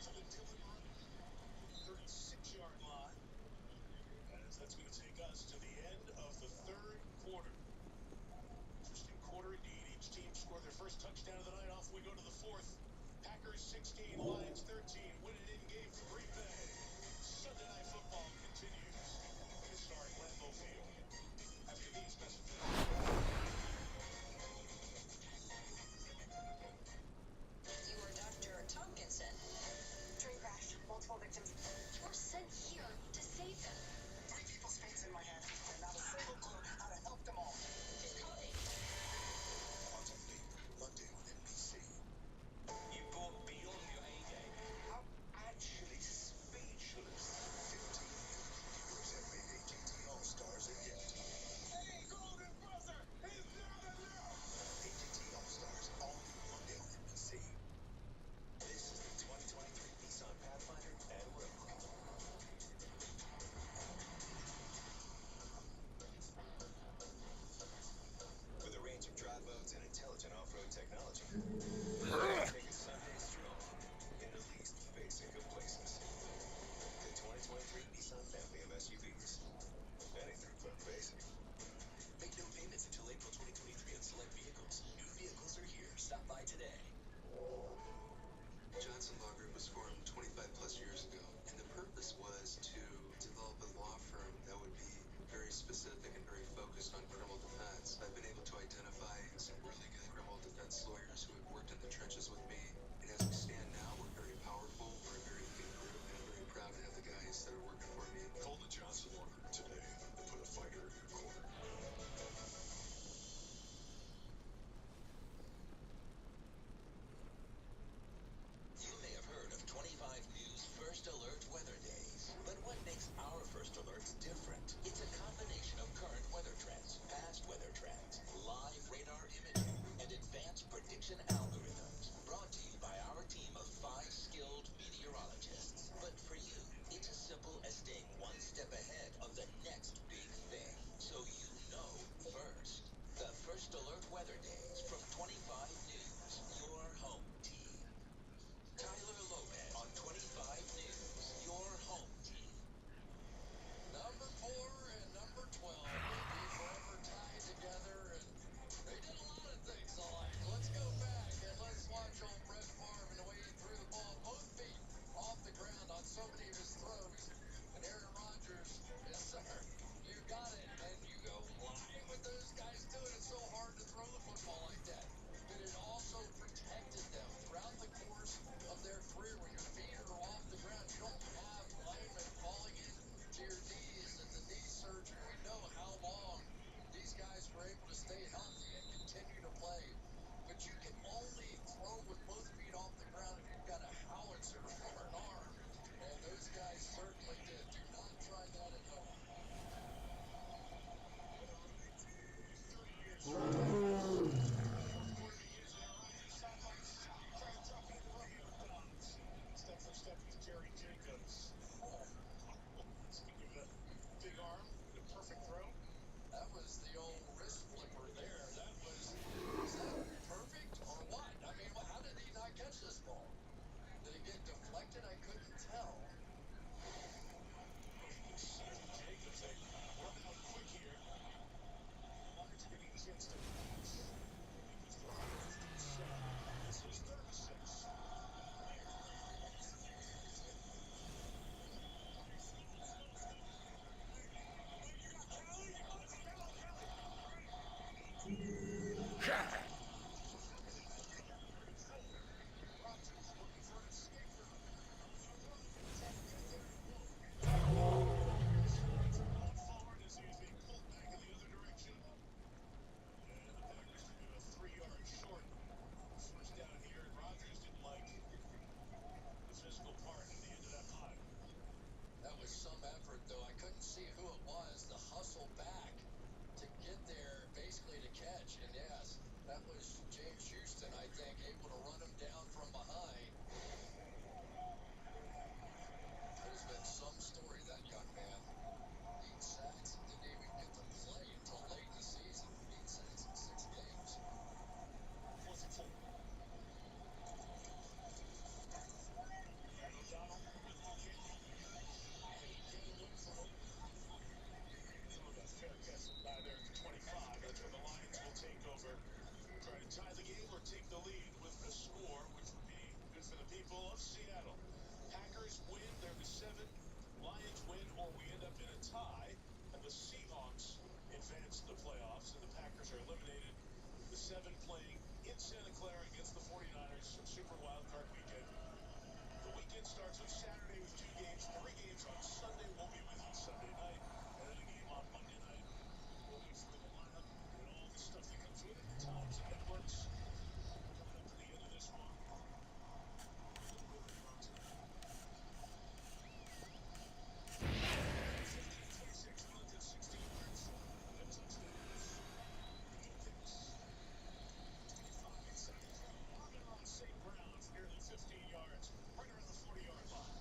To the Dylan run, 36-yard line. As that's going to take us to the end of the third quarter. Interesting quarter indeed. Each team scored their first touchdown of the night. Off we go to the fourth. Packers 16, Lions 13. Win it in game for Green Bay. Sunday Night Football continues at historic Lambeau Field. After these messages. You are Dr. Tompkinson. Train crash, multiple victims. You're sent here to save them. 3 people's fates in my head, and not a single clue how to help them all. She's coming. Quantum Leap, Monday on NBC. You've gone beyond your A game. I'm actually speechless. 15 new viewers have made ATT All-Stars a hit. Hey, Golden Buzzer! He's never left! ATT All-Stars, all new Monday on NBC. This is the 2023 Nissan Pathfinder and Rogue. With a range of drive modes and intelligent off-road technology, take a Sunday stroll in the least basic of places. The 2023 Nissan family of SUVs. Anything but basic. Make no payments until April 2023 on select vehicles. New vehicles are here. Stop by today. Johnson Law Group was formed 25 plus years ago, and the purpose was to develop a law firm that would be very specific and very focused on criminal defense. I've been able to identify some really good criminal defense lawyers who have worked in the trenches with me, and as we stand now, we're very powerful, we're a very big group, and I'm very proud to have the guys that are working for me. Call the Johnson Law Group today and put a fighter in your corner. You may have heard of 25 News' first alert 7 playing in Santa Clara against the 49ers. Super Wild Card Weekend. The weekend starts on Saturday with 2 games, 3 games on Sunday. We'll be with you Sunday night, and then a game on Monday night. We'll go through the lineup and all the stuff that comes with it, the times and networks. Coming up to the end of this one. A little bit of a drop tonight. 15-26, 160 yards, and touchdowns. No picks. 25 inside the throw. Amon St. Brown for nearly 15 yards, right around the 40-yard line.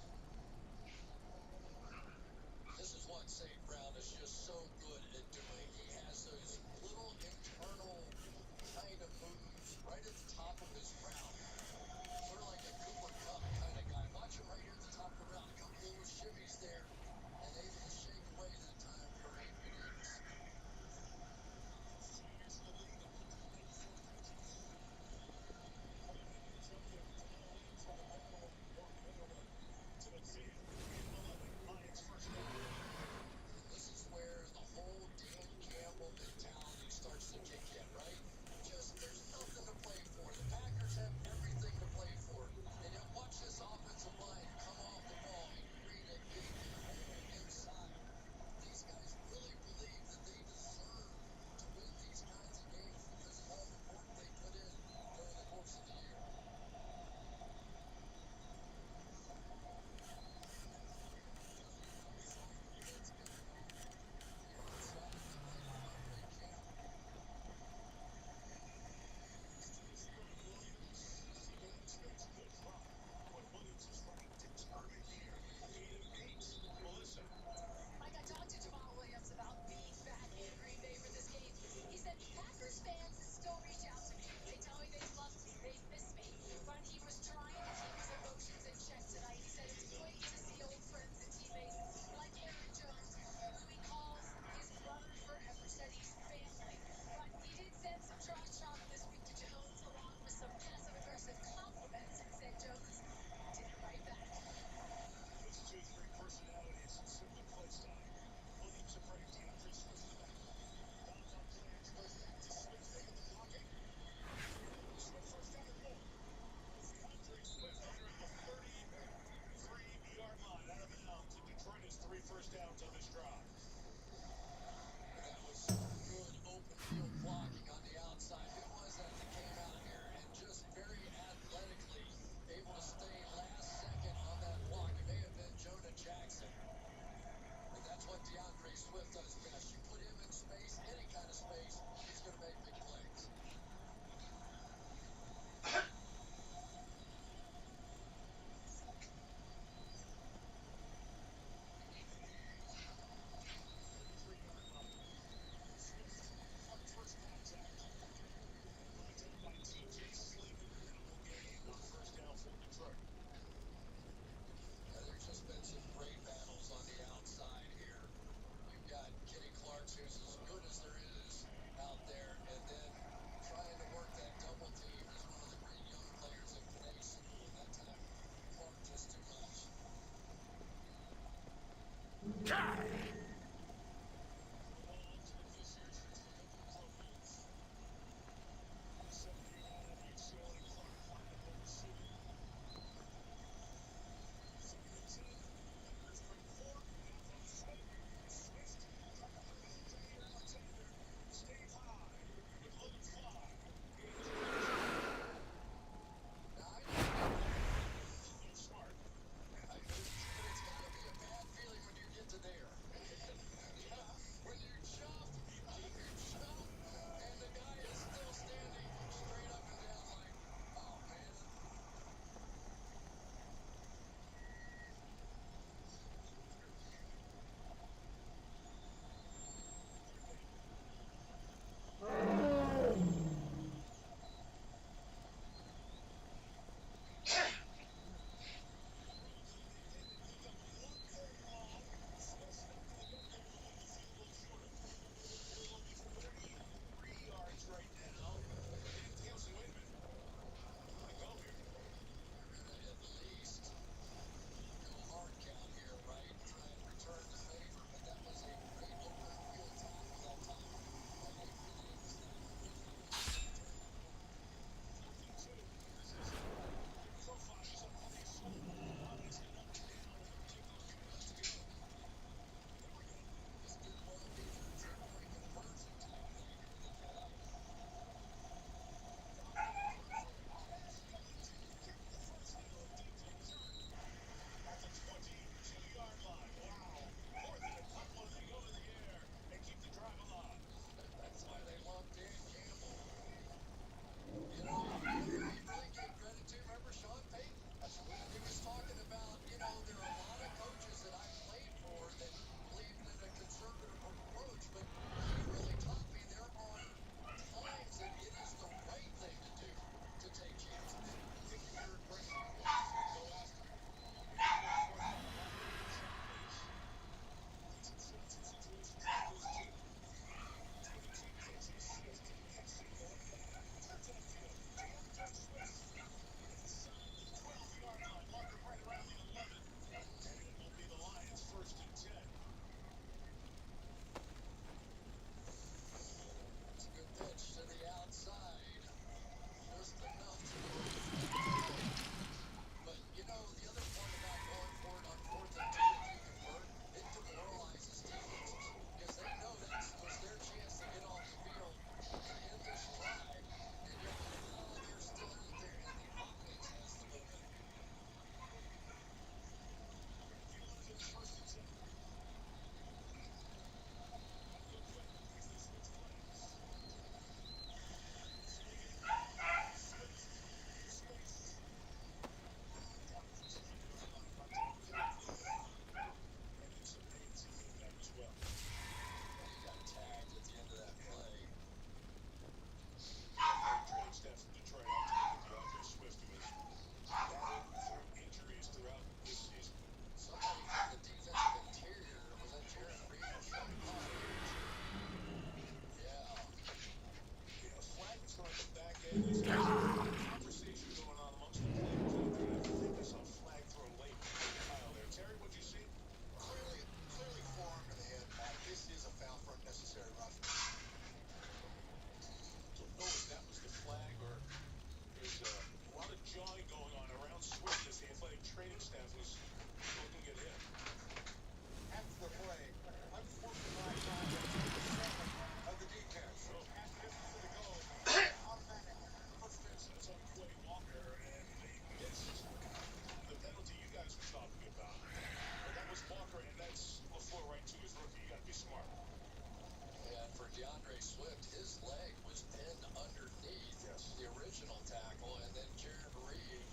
DeAndre Swift, his leg was pinned underneath the original tackle, and then Jared Reed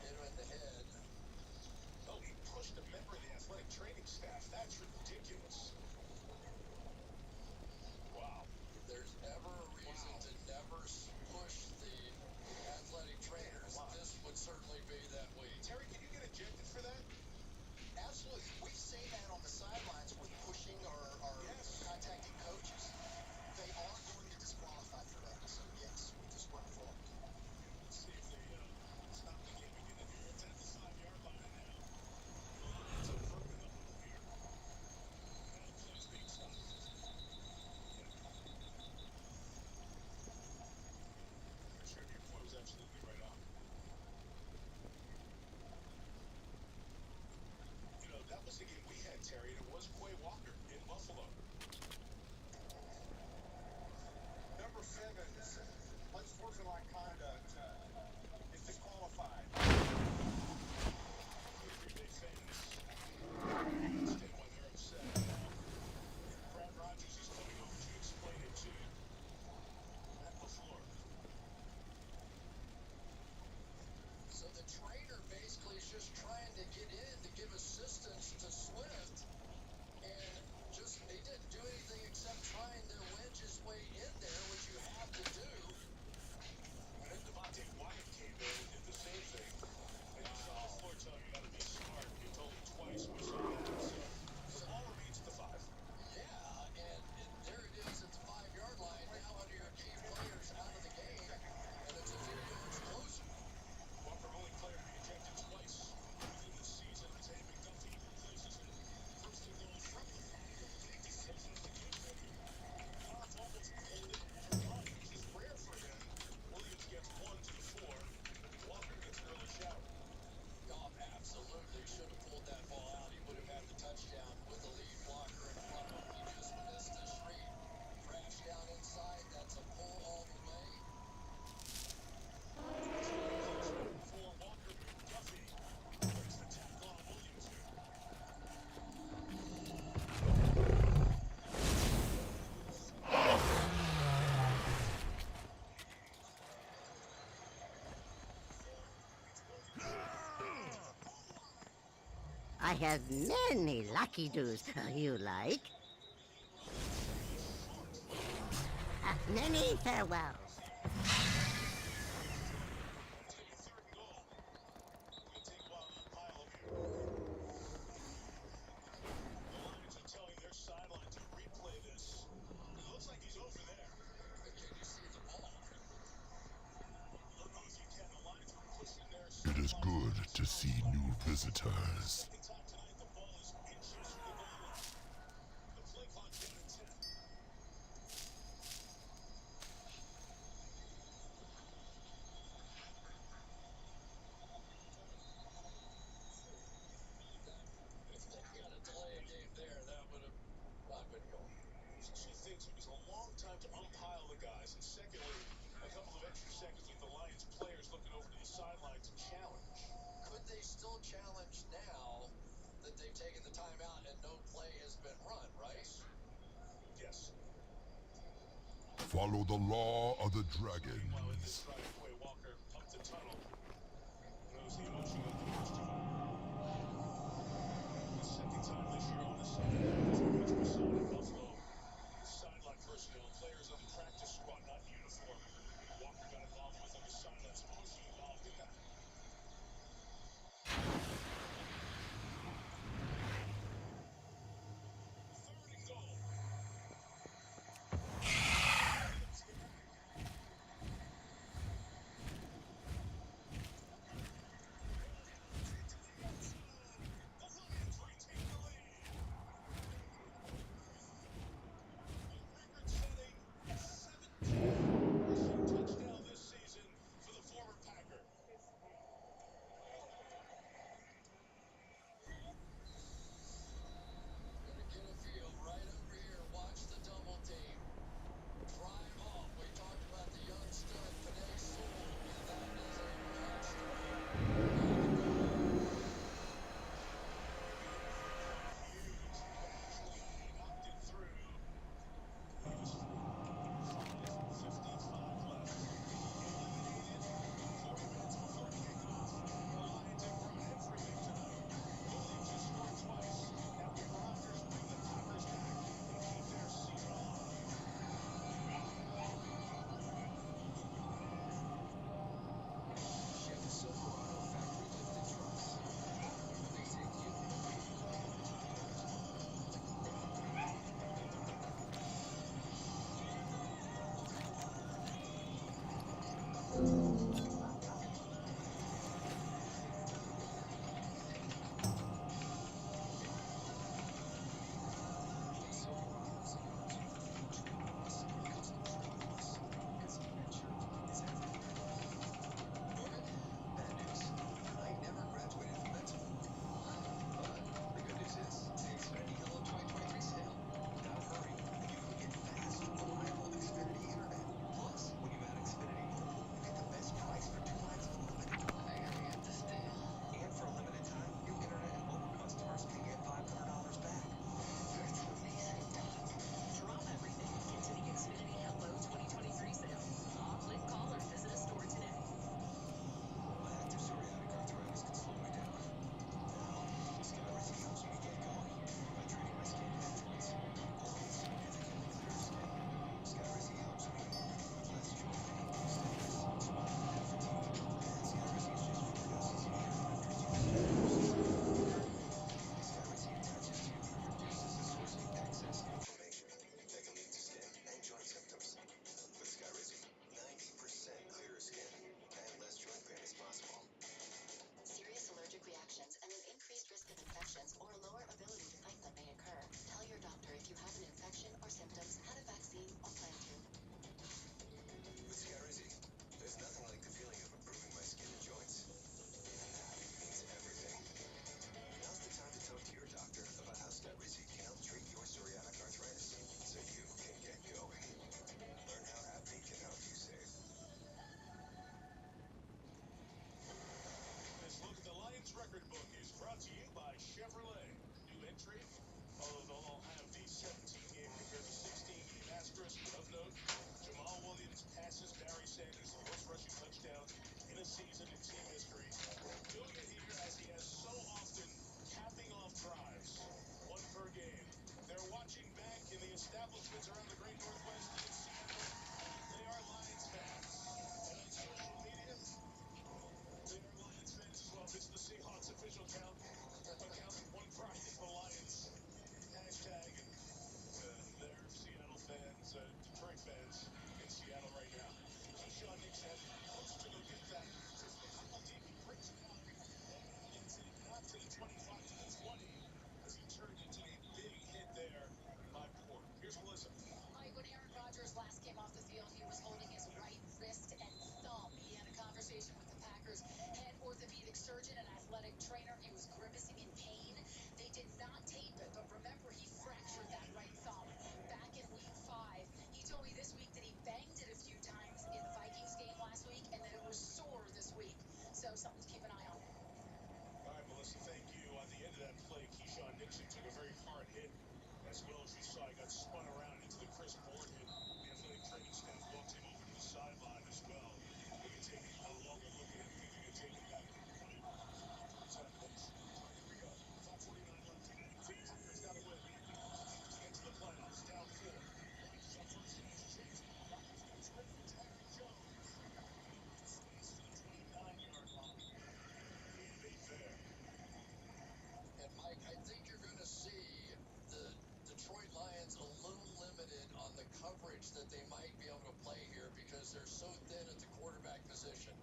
hit him in the head. Oh, he pushed a member of the athletic training staff. That's ridiculous. Wow. If there's ever a reason to never push the athletic trainers, this would certainly be that week. Terry, can you get ejected for that? Absolutely. We say that on the sidelines with pushing or contacting coaches. They are going to disqualify for that. So, yes, we disqualify. Let's see if they stop the game again in here. It's at the 5-yard line now. The Lions have broken the huddle here. And plays being stopped. Sure, your point was absolutely right on. You know, that was the game we had, Terry, and it was Quay Walker in Buffalo. Number 7, unsportsmanlike conduct, is disqualified. Green Bay fans, understand why they're upset. Brad Rogers is coming over to explain it to you. At LaFleur. So the trainer basically is just trying to get in to give assistance to Swift, and he didn't do anything except trying to wedge his way in there, which you have to do. And then Devontae Wyatt came in and did the same thing. And you saw LaFleur tell him you got to be smart. He told him twice. We saw that. So the ball remains at the 5. Yeah, and there it is at the 5-yard line. Now one of your key players out of the game, and it's a few yards closer. Walker, only player to be ejected twice within this season. Isaiah McDuffie places it. First and goal from the 5. A big decision to get ready. Goff almost pulled it to run, which is rare for him. Williams gets 1 to the 4. Walker gets an early shower. Goff absolutely should have pulled that ball out. He would have had the touchdown with the lead blocker in front of him. He just missed the street. Crash down inside. That's a pull all the way. For Walker, McDuffie breaks the tackle on Williams here. I have many lucky doos. You like? Many farewells. Telling their sideline to replay this. It looks like he's over there. But can you see the ball? Look, if you can, the Lions are pushing their It is good to see new visitors. second time tonight, the ball is inches from the goal line. The play clock down at 10. If they got to delay a game there, that would have not been going. There's two things. It was a long time to umpile the guys, and secondly, a couple of extra seconds with the Lions players looking over to the sideline to challenge. Could they still challenge now that they've taken the time out and no play has been run, right? Yes. Follow the law of the Meanwhile, in dragons. this try, Quay Walker up the tunnel. Knows the emotion of the first time. The second time this year on the sideline. It's a much we saw it in Buffalo. Sideline personnel, players on the practice squad, not in uniform. Walker got involved with on the sideline. Some emotion involved in that. Third and goal. doctors, head orthopedic surgeon and athletic trainer. He was grimacing in pain. They did not tape it, but remember, he fractured that right thumb back in week 5. He told me this week that he banged it a few times in the Vikings game last week and that it was sore this week. So something to keep an eye on. All right, Melissa, thank you. At the end of that play, Keyshawn Nixon took a very hard hit. As well as you saw, he got spun around into the Chris Board hit. The athletic training staff walked him over to the sideline as well. We can take a longer look at him. Think they're going to take him back to examination. All right, here we go. 5:49 left. Packers got to win to get to the playoffs. Down 4. Rodgers on first down. He's chasing. Rodgers goes right into Aaron Jones. Space to the 29-yard line. Gain of 8 there. And Mike, I think you're going to see the Detroit Lions a little limited on the coverage that they might be able to play here because they're so thin at the quarterback position.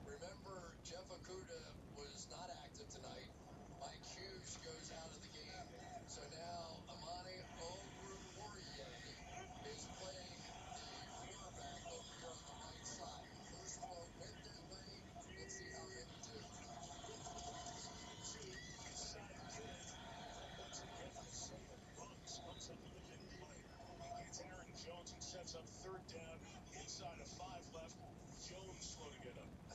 Remember, Jeff Okuda was not active tonight. Mike Hughes goes out of the game. So now Amani Oruwariye is playing the quarterback over here on the right side. First throw went their way. Let's see how they do. 2 inside pitch. Once again, Isaiah Bugs comes up with a big play. He gets Aaron Jones and sets up third down inside of 5 left. Jones slow to get up.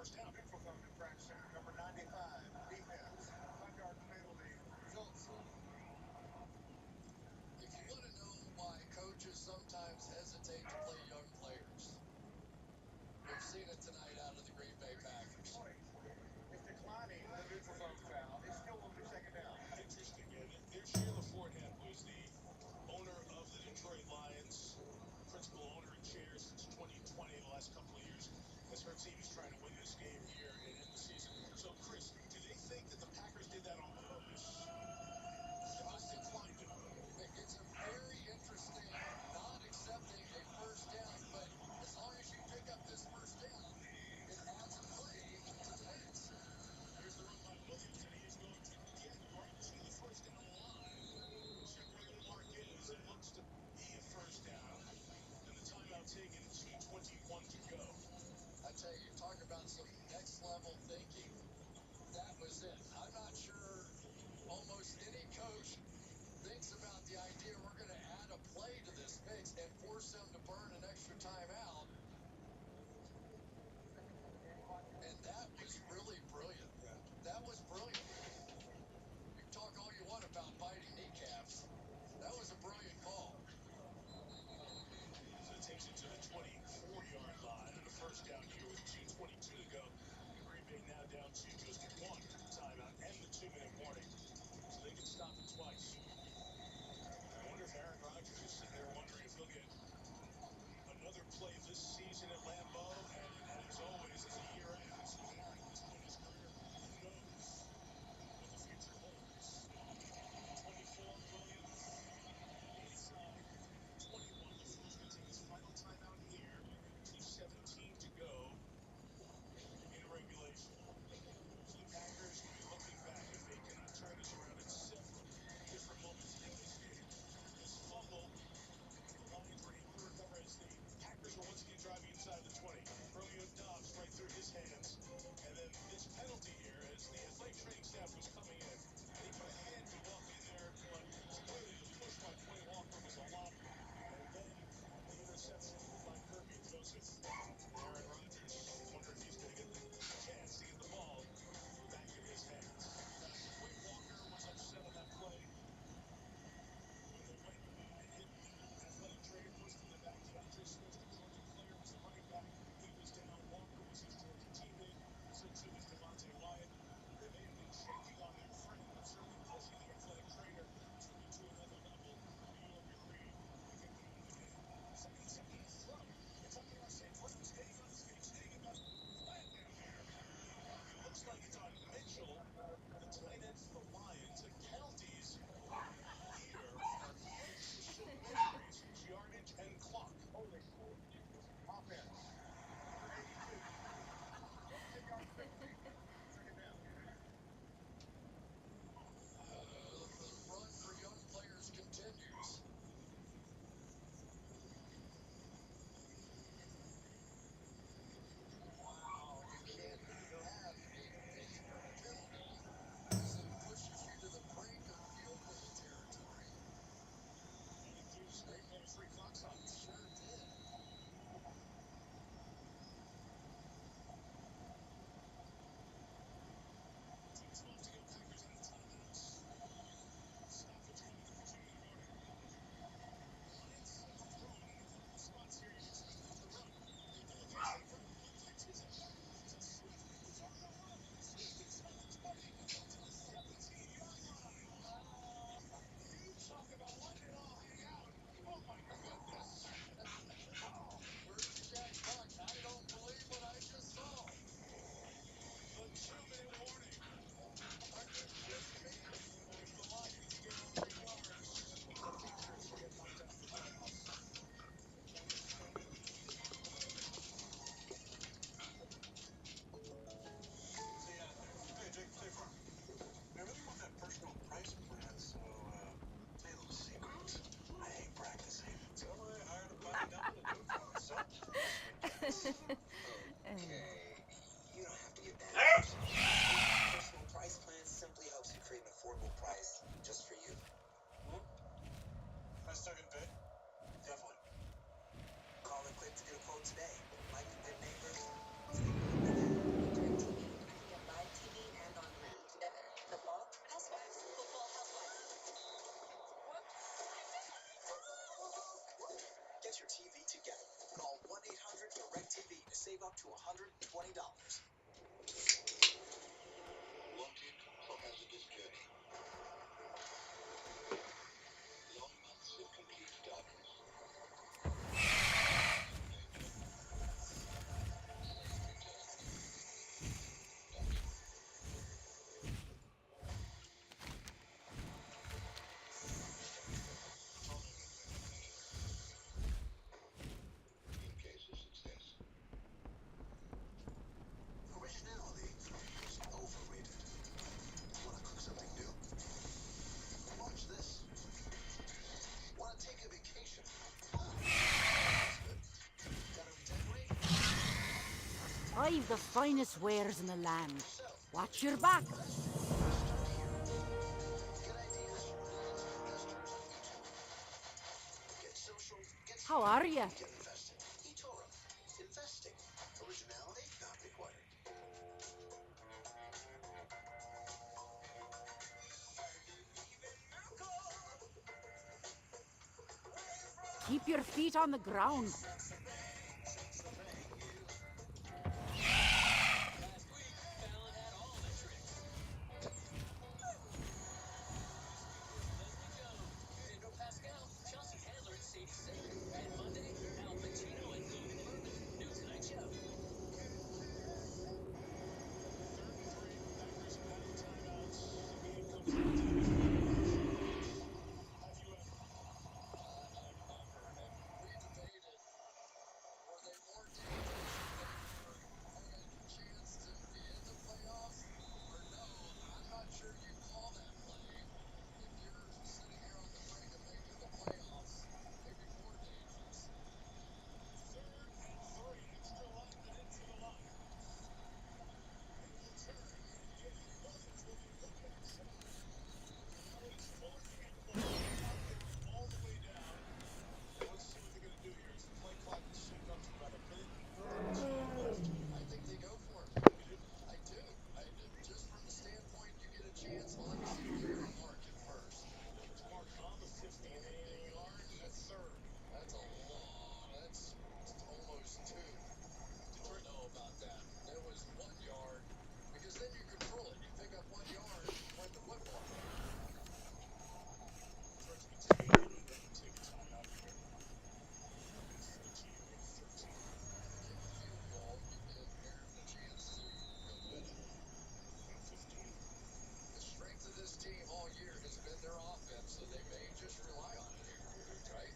first down. Neutral zone infraction, number 95, defense, 5-yard penalty, results. If you want to know why coaches sometimes hesitate to play young players, we've seen it tonight out of the Green Bay Packers. It's declining the neutral zone foul. It still will be second down. Interesting. And there's Sheila Fordham, who's the owner of the Detroit Lions, principal owner in chairs since 2020, the last couple of years, as her team is trying to win this game here and end the season. So, Chris, do they think that the Packers did that on purpose? They must incline to it. It's a very interesting not accepting a first down, but as long as you pick up this first down, it adds a play to the mix. Here's the run by Williams, and he is going to get right to the first down line. Check where the mark is. It looks to be a first down, and the timeout taken, 2:21 to go. I tell you, talk about some next level thinking. That was it. I'm not sure almost any coach thinks about the idea we're going to add a play to this mix and force them to burn an extra timeout. And that was really brilliant. That was brilliant. You can talk all you want about biting kneecaps. That was a brilliant call. So it takes it to the 24-yard line, and a first down here with 2:22 to go. And Green Bay now down two, goes to one timeout and the 2-minute warning, so they can stop it twice. I wonder if Aaron Rodgers is sitting there wondering if he'll get another play this season at Lambeau, and as always, as the year ends with Aaron at this point in his career, who knows what the future holds. 24, Williams, inside 21. LaFleur's going to take his final timeout here. 2:17 to go in regulation. So the Packers will be looking back if they cannot turn this around at several different moments in this game. This fumble, the Lions were able to recover as the Packers were once again driving. save up to $120. Wanted for hazardous journey. Long months of complete darkness. Safe return. In case of success. Originality is overrated. Want to cook something new? Watch this. Want to take a vacation? That's good. Gotta redecorate? I've the finest wares in the land. Watch your back. Start here. Get ideas from millions of investors on YouTube. Get social, get How smart, are ya? get invested. eToro. Investing. Originality not required. Keep your feet on the ground. Last week, Fallon had all the tricks. Leslie Jones, Pedro Pascal, Chelsea Handler, and Sadie Sink. And Monday, Al Pacino and Logan Lerman. New Tonight Show. Third and 3. Packers have had the timeouts. The game comes back to the Jaguars. Have you ever? I've never. And we debated, were they more dangerous if they had a chance to be in the playoffs or no? I'm not sure you call that play. If you're sitting here on the brink of making the playoffs, maybe more dangerous. Third and 3. Extra life and into the line. And we'll turn to JJ Williams with your quarterback set. Now it's 4th and 1. Clock going all the way down. And let's see what they're going to do here as the play clock is synced up to about 1:32 left. I think they go for it. You do? I do. Just from the standpoint, you get a chance. Well, let me see where they're going to mark it first. It's marked on the 50, 8 yards at third. That's a long. That's almost 2. I don't know about that. There was 1 yard because then you control it. You pick up 1 yard, win the football game. First and 10, and then take a timeout here. It's 13 or 13. Kick a field goal. You give Aaron a chance to go win it. About 15. The strength of this team all year has been their offense, so they may just rely on it, right?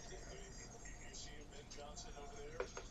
You see him, Ben Johnson over there.